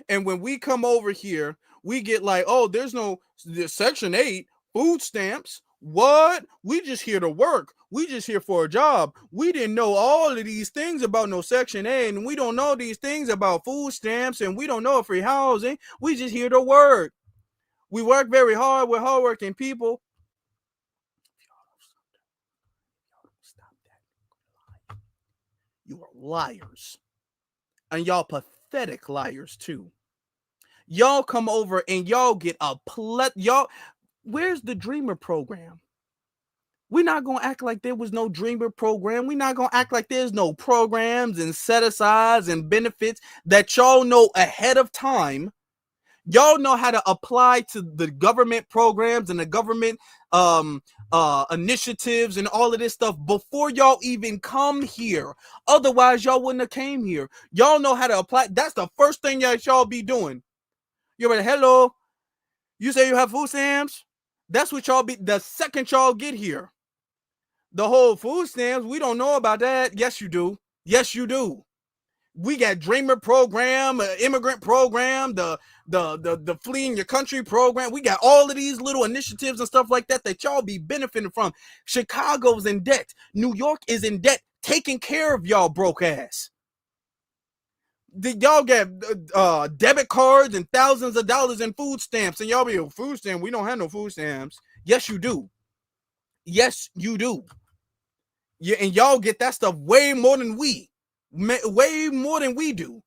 And when we come over here, we get like, there's no Section 8, food stamps. What? We just here to work. We just here for a job. We didn't know all of these things about no Section 8, and we don't know these things about food stamps, and we don't know free housing. We just here to work. We work very hard. We're hardworking people. You are liars. And y'all pathetic liars too. Y'all come over and y'all get where's the Dreamer program? We're not going to act like there was no Dreamer program. We're not going to act like there's no programs and set-asides and benefits that y'all know ahead of time Y'all know how to apply to the government programs and the government initiatives and all of this stuff before y'all even come here. Otherwise, y'all wouldn't have came here. Y'all know how to apply. That's the first thing y'all be doing. You're like, hello, you say you have food stamps? That's what y'all be the second y'all get here. The whole food stamps, we don't know about that. Yes, you do. Yes, you do. We got Dreamer program, immigrant program, the fleeing your country program. We got all of these little initiatives and stuff like that y'all be benefiting from. Chicago's in debt. New York is in debt, taking care of y'all broke ass. Y'all get debit cards and thousands of dollars in food stamps, and y'all be food stamp. We don't have no food stamps. Yes, you do. Yes, you do. Yeah, and y'all get that stuff way more than we do.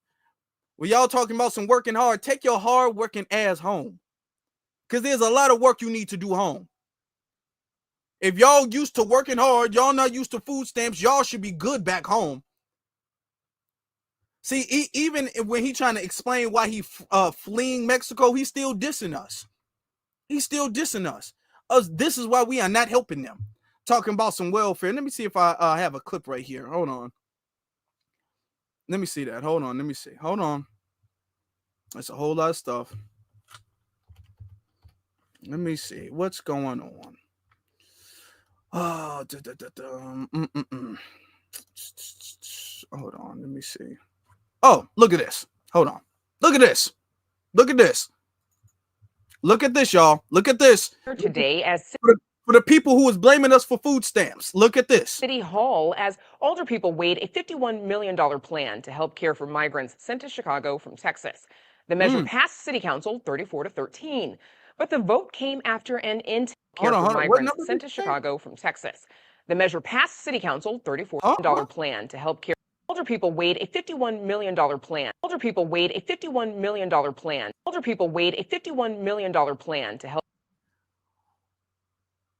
When y'all talking about some working hard, take your hard working ass home, because there's a lot of work you need to do home. If y'all used to working hard, y'all not used to food stamps, y'all should be good back home. See, even when he trying to explain why he fleeing Mexico, he's still dissing us. He's still dissing us. This is why we are not helping them. Talking about some welfare. Let me see if I have a clip right here. Hold on. Let me see that. Hold on. Let me see. Hold on. That's a whole lot of stuff. Let me see. What's going on? Oh, hold on. Let me see. Oh, look at this. Hold on. Look at this. Look at this. Look at this, y'all. Look at this.
Today, as
for the people who was blaming us for food stamps, look at this.
City Hall, as older people weighed a $51 million plan to help care for migrants sent to Chicago from Texas. The measure passed City Council 34-13, but the vote came after an intense care for migrants sent to Chicago from Texas. The measure passed City Council $34 million plan to help care. Older people weighed a $51 million plan. Older people weighed a $51 million plan. Older people weighed a $51 million plan to help.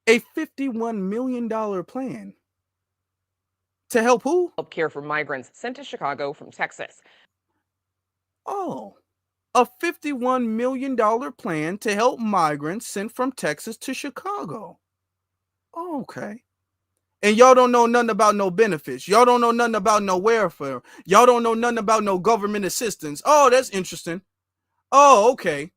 A $51 million plan to help who?
Help care for migrants sent to Chicago from Texas.
Oh, a $51 million plan to help migrants sent from Texas to Chicago. Oh, okay. And y'all don't know nothing about no benefits. Y'all don't know nothing about no welfare. Y'all don't know nothing about no government assistance. Oh, that's interesting. Oh, okay.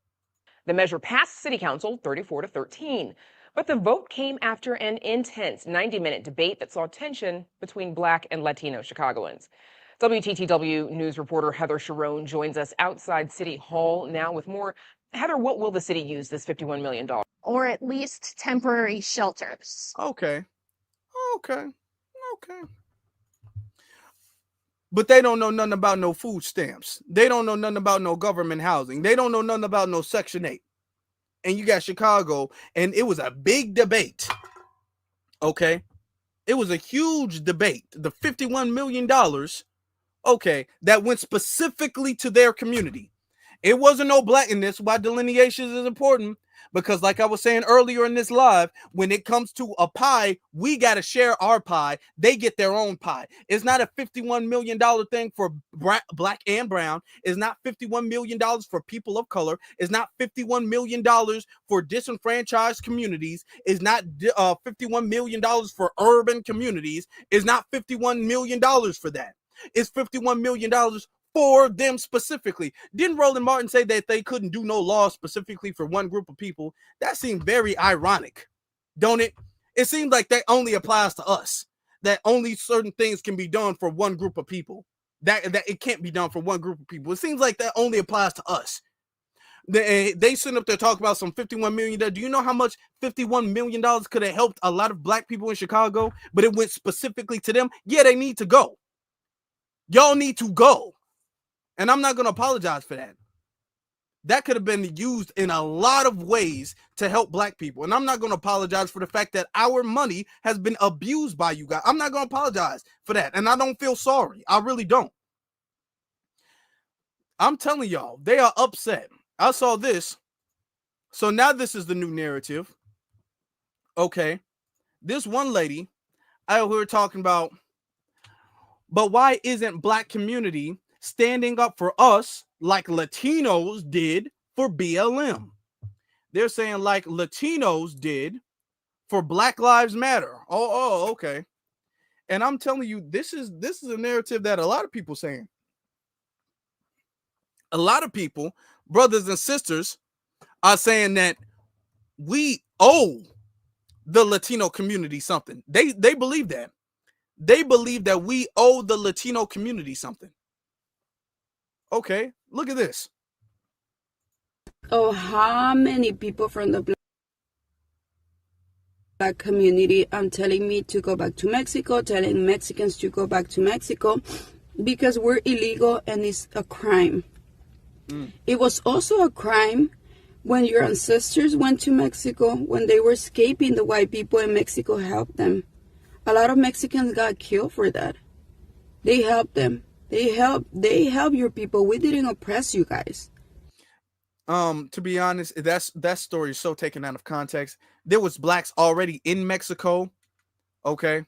The measure passed City Council 34-13, but the vote came after an intense 90-minute debate that saw tension between Black and Latino Chicagoans. WTTW News reporter Heather Sharon joins us outside City Hall now with more. Heather, what will the city use this $51 million?
Or at least temporary shelters.
Okay. Okay. But they don't know nothing about no food stamps. They don't know nothing about no government housing. They don't know nothing about no Section 8. And you got Chicago, and it was a big debate. Okay. It was a huge debate. The $51 million, okay, that went specifically to their community. It wasn't no black, and that's why delineation is important, because like I was saying earlier in this live, when it comes to a pie, we got to share our pie. They get their own pie. It's not a $51 million thing for black and brown. It's not $51 million for people of color. It's not $51 million for disenfranchised communities. It's not $51 million for urban communities. It's not $51 million for that. It's $51 million for them specifically. Didn't Roland Martin say that they couldn't do no law specifically for one group of people? That seemed very ironic, don't it? It seems like that only applies to us, that only certain things can be done for one group of people, that it can't be done for one group of people. It seems like that only applies to us. They sit up there talking about some $51 million. Do you know how much $51 million could have helped a lot of black people in Chicago, but it went specifically to them? Yeah, they need to go. Y'all need to go. And I'm not going to apologize for that. That could have been used in a lot of ways to help black people. And I'm not going to apologize for the fact that our money has been abused by you guys. I'm not going to apologize for that. And I don't feel sorry. I really don't. I'm telling y'all, they are upset. I saw this. So now this is the new narrative. Okay. This one lady, we were talking about, but why isn't black community standing up for us like Latinos did for BLM. They're saying like Latinos did for Black Lives Matter. Oh, okay. And I'm telling you, this is a narrative that a lot of people saying. A lot of people, brothers and sisters, are saying that we owe the Latino community something. They believe that. They believe that we owe the Latino community something. Okay, look at this.
Oh, how many people from the Black community are telling me to go back to Mexico, telling Mexicans to go back to Mexico because we're illegal and it's a crime. It was also a crime when your ancestors went to Mexico, when they were escaping the white people and Mexico helped them. A lot of Mexicans got killed for that. They helped them. They help your people. We didn't oppress you guys.
To be honest, that story is so taken out of context. There was blacks already in Mexico. Okay.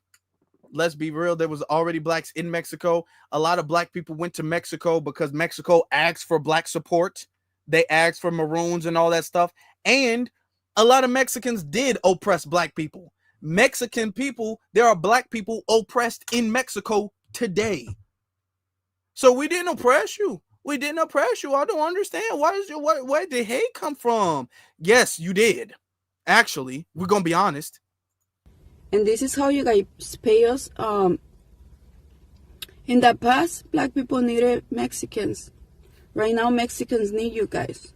Let's be real. There was already blacks in Mexico. A lot of black people went to Mexico because Mexico asked for black support. They asked for maroons and all that stuff. And a lot of Mexicans did oppress black people. Mexican people, there are black people oppressed in Mexico today. So we didn't oppress you. We didn't oppress you. I don't understand. Where did hate come from? Yes, you did. Actually, we're going to be honest.
And this is how you guys pay us. In the past, black people needed Mexicans. Right now, Mexicans need you guys.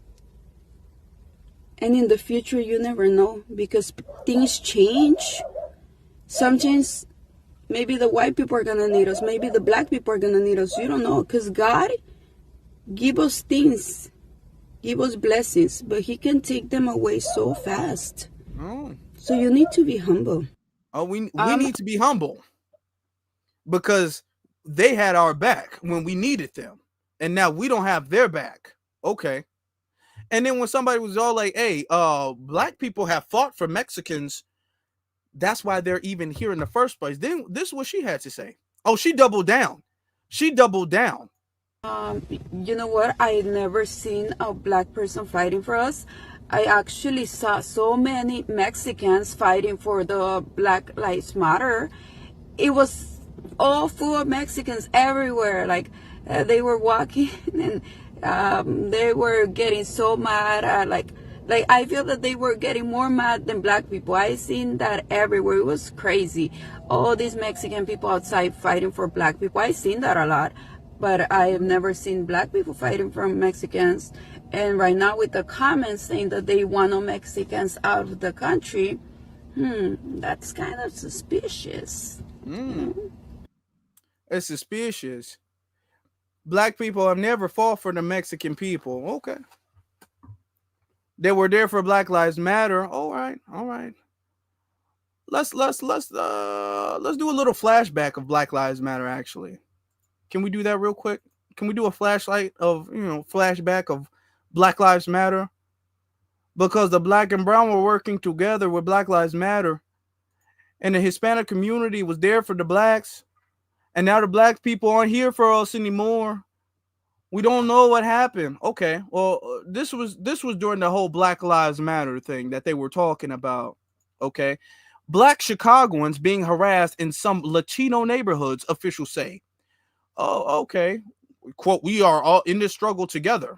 And in the future, you never know because things change. Sometimes maybe the white people are going to need us. Maybe the black people are going to need us. You don't know because God give us things, give us blessings, but he can take them away so fast. So you need to be humble.
Oh, we need to be humble because they had our back when we needed them. And now we don't have their back. Okay. And then when somebody was all like, hey, black people have fought for Mexicans. That's why they're even here in the first place. Then this is what she had to say. Oh, she doubled down. She doubled down.
You know what? I never seen a black person fighting for us. I actually saw so many Mexicans fighting for the Black Lives Matter. It was all full of Mexicans everywhere. Like they were walking and they were getting so mad. Like I feel that they were getting more mad than black people. I seen that everywhere. It was crazy. All these Mexican people outside fighting for black people. I seen that a lot. But I have never seen black people fighting for Mexicans. And right now with the comments saying that they want no Mexicans out of the country, that's kind of suspicious.
It's suspicious. Black people have never fought for the Mexican people. Okay. They were there for Black Lives Matter. All right. Let's do a little flashback of Black Lives Matter actually. Can we do that real quick? Can we do a flashback of Black Lives Matter? Because the black and brown were working together with Black Lives Matter. And the Hispanic community was there for the blacks. And now the black people aren't here for us anymore. We don't know what happened. Okay, well, this was during the whole Black Lives Matter thing that they were talking about. Okay. Black Chicagoans being harassed in some Latino neighborhoods, officials say. Oh, okay. Quote, we are all in this struggle together.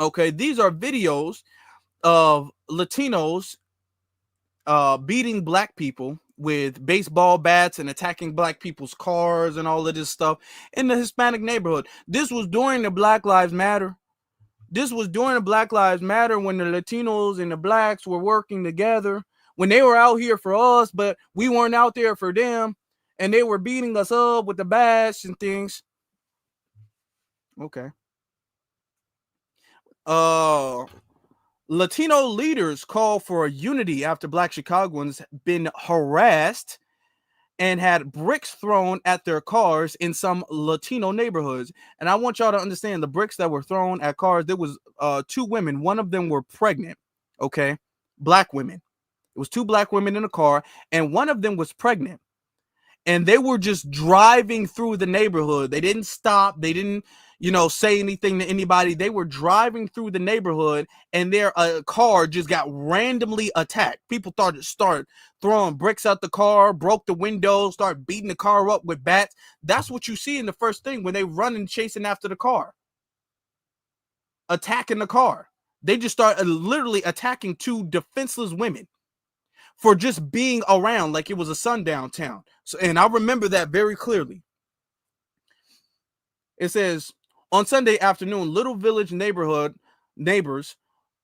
Okay, these are videos of Latinos beating black people with baseball bats and attacking black people's cars and all of this stuff in the Hispanic neighborhood. This was during the Black Lives Matter. This was during the Black Lives Matter when the Latinos and the blacks were working together, when they were out here for us, but we weren't out there for them. And they were beating us up with the bats and things. Okay. Latino leaders call for unity after black Chicagoans been harassed and had bricks thrown at their cars in some Latino neighborhoods. And I want y'all to understand the bricks that were thrown at cars. There was 2 women. One of them were pregnant. Okay. Black women. It was 2 black women in a car, and one of them was pregnant. And they were just driving through the neighborhood. They didn't stop. They didn't, say anything to anybody. They were driving through the neighborhood and their car just got randomly attacked. People started throwing bricks out the car, broke the windows, started beating the car up with bats. That's what you see in the first thing when they run and chasing after the car, attacking the car. They just start literally attacking two defenseless women for just being around like it was a sundown town. So, and I remember that very clearly. It says, on Sunday afternoon, Little Village neighborhood neighbors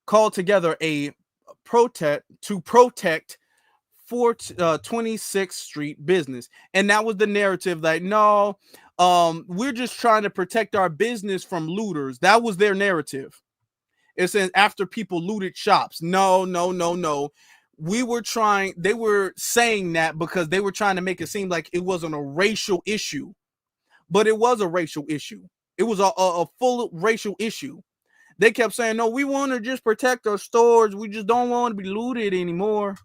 called together a protest to protect 26th Street business. And that was the narrative, like, no, we're just trying to protect our business from looters. That was their narrative. It says after people looted shops. No. They were saying that because they were trying to make it seem like it wasn't a racial issue, but it was a racial issue. It was a full racial issue. They kept saying, no, we want to just protect our stores. We just don't want to be looted anymore.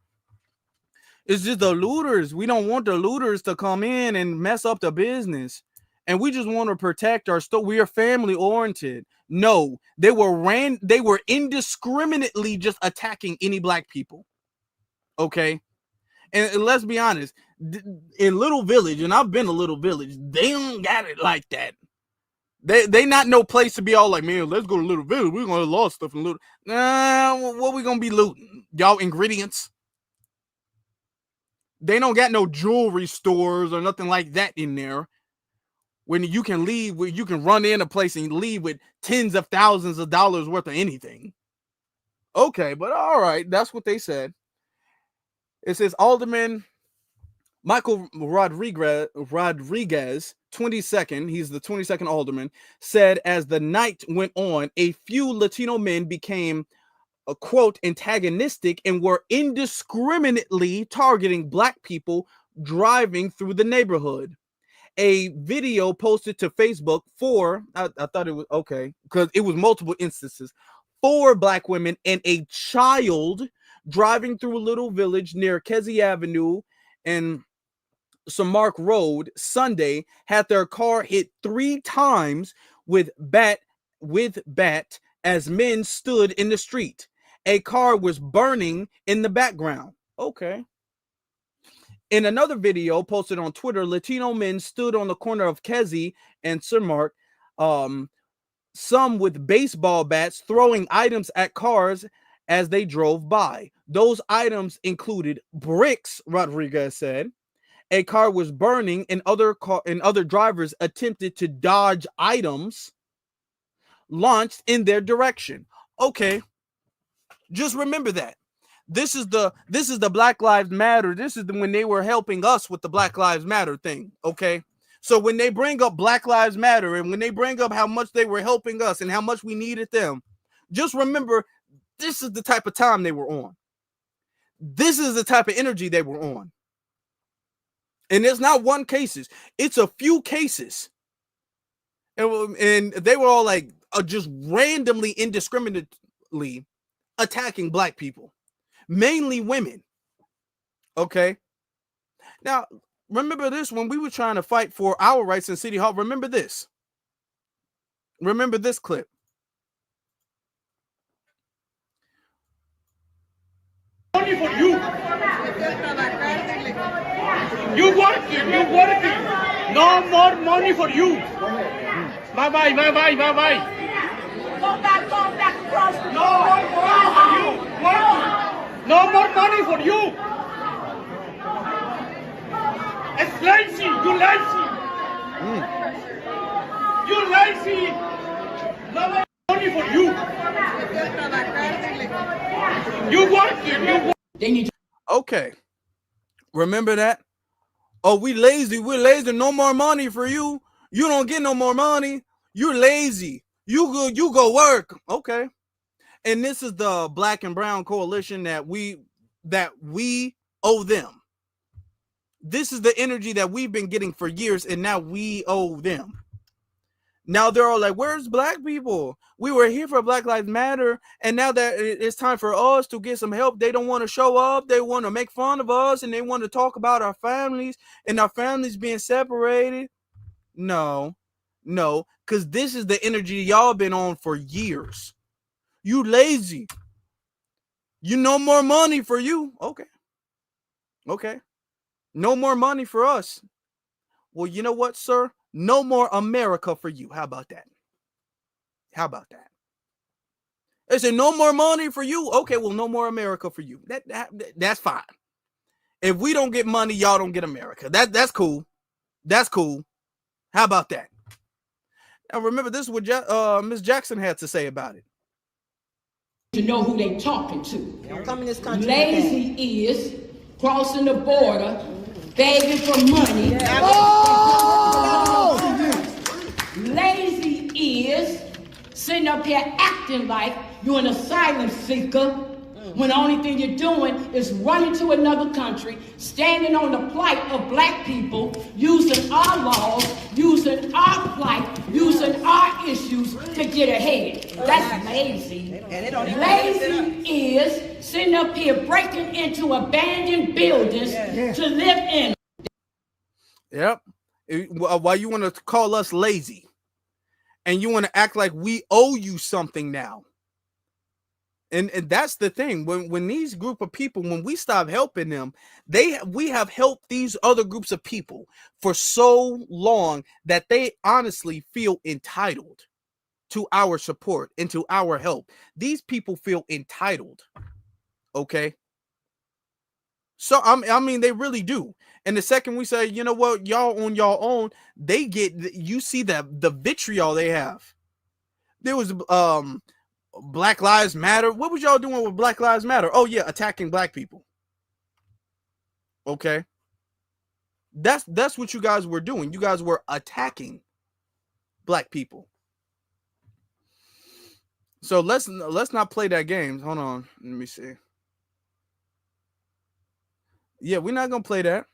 It's just the looters. We don't want the looters to come in and mess up the business. And we just want to protect our store. We are family oriented. No, they were indiscriminately just attacking any black people. Okay. And let's be honest, in Little Village, and I've been to Little Village, they don't got it like that. They not no place to be all like, man, let's go to Little Village. We're gonna have a lot of stuff in Little. Nah, what we gonna be looting? Y'all ingredients. They don't got no jewelry stores or nothing like that in there. When you can leave, where you can run in a place and leave with tens of thousands of dollars worth of anything. Okay, but all right, that's what they said. It says Alderman Michael Rodriguez, 22nd, he's the 22nd alderman, said as the night went on, a few Latino men became, quote, antagonistic and were indiscriminately targeting black people driving through the neighborhood. A video posted to Facebook I thought it was okay, because it was multiple instances. 4 black women and a child driving through a Little Village near Kesey Avenue and Samark Road Sunday had their car hit 3 times with bat as men stood in the street. A car was burning in the background. Okay. In another video posted on Twitter, Latino men stood on the corner of Kesey and Samark, some with baseball bats throwing items at cars as they drove by. Those items included bricks, Rodriguez said. A car was burning and other drivers attempted to dodge items launched in their direction. Okay. Just remember that. This is the Black Lives Matter. This is when they were helping us with the Black Lives Matter thing. Okay. So when they bring up Black Lives Matter and when they bring up how much they were helping us and how much we needed them, just remember this is the type of time they were on. This is the type of energy they were on. And it's not one cases. It's a few cases. And they were all like just randomly, indiscriminately attacking black people. Mainly women. Okay. Now, remember this when we were trying to fight for our rights in City Hall. Remember this. Remember this clip.
Money for you. You working. No more money for you. Bye-bye. Go back across the No more money for you. It's lazy. You lazy. You lazy. No more money for you. You working.
Okay. Remember that? Oh, we're lazy. No more money for you. You don't get no more money. You're lazy. You go work. Okay. And this is the Black and Brown coalition that we owe them. This is the energy that we've been getting for years, and now we owe them. Now they're all like, where's black people? We were here for Black Lives Matter, and now that it's time for us to get some help, they don't want to show up. They want to make fun of us, and they want to talk about our families and our families being separated. No, No, because this is the energy y'all been on for years. You lazy. You no more money for you. Okay. Okay. No more money for us. Well, you know what, sir? No more America for you. How about that? How about that? They say no more money for you. Okay, well, no more America for you. That's fine. If we don't get money, y'all don't get America. That's cool. That's cool. How about that? Now remember, this is what Miss Jackson had to say about it.
To know who they talking to.
Come in this country.
Lazy is crossing the border, begging for money.
Oh!
Lazy is sitting up here acting like you're an asylum seeker when the only thing you're doing is running to another country, standing on the plight of black people, using our laws, using our plight, using our issues to get ahead. That's lazy. Lazy is sitting up here breaking into abandoned buildings to live in.
Yep. Why you want to call us lazy? And you want to act like we owe you something now. And that's the thing. When these group of people, when we stop helping them, we have helped these other groups of people for so long that they honestly feel entitled to our support and to our help. These people feel entitled. Okay. So I mean, they really do. And the second we say, you know what, y'all on your own, they get, you see that the vitriol they have. There was Black Lives Matter. What was y'all doing with Black Lives Matter? Oh yeah, attacking black people. Okay. That's what you guys were doing. You guys were attacking black people. So let's not play that game. Hold on. Let me see. Yeah, we're not gonna play that.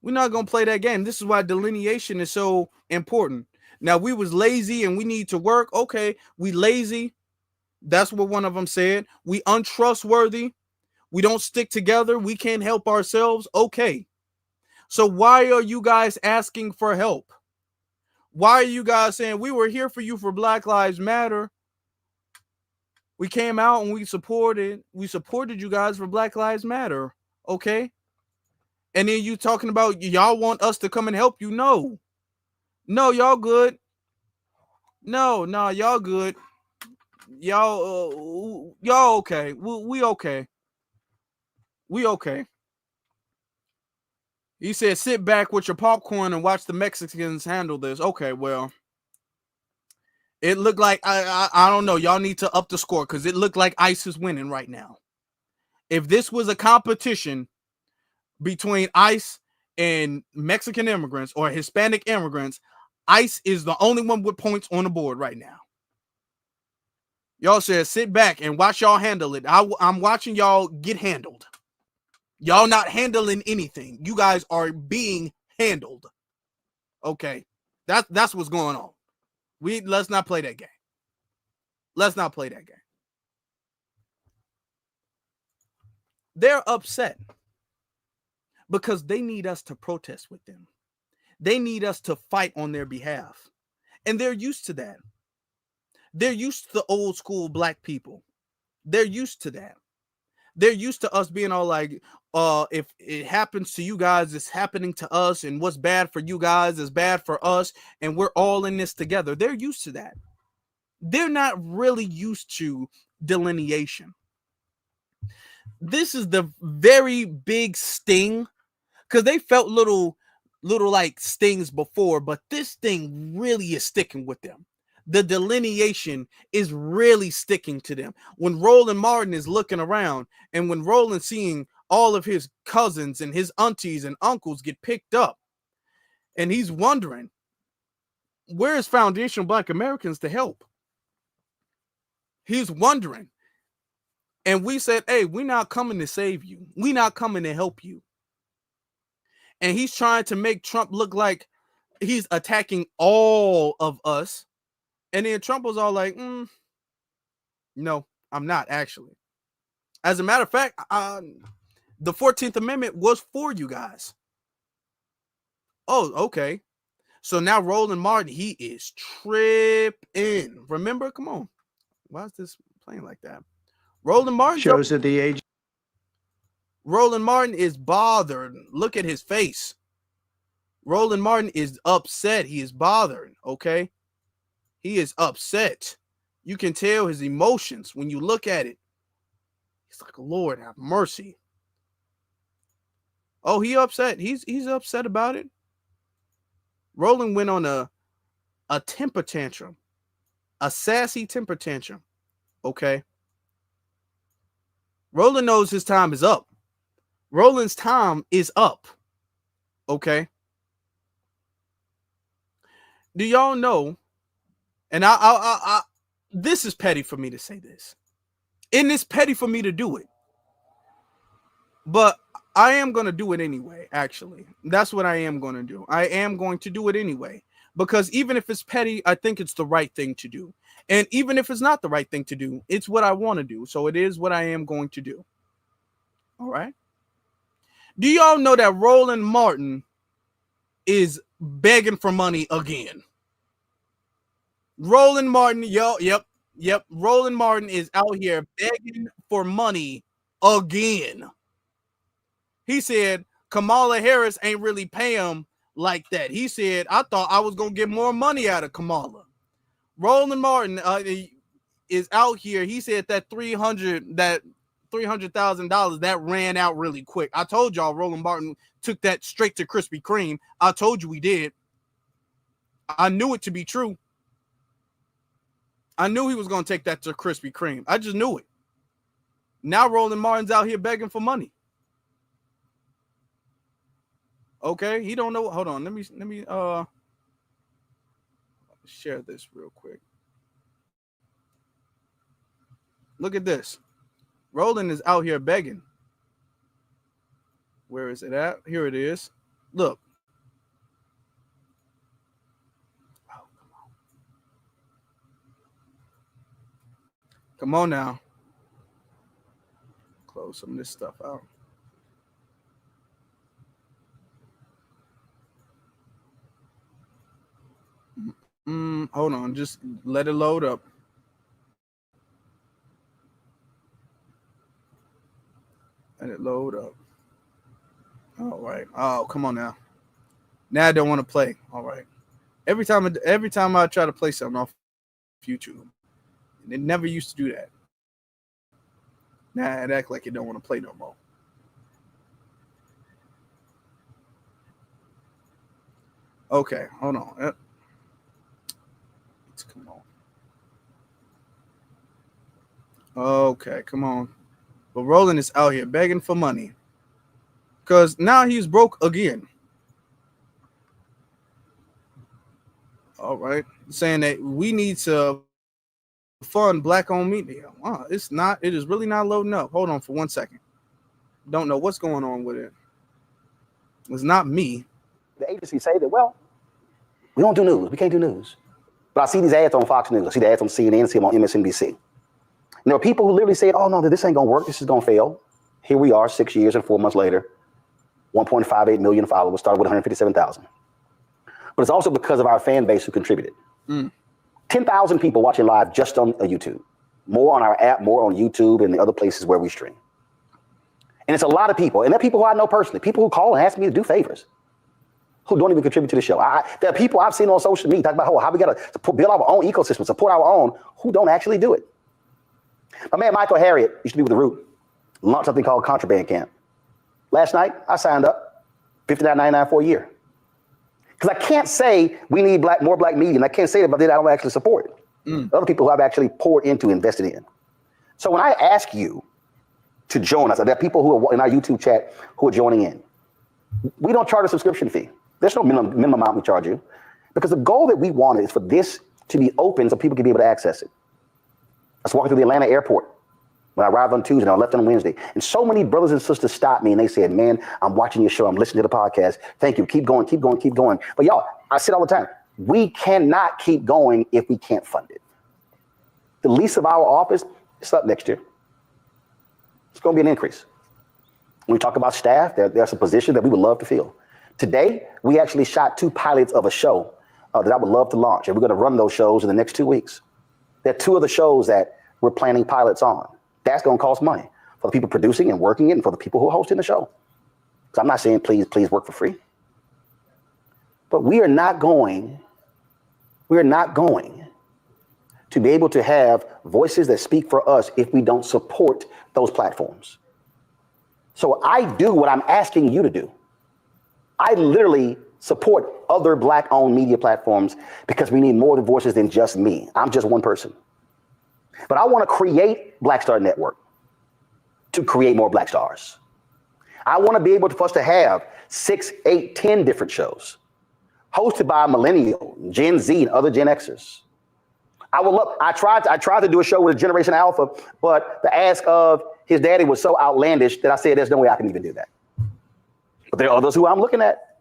We're not gonna play that game. This is why delineation is so important. Now, we was lazy and we need to work. Okay, we lazy. That's what one of them said. We untrustworthy. We don't stick together. We can't help ourselves. Okay. So why are you guys asking for help? Why are you guys saying we were here for you for Black Lives Matter? We came out and we supported you guys for Black Lives Matter. Okay. And then you talking about y'all want us to come and help you? No, y'all good. No, y'all good. Y'all okay. We okay. We okay. He said, sit back with your popcorn and watch the Mexicans handle this. Okay, well, it looked like, I don't know. Y'all need to up the score because it looked like ICE is winning right now. If this was a competition between ICE and Mexican immigrants or Hispanic immigrants, ICE is the only one with points on the board right now. Y'all said, sit back and watch y'all handle it. I'm watching y'all get handled. Y'all not handling anything. You guys are being handled. Okay. That's what's going on. Let's not play that game. Let's not play that game. They're upset because they need us to protest with them. They need us to fight on their behalf. And they're used to that. They're used to the old school black people. They're used to that. They're used to us being all like, if it happens to you guys, it's happening to us. And what's bad for you guys is bad for us. And we're all in this together. They're used to that. They're not really used to delineation. This is the very big sting because they felt little like stings before, but this thing really is sticking with them. The delineation is really sticking to them. When Roland Martin is looking around and when Roland seeing all of his cousins and his aunties and uncles get picked up and he's wondering, where is Foundational Black Americans to help? He's wondering. And we said, hey, we're not coming to save you. We're not coming to help you. And he's trying to make Trump look like he's attacking all of us. And then Trump was all like, no, I'm not actually. As a matter of fact, the 14th Amendment was for you guys. Oh, okay. So now Roland Martin, he is tripping. Remember? Come on. Why is this playing like that? Roland Martin
shows that the age.
Roland Martin is bothered. Look at his face. Roland Martin is upset. He is bothered. Okay. He is upset. You can tell his emotions when you look at it. He's like, Lord, have mercy. Oh, he upset. He's upset about it. Roland went on a temper tantrum, a sassy temper tantrum. Okay. Roland knows his time is up. Roland's time is up. Okay. Do y'all know? And I this is petty for me to say this. And it's petty for me to do it. But I am going to do it anyway, actually. That's what I am going to do. I am going to do it anyway. Because even if it's petty, I think it's the right thing to do. And even if it's not the right thing to do, it's what I want to do. So it is what I am going to do. All right. Do y'all know that Roland Martin is begging for money again? Roland Martin, yep. Roland Martin is out here begging for money again. He said Kamala Harris ain't really pay him like that. He said, I thought I was going to get more money out of Kamala. Roland Martin is out here. He said that $300,000 that ran out really quick. I told y'all Roland Martin took that straight to Krispy Kreme. I told you he did. I knew it to be true. I knew he was going to take that to Krispy Kreme. I just knew it. Now Roland Martin's out here begging for money. Okay, he don't know. Hold on, let me share this real quick. Look at this. Roland is out here begging. Where is it at? Here it is. Look. Oh, come on now. Close some of this stuff out. Hold on, just let it load up. Let it load up. All right. Oh, come on now. Now I don't want to play. All right. Every time I try to play something off YouTube, it never used to do that. Now it act like it don't want to play no more. Okay, hold on. Come on. Okay, come on. But Roland is out here begging for money because now he's broke again. All right, saying that we need to fund Black-owned media. Wow, it is really not loading up. Hold on for 1 second. Don't know what's going on with it. It's not me.
The agency say that, well, we don't do news. We can't do news. But I see these ads on Fox News. I see the ads on CNN, I see them on MSNBC. And there are people who literally say, oh, no, this ain't going to work. This is going to fail. Here we are 6 years and 4 months later, 1.58 million followers, started with 157,000. But it's also because of our fan base who contributed. 10,000 people watching live just on YouTube. More on our app, more on YouTube and the other places where we stream. And it's a lot of people. And they're people who I know personally, people who call and ask me to do favors, who don't even contribute to the show. There are people I've seen on social media talk about how we got to build our own ecosystem, support our own, who don't actually do it. My man Michael Harriet used to be with The Root, launched something called Contraband Camp. Last night, I signed up, $59.99 for a year. Because I can't say we need more black media, and I can't say that, but then I don't actually support it. Other people who I've actually poured into, invested in. So when I ask you to join us, there are people who are in our YouTube chat who are joining in. We don't charge a subscription fee. There's no minimum amount we charge you. Because the goal that we wanted is for this to be open so people can be able to access it. I was walking through the Atlanta airport when I arrived on Tuesday and I left on Wednesday. And so many brothers and sisters stopped me and they said, man, I'm watching your show. I'm listening to the podcast. Thank you. Keep going, keep going, keep going. But y'all, I say it all the time. We cannot keep going if we can't fund it. The lease of our office is up next year. It's going to be an increase. When we talk about staff, there's a position that we would love to fill. Today, we actually shot 2 pilots of a show that I would love to launch, and we're going to run those shows in the next 2 weeks. There are 2 of the shows that we're planning pilots on. That's going to cost money for the people producing and working it and for the people who are hosting the show. So I'm not saying please work for free. But we are not going to be able to have voices that speak for us if we don't support those platforms. So I do what I'm asking you to do. I literally support other Black-owned media platforms because we need more voices than just me. I'm just one person. But I want to create Black Star Network to create more Black stars. I want to be able for us to have 6, 8, 10 different shows hosted by a millennial, Gen Z, and other Gen Xers. I tried to do a show with a Generation Alpha, but the ask of his daddy was so outlandish that I said, there's no way I can even do that. But there are others who I'm looking at.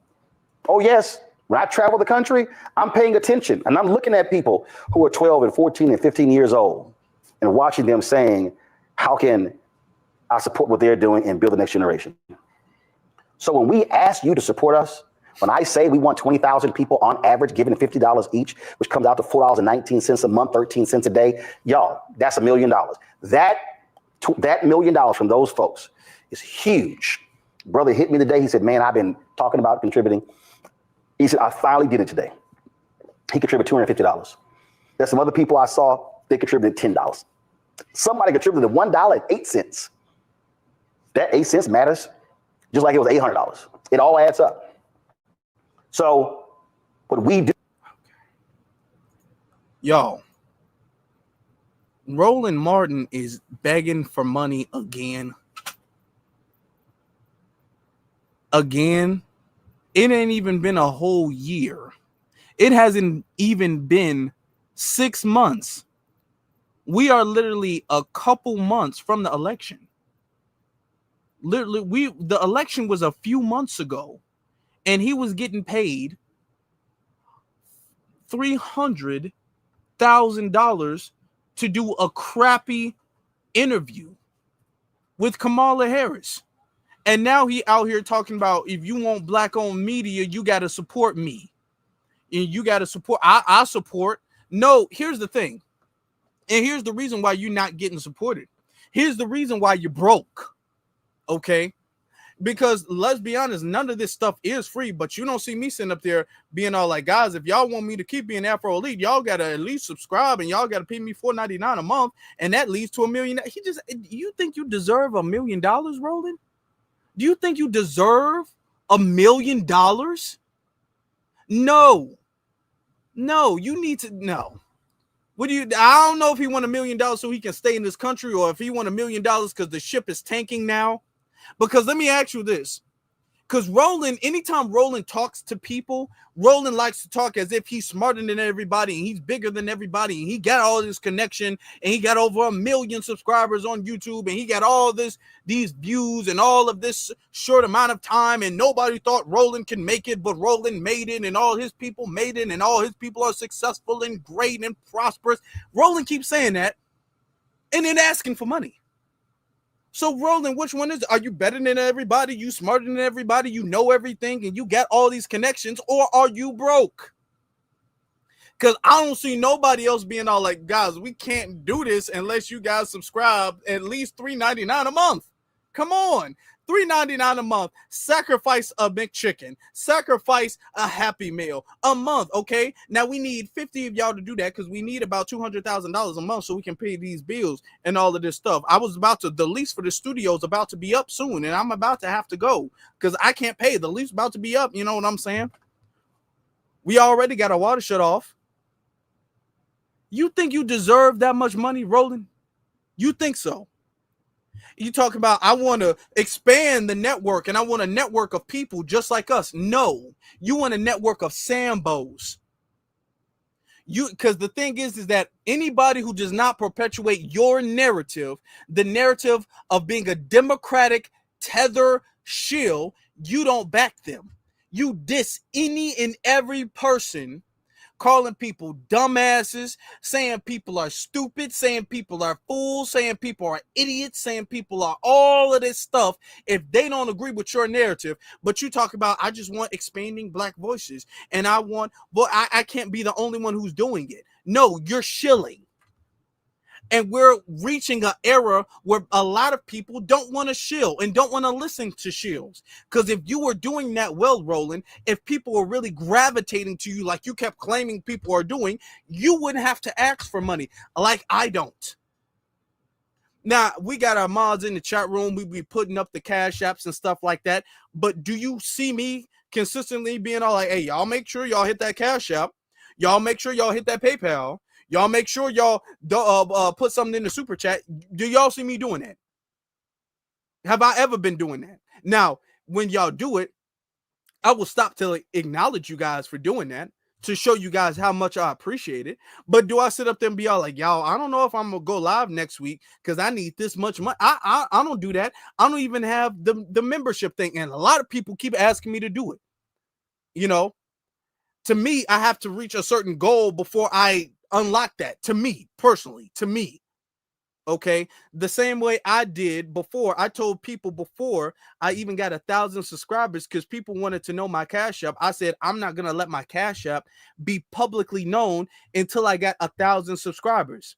Oh, yes. When I travel the country, I'm paying attention. And I'm looking at people who are 12 and 14 and 15 years old and watching them saying, how can I support what they're doing and build the next generation? So when we ask you to support us, when I say we want 20,000 people on average giving $50 each, which comes out to $4.19 a month, 13 cents a day, y'all, that's $1 million. That $1 million from those folks is huge. Brother hit me today. He said, man, I've been talking about contributing. He said, I finally did it today. He contributed $250. There's some other people I saw, they contributed $10. Somebody contributed $1.08. That 8 cents matters just like it was $800. It all adds up. So what we do.
Y'all, Roland Martin is begging for money again. Again. It ain't even been a whole year. It hasn't even been 6 months. We are literally a couple months from the election. Literally, the election was a few months ago, and he was getting paid $300,000 to do a crappy interview with Kamala Harris. And now he out here talking about, if you want Black-owned media, you got to support me. And you got to support, I support. No, here's the thing. And here's the reason why you're not getting supported. Here's the reason why you're broke. Okay? Because let's be honest, none of this stuff is free, but you don't see me sitting up there being all like, guys, if y'all want me to keep being Afro Elite, y'all got to at least subscribe and y'all got to pay me $4.99 a month. And that leads to $1 million. You think you deserve $1 million, Roland? Do you think you deserve $1 million? No, you need to know. I don't know if he won $1 million so he can stay in this country, or if he won $1 million because the ship is tanking now. Because let me ask you this. Because Roland, anytime Roland talks to people, Roland likes to talk as if he's smarter than everybody and he's bigger than everybody. And he got all this connection and he got over 1 million subscribers on YouTube and he got all these views and all of this short amount of time. And nobody thought Roland can make it, but Roland made it and all his people made it and all his people are successful and great and prosperous. Roland keeps saying that and then asking for money. So, Roland, which one is it? Are you better than everybody? You smarter than everybody? You know everything and you got all these connections? Or are you broke? Because I don't see nobody else being all like, guys, we can't do this unless you guys subscribe at least $3.99 a month. Come on. $3.99 a month. Sacrifice a McChicken. Sacrifice a Happy Meal a month, okay? Now, we need 50 of y'all to do that because we need about $200,000 a month so we can pay these bills and all of this stuff. The lease for the studio is about to be up soon, and I'm about to have to go because I can't pay. The lease about to be up, you know what I'm saying? We already got our water shut off. You think you deserve that much money, Roland? You think so? You talk about, I want to expand the network and I want a network of people just like us. No, you want a network of Sambos. Because the thing is that anybody who does not perpetuate your narrative, the narrative of being a democratic tether shill, you don't back them. You diss any and every person calling people dumbasses, saying people are stupid, saying people are fools, saying people are idiots, saying people are all of this stuff if they don't agree with your narrative. But you talk about, I just want expanding Black voices, and I want, well, I can't be the only one who's doing it. No, you're shilling. And we're reaching an era where a lot of people don't want to shill and don't want to listen to shills. Because if you were doing that well, Roland, if people were really gravitating to you like you kept claiming people are doing, you wouldn't have to ask for money like I don't. Now, we got our mods in the chat room. We be putting up the cash apps and stuff like that. But do you see me consistently being all like, hey, y'all make sure y'all hit that cash app. Y'all make sure y'all hit that PayPal. Y'all make sure y'all put something in the super chat. Do y'all see me doing that? Have I ever been doing that? Now, when y'all do it, I will stop to acknowledge you guys for doing that, to show you guys how much I appreciate it. But do I sit up there and be all like, y'all, I don't know if I'm gonna go live next week because I need this much money. I don't do that. I don't even have the membership thing. And a lot of people keep asking me to do it. You know, to me, I have to reach a certain goal before I unlock that. To me, personally, to me. Okay, the same way I did before. I told people before I even got 1,000 subscribers, because people wanted to know my Cash App. I said, I'm not gonna let my Cash App be publicly known until I got 1,000 subscribers.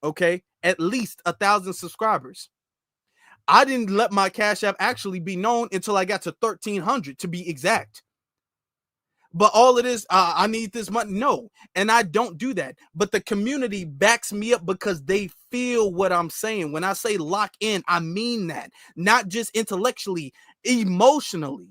Okay, at least 1,000 subscribers. I didn't let my Cash App actually be known until I got to 1,300, to be exact. But all it is, I need this money. No, and I don't do that. But the community backs me up because they feel what I'm saying. When I say lock in, I mean that. Not just intellectually, emotionally.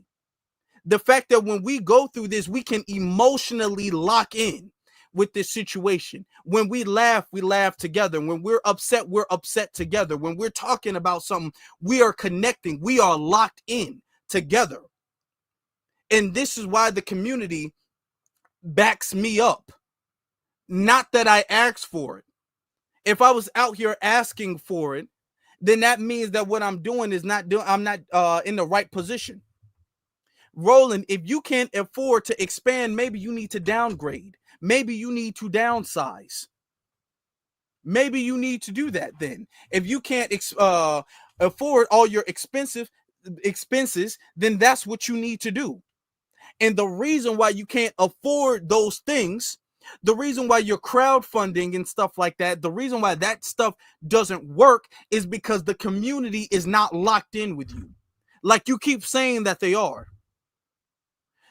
The fact that when we go through this, we can emotionally lock in with this situation. When we laugh together. When we're upset together. When we're talking about something, we are connecting. We are locked in together. And this is why the community backs me up. Not that I asked for it. If I was out here asking for it, then that means that what I'm doing is not doing, I'm not in the right position. Roland, if you can't afford to expand, maybe you need to downgrade. Maybe you need to downsize. Maybe you need to do that then. If you can't afford all your expenses, then that's what you need to do. And the reason why you can't afford those things, the reason why you're crowdfunding and stuff like that, the reason why that stuff doesn't work is because the community is not locked in with you. Like you keep saying that they are.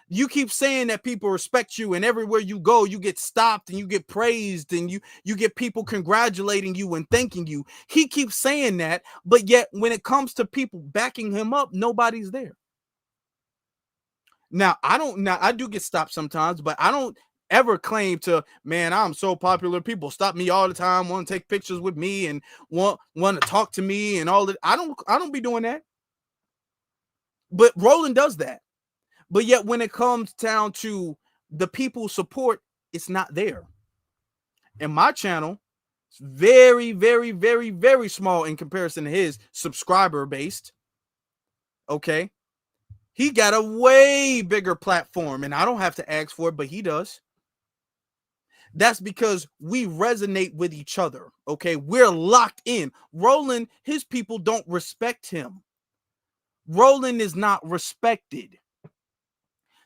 You keep saying that people respect you, and everywhere you go, you get stopped and you get praised and you get people congratulating you and thanking you. He keeps saying that, but yet when it comes to people backing him up, nobody's there. Now, I do get stopped sometimes, but I don't ever claim to, man, I'm so popular. People stop me all the time, want to take pictures with me and want to talk to me and all that. I don't be doing that. But Roland does that. But yet when it comes down to the people support, it's not there. And my channel is very, very, very, very small in comparison to his subscriber based. Okay. He got a way bigger platform, and I don't have to ask for it, but he does. That's because we resonate with each other, okay? We're locked in. Roland, his people don't respect him. Roland is not respected.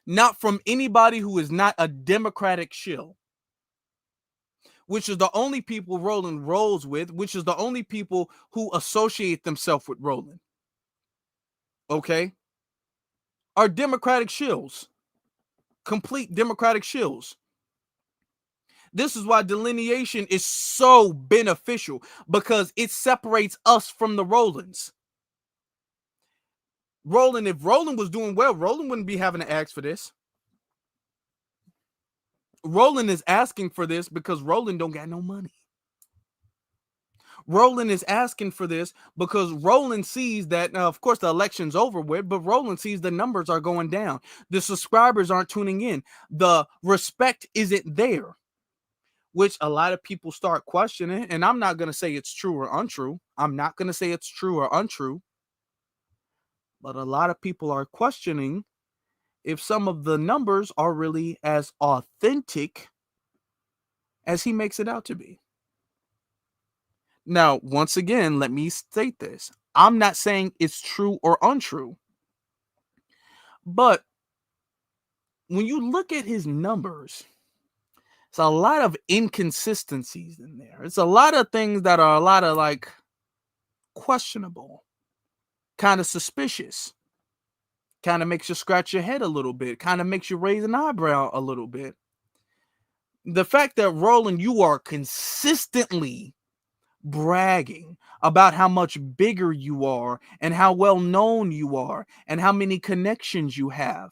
Not from anybody who is not a Democratic shill, which is the only people Roland rolls with, which is the only people who associate themselves with Roland, okay? Are Democratic shills, complete Democratic shills. This is why delineation is so beneficial, because it separates us from the Rolands. Roland, if Roland was doing well, Roland wouldn't be having to ask for this. Roland is asking for this because Roland don't got no money. Roland is asking for this because Roland sees that, now, of course, the election's over with, but Roland sees the numbers are going down. The subscribers aren't tuning in. The respect isn't there, which a lot of people start questioning. And I'm not going to say it's true or untrue. I'm not going to say it's true or untrue. But a lot of people are questioning if some of the numbers are really as authentic as he makes it out to be. Now, once again, let me state this. I'm not saying it's true or untrue. But when you look at his numbers, it's a lot of inconsistencies in there. It's a lot of things that are a lot of like questionable, kind of suspicious, kind of makes you scratch your head a little bit, kind of makes you raise an eyebrow a little bit. The fact that, Roland, you are consistently bragging about how much bigger you are and how well known you are and how many connections you have,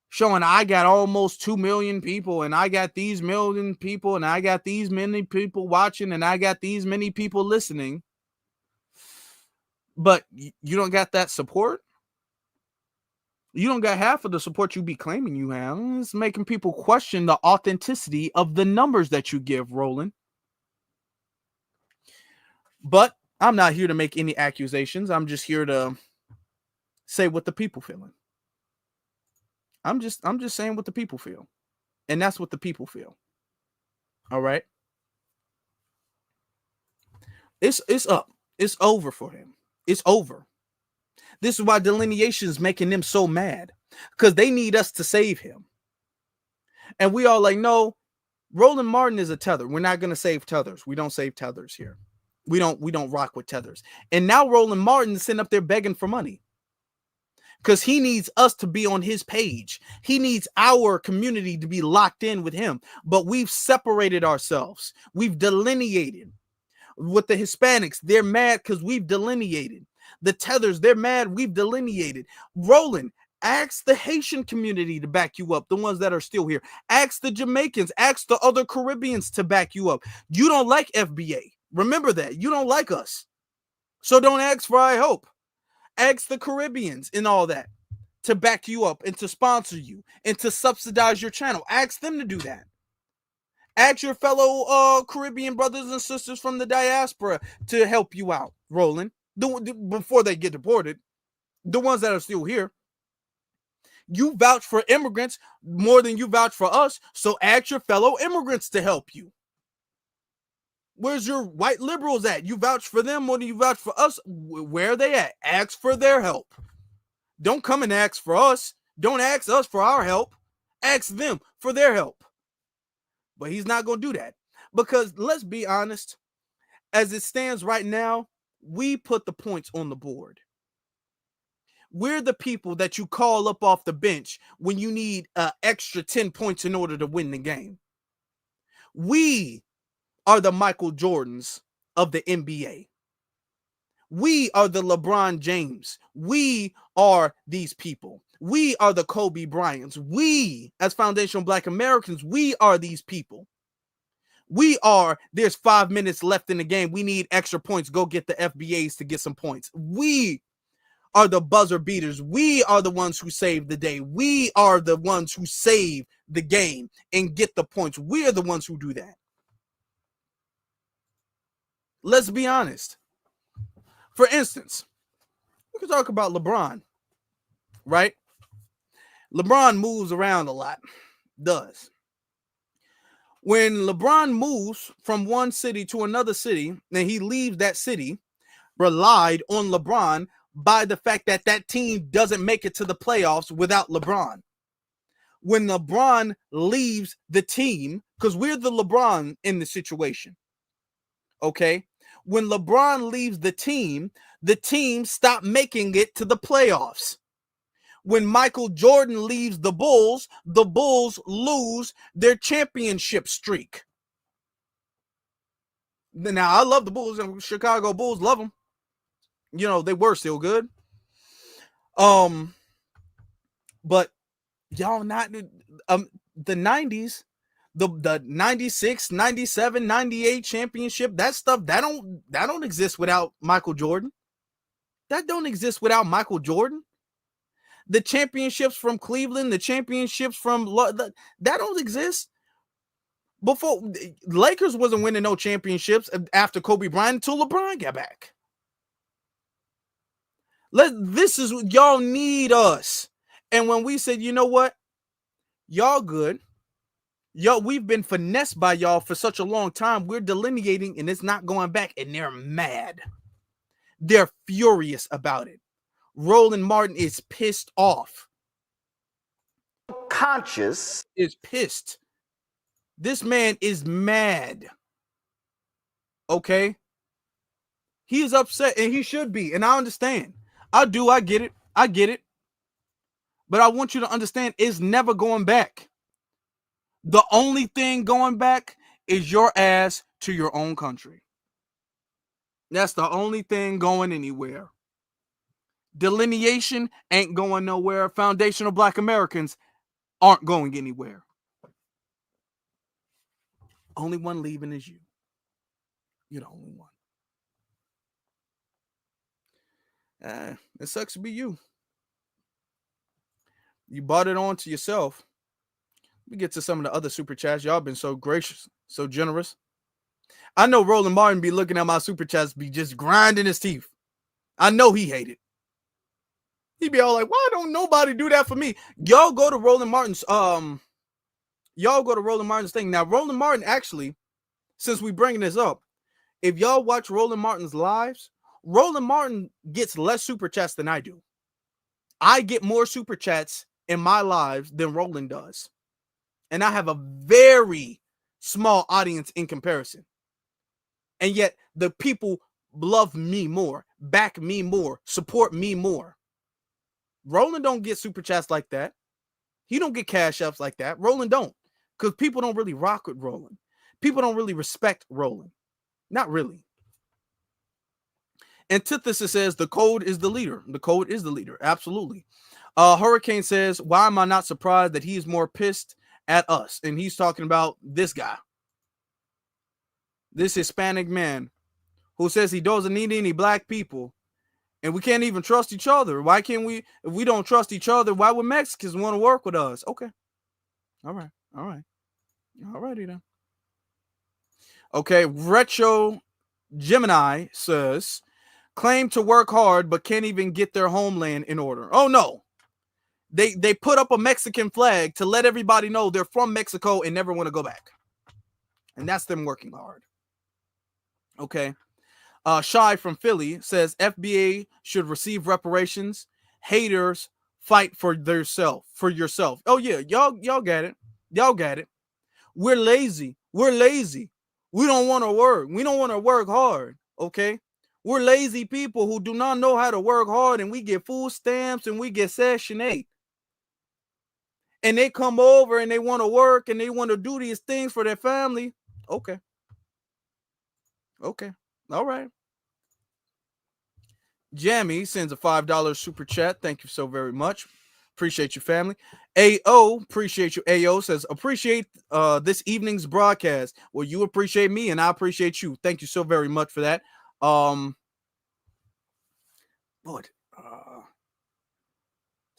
showing I got almost 2 million people and I got these million people and I got these many people watching and I got these many people listening, but you don't got that support. You don't got half of the support you be claiming you have. It's making people question the authenticity of the numbers that you give, Roland. But I'm not here to make any accusations. I'm just here to say what the people feeling. I'm just saying what the people feel. And that's what the people feel. All right. It's up. It's over for him. It's over. This is why delineation is making them so mad, because they need us to save him. And we all like, no, Roland Martin is a tether. We're not going to save tethers. We don't save tethers here. We don't rock with tethers. And now Roland Martin is sitting up there begging for money because he needs us to be on his page. He needs our community to be locked in with him. But we've separated ourselves. We've delineated. With the Hispanics, they're mad because we've delineated. The tethers, they're mad. We've delineated. Roland, ask the Haitian community to back you up, the ones that are still here. Ask the Jamaicans. Ask the other Caribbeans to back you up. You don't like FBA. Remember that. You don't like us. So don't ask for our help. Ask the Caribbeans and all that to back you up and to sponsor you and to subsidize your channel. Ask them to do that. Ask your fellow Caribbean brothers and sisters from the diaspora to help you out, Roland, before they get deported. The ones that are still here. You vouch for immigrants more than you vouch for us, so ask your fellow immigrants to help you. Where's your white liberals at? You vouch for them more than you vouch for us. Where are they at? Ask for their help. Don't come and ask for us. Don't ask us for our help. Ask them for their help. But he's not going to do that. Because let's be honest, as it stands right now, we put the points on the board. We're the people that you call up off the bench when you need an extra 10 points in order to win the game. We are the Michael Jordans of the NBA. We are the LeBron James. We are these people. We are the Kobe Bryants. We, as foundational Black Americans, we are these people. We are, there's 5 minutes left in the game. We need extra points. Go get the FBAs to get some points. We are the buzzer beaters. We are the ones who save the day. We are the ones who save the game and get the points. We are the ones who do that. Let's be honest. For instance, we can talk about LeBron, right? LeBron moves around a lot, does. When LeBron moves from one city to another city, and he leaves that city, relied on LeBron by the fact that that team doesn't make it to the playoffs without LeBron. When LeBron leaves the team, because we're the LeBron in the situation, okay? When LeBron leaves the team stopped making it to the playoffs. When Michael Jordan leaves the Bulls lose their championship streak. Now, I love the Bulls, and Chicago Bulls love them. You know, they were still good. But y'all not the 90s, the 96, 97, 98 championship, that stuff, that don't exist without Michael Jordan. That don't exist without Michael Jordan. The championships from Cleveland, the championships from that don't exist. Before, Lakers wasn't winning no championships after Kobe Bryant until LeBron got back. This is what y'all need us. And when we said, you know what? Y'all good. Yo, we've been finessed by y'all for such a long time. We're delineating and it's not going back, and they're mad. They're furious about it. Roland Martin is pissed off.
Conscious
is pissed. This man is mad. Okay? He is upset, and he should be, and I understand. I get it. I get it. But I want you to understand, it's never going back. The only thing going back is your ass to your own country. That's the only thing going anywhere. Delineation ain't going nowhere. Foundational Black Americans aren't going anywhere. Only one leaving is you. You're the only one. It sucks to be you. You bought it on to yourself. We get to some of the other super chats. Y'all been so gracious, so generous. I know Roland Martin be looking at my super chats, be just grinding his teeth. I know he hate it. He be all like, why don't nobody do that for me? Y'all go to Roland Martin's thing. Now, Roland Martin, actually, since we bringing this up, if y'all watch Roland Martin's lives, Roland Martin gets less super chats than I do. I get more super chats in my lives than Roland does. And I have a very small audience in comparison. And yet the people love me more, back me more, support me more. Roland don't get super chats like that. He don't get cash ups like that. Roland don't. Because people don't really rock with Roland. People don't really respect Roland. Not really. Antithesis says the code is the leader. The code is the leader. Absolutely. Hurricane says, why am I not surprised that he's more pissed at us? And he's talking about this guy. This Hispanic man who says he doesn't need any black people. And we can't even trust each other. Why can't we? If we don't trust each other, why would Mexicans want to work with us? Okay. All right. All right. All righty then. Okay. Retro Gemini says, claim to work hard, but can't even get their homeland in order. Oh, no. They put up a Mexican flag to let everybody know they're from Mexico and never want to go back. And that's them working hard. Okay. Shy from Philly says FBA should receive reparations. Haters fight for yourself. Oh yeah, y'all got it. Y'all got it. We're lazy. We're lazy. We don't want to work. We don't want to work hard. Okay. We're lazy people who do not know how to work hard, and we get food stamps and we get Section 8. And they come over and they want to work and they want to do these things for their family. Okay. Okay. All right. Jammy sends a $5 super chat. Thank you so very much. Appreciate you, family. AO, appreciate you. AO says, appreciate this evening's broadcast. Well, you appreciate me and I appreciate you. Thank you so very much for that.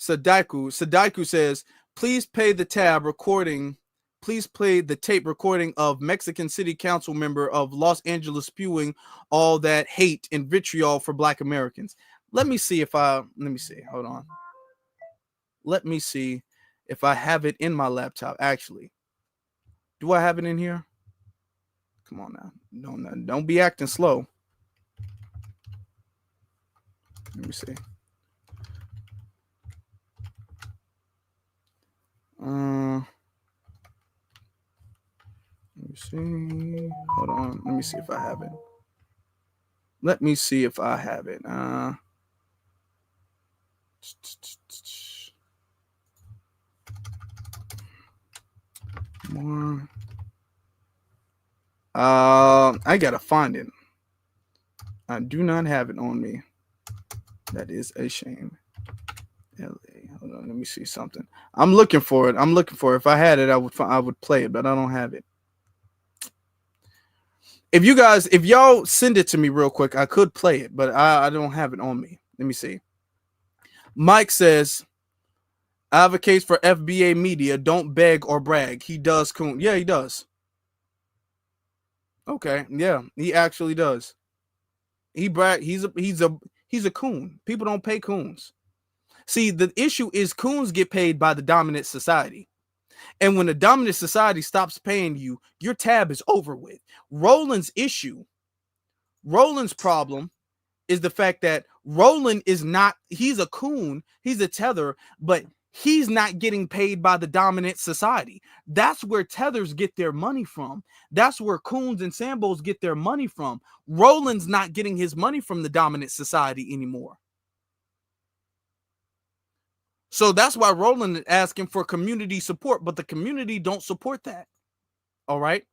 Sadaiku says, please play the tape recording of Mexican City Council member of Los Angeles spewing all that hate and vitriol for Black Americans. Let me see. Hold on. Let me see if I have it in my laptop. Actually, do I have it in here? Come on now. Don't be acting slow. Let me see. Let me see. Hold on. Let me see if I have it. More. I gotta find it. I do not have it on me. That is a shame. LA. Hold on. Let me see something. I'm looking for it. If I had it, I would play it, but I don't have it. If y'all send it to me real quick, I could play it, but I don't have it on me. Let me see. Mike says, I have a case for FBA media. Don't beg or brag. He does, coon. Yeah, he does. Okay. Yeah, he actually does. He brag. He's a coon. People don't pay coons. See, the issue is coons get paid by the dominant society. And when the dominant society stops paying you, your tab is over with. Roland's problem is the fact that Roland is not, he's a coon, he's a tether, but he's not getting paid by the dominant society. That's where tethers get their money from. That's where coons and sambos get their money from. Roland's not getting his money from the dominant society anymore. So that's why Roland is asking for community support, but the community don't support that. All right.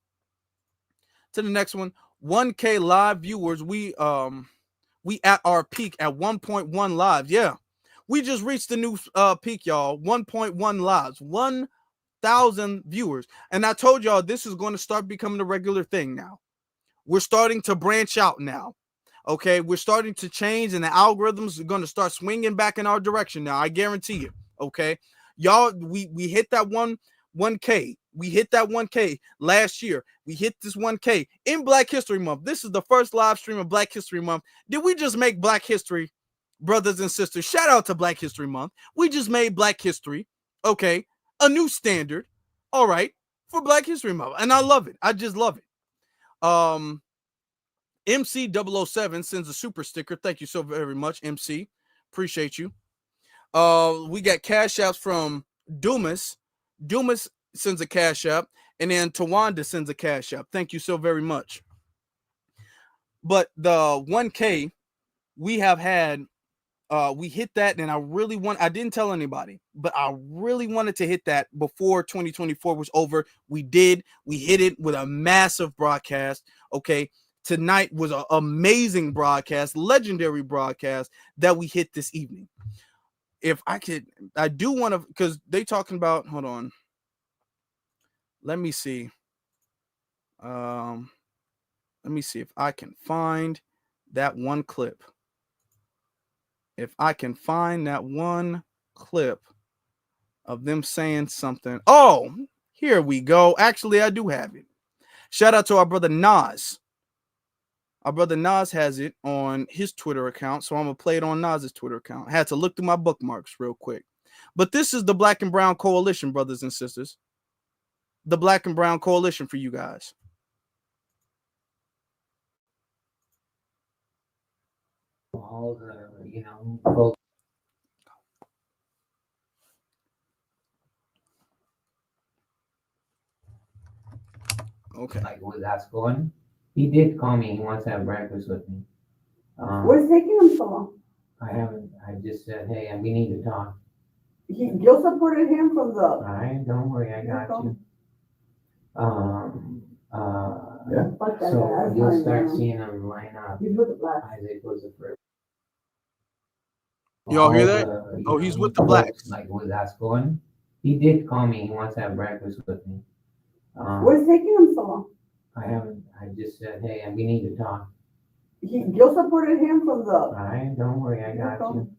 To the next one, 1K live viewers. We at our peak at 1.1 live. Yeah. We just reached the new peak, y'all. 1.1 lives, 1,000 viewers. And I told y'all this is going to start becoming a regular thing now. We're starting to branch out now. Okay, we're starting to change, and the algorithms are going to start swinging back in our direction now. I guarantee you. Okay, y'all, we hit that 1K. We hit that 1K last year. We hit this 1K in Black History Month. This is the first live stream of Black History Month. Did we just make Black History, brothers and sisters? Shout out to Black History Month. We just made Black History, okay, a new standard. All right, for Black History Month, and I love it. I just love it. MC007 sends a super sticker. Thank you so very much, MC. Appreciate you. We got cash apps from Dumas. Dumas sends a cash app, and then Tawanda sends a cash app. Thank you so very much. But the 1K we have had, we hit that, and I didn't tell anybody, but I really wanted to hit that before 2024 was over. We did. We hit it with a massive broadcast. Okay. Tonight was an amazing broadcast, legendary broadcast that we hit this evening. If I could, I do want to, because they talking about, hold on. Let me see. Let me see if I can find that one clip. If I can find that one clip of them saying something. Oh, here we go. Actually, I do have it. Shout out to our brother Nas. Our brother Nas has it on his Twitter account, so I'm going to play it on Nas's Twitter account. I had to look through my bookmarks real quick. But this is the Black and Brown Coalition, brothers and sisters. The Black and Brown Coalition for you guys.
All the, folks.
Okay.
Like, was that going? He did call me. He wants to have breakfast with me.
What's taking him so long?
I just said, hey, we need to talk.
You supported him from the.
All right, don't worry, I got you. So you'll start seeing him line up. Isaac was the first.
Y'all hear that? Oh, he's with the blacks.
Like, was that going? He did call me. He wants to have breakfast with me.
What's taking him so long?
I just said, hey, we need to talk.
You supported him from the.
All right, don't worry, I got you.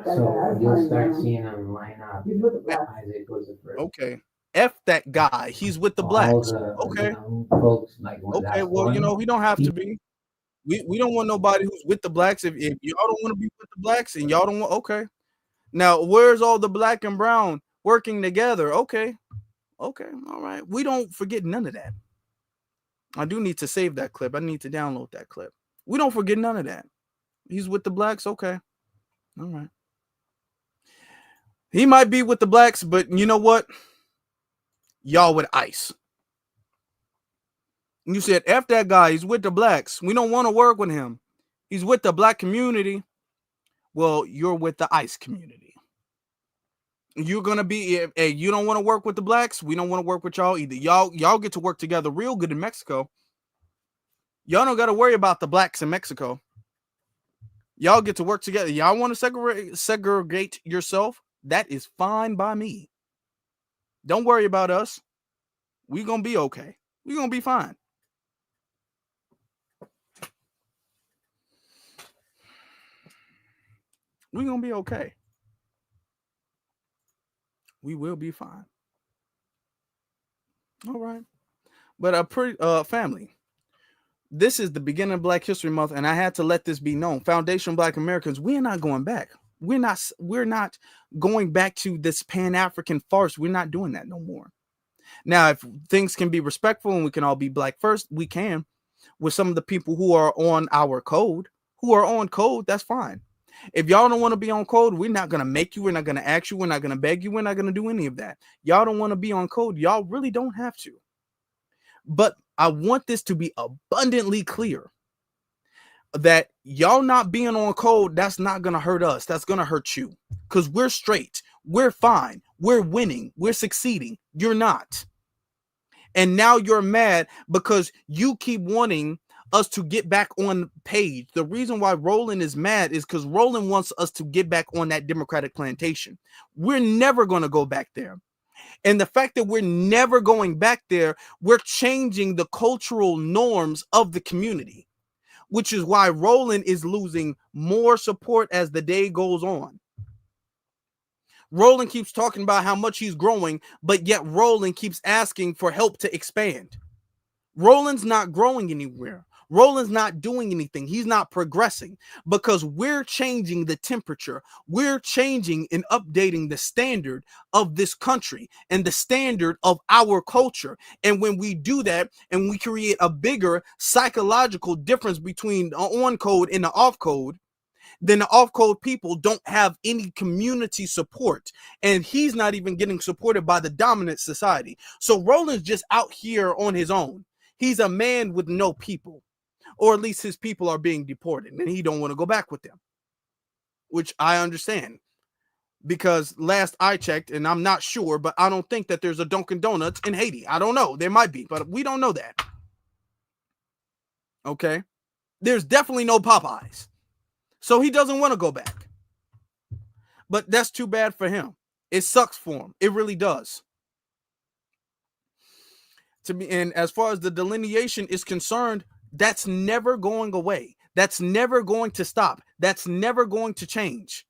So you'll start seeing him line up. Isaac was the first.
Okay. F that guy. He's with the blacks. Okay.
Folks, like,
okay, well, we don't have to be. We don't want nobody who's with the blacks. If y'all don't want to be with the blacks and y'all don't want, okay. Now, where's all the black and brown working together? Okay. Okay. All right. We don't forget none of that. I do need to save that clip. I need to download that clip. We don't forget none of that. He's with the blacks. Okay. All right. He might be with the blacks, but you know what? Y'all with ICE. You said, F that guy. He's with the blacks. We don't want to work with him. He's with the black community. Well, you're with the ICE community. You're going to be, hey, you don't want to work with the blacks. We don't want to work with y'all either. Y'all get to work together real good in Mexico. Y'all don't got to worry about the blacks in Mexico. Y'all get to work together. Y'all want to segregate yourself? That is fine by me. Don't worry about us. We're going to be okay. We're going to be fine. We're going to be okay. We will be fine. All right. But family, this is the beginning of Black History Month, and I had to let this be known. Foundation Black Americans, we are not going back. We're not going back to this Pan-African farce. We're not doing that no more. Now, if things can be respectful and we can all be black first, we can. With some of the people who are on our code, that's fine. If y'all don't want to be on code, we're not going to make you. We're not going to ask you. We're not going to beg you. We're not going to do any of that. Y'all don't want to be on code. Y'all really don't have to. But I want this to be abundantly clear that y'all not being on code, that's not going to hurt us. That's going to hurt you because we're straight. We're fine. We're winning. We're succeeding. You're not. And now you're mad because you keep wanting us to get back on page. The reason why Roland is mad is because Roland wants us to get back on that Democratic plantation. We're never going to go back there. And the fact that we're never going back there, we're changing the cultural norms of the community, which is why Roland is losing more support as the day goes on. Roland keeps talking about how much he's growing, but yet Roland keeps asking for help to expand. Roland's not growing anywhere. Roland's not doing anything. He's not progressing because we're changing the temperature. We're changing and updating the standard of this country and the standard of our culture. And when we do that and we create a bigger psychological difference between the on code and the off code, then the off-code people don't have any community support. And he's not even getting supported by the dominant society. So Roland's just out here on his own. He's a man with no people. Or at least his people are being deported. And he don't want to go back with them. Which I understand. Because last I checked, and I'm not sure, but I don't think that there's a Dunkin' Donuts in Haiti. I don't know. There might be, but we don't know that. Okay? There's definitely no Popeyes. So he doesn't want to go back. But that's too bad for him. It sucks for him. It really does. And as far as the delineation is concerned, that's never going away. That's never going to stop. That's never going to change.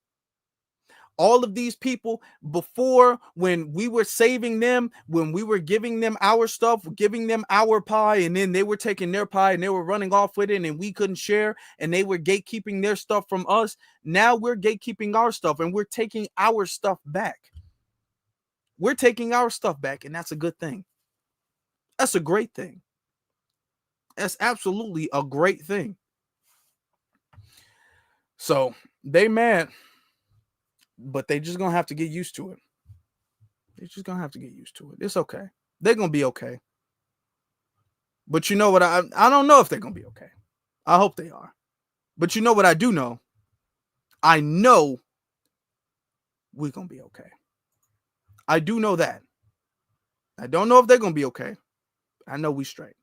All of these people before, when we were saving them, when we were giving them our stuff, giving them our pie, and then they were taking their pie and they were running off with it and we couldn't share and they were gatekeeping their stuff from us. Now we're gatekeeping our stuff and we're taking our stuff back. We're taking our stuff back, and that's a good thing. That's a great thing. That's absolutely a great thing. So they mad. But they just gonna have to get used to it. They're just gonna have to get used to it. It's okay. They're gonna be okay. But you know what? I don't know if they're gonna be okay. I hope they are. But you know what I do know? I know we're gonna be okay. I do know that. I don't know if they're gonna be okay. I know we straight.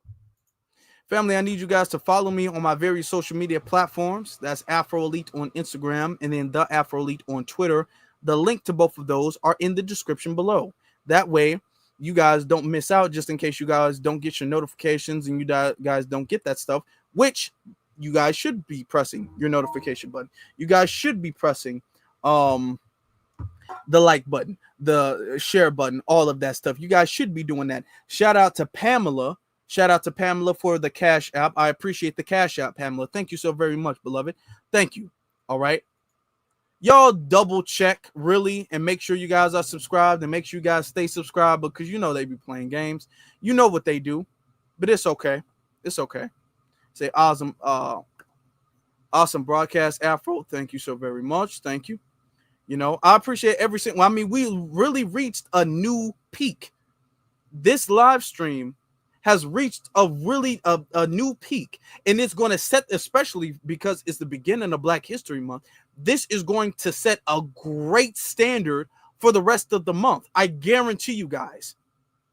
Family, I need you guys to follow me on my various social media platforms. That's Afro Elite on Instagram and then The Afro Elite on Twitter. The link to both of those are in the description below. That way, you guys don't miss out, just in case you guys don't get your notifications and you guys don't get that stuff, which you guys should be pressing your notification button. You guys should be pressing the like button, the share button, all of that stuff. You guys should be doing that. Shout out to Pamela. Shout out to Pamela for the Cash App. I appreciate the Cash App, Pamela. Thank you so very much, beloved. Thank you. All right. Y'all double check, really, and make sure you guys are subscribed and make sure you guys stay subscribed because you know they be playing games. You know what they do, but it's okay. It's okay. Say awesome, awesome broadcast, Afro. Thank you so very much. Thank you. You know, I appreciate every single. I mean, we really reached a new peak. This live stream has reached a new peak, and it's going to set, especially because it's the beginning of Black History Month, this is going to set a great standard for the rest of the month. I guarantee you guys.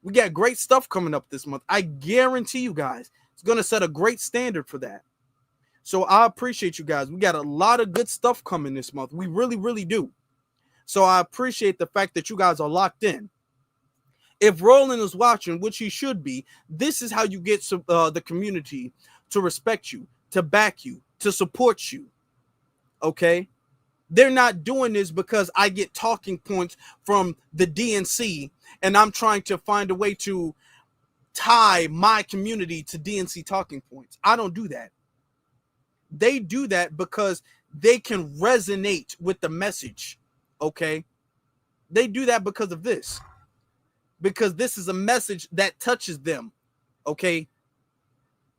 We got great stuff coming up this month. I guarantee you guys it's going to set a great standard for that. So I appreciate you guys. We got a lot of good stuff coming this month. We really, really do. So I appreciate the fact that you guys are locked in. If Roland is watching, which he should be, this is how you get the community to respect you, to back you, to support you. Okay? They're not doing this because I get talking points from the DNC and I'm trying to find a way to tie my community to DNC talking points. I don't do that. They do that because they can resonate with the message. Okay, they do that because of this, because this is a message that touches them. Okay,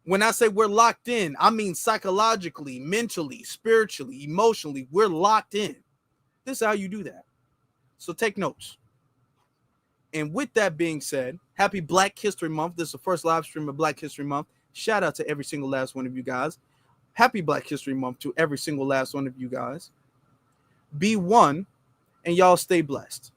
when I say we're locked in, I mean psychologically, mentally, spiritually, emotionally, we're locked in. This is how you do that. So take notes. And with that being said, happy Black History Month. This is the first live stream of Black History Month. Shout out to every single last one of you guys. Happy Black History Month to every single last one of you guys. Be one, and y'all stay blessed.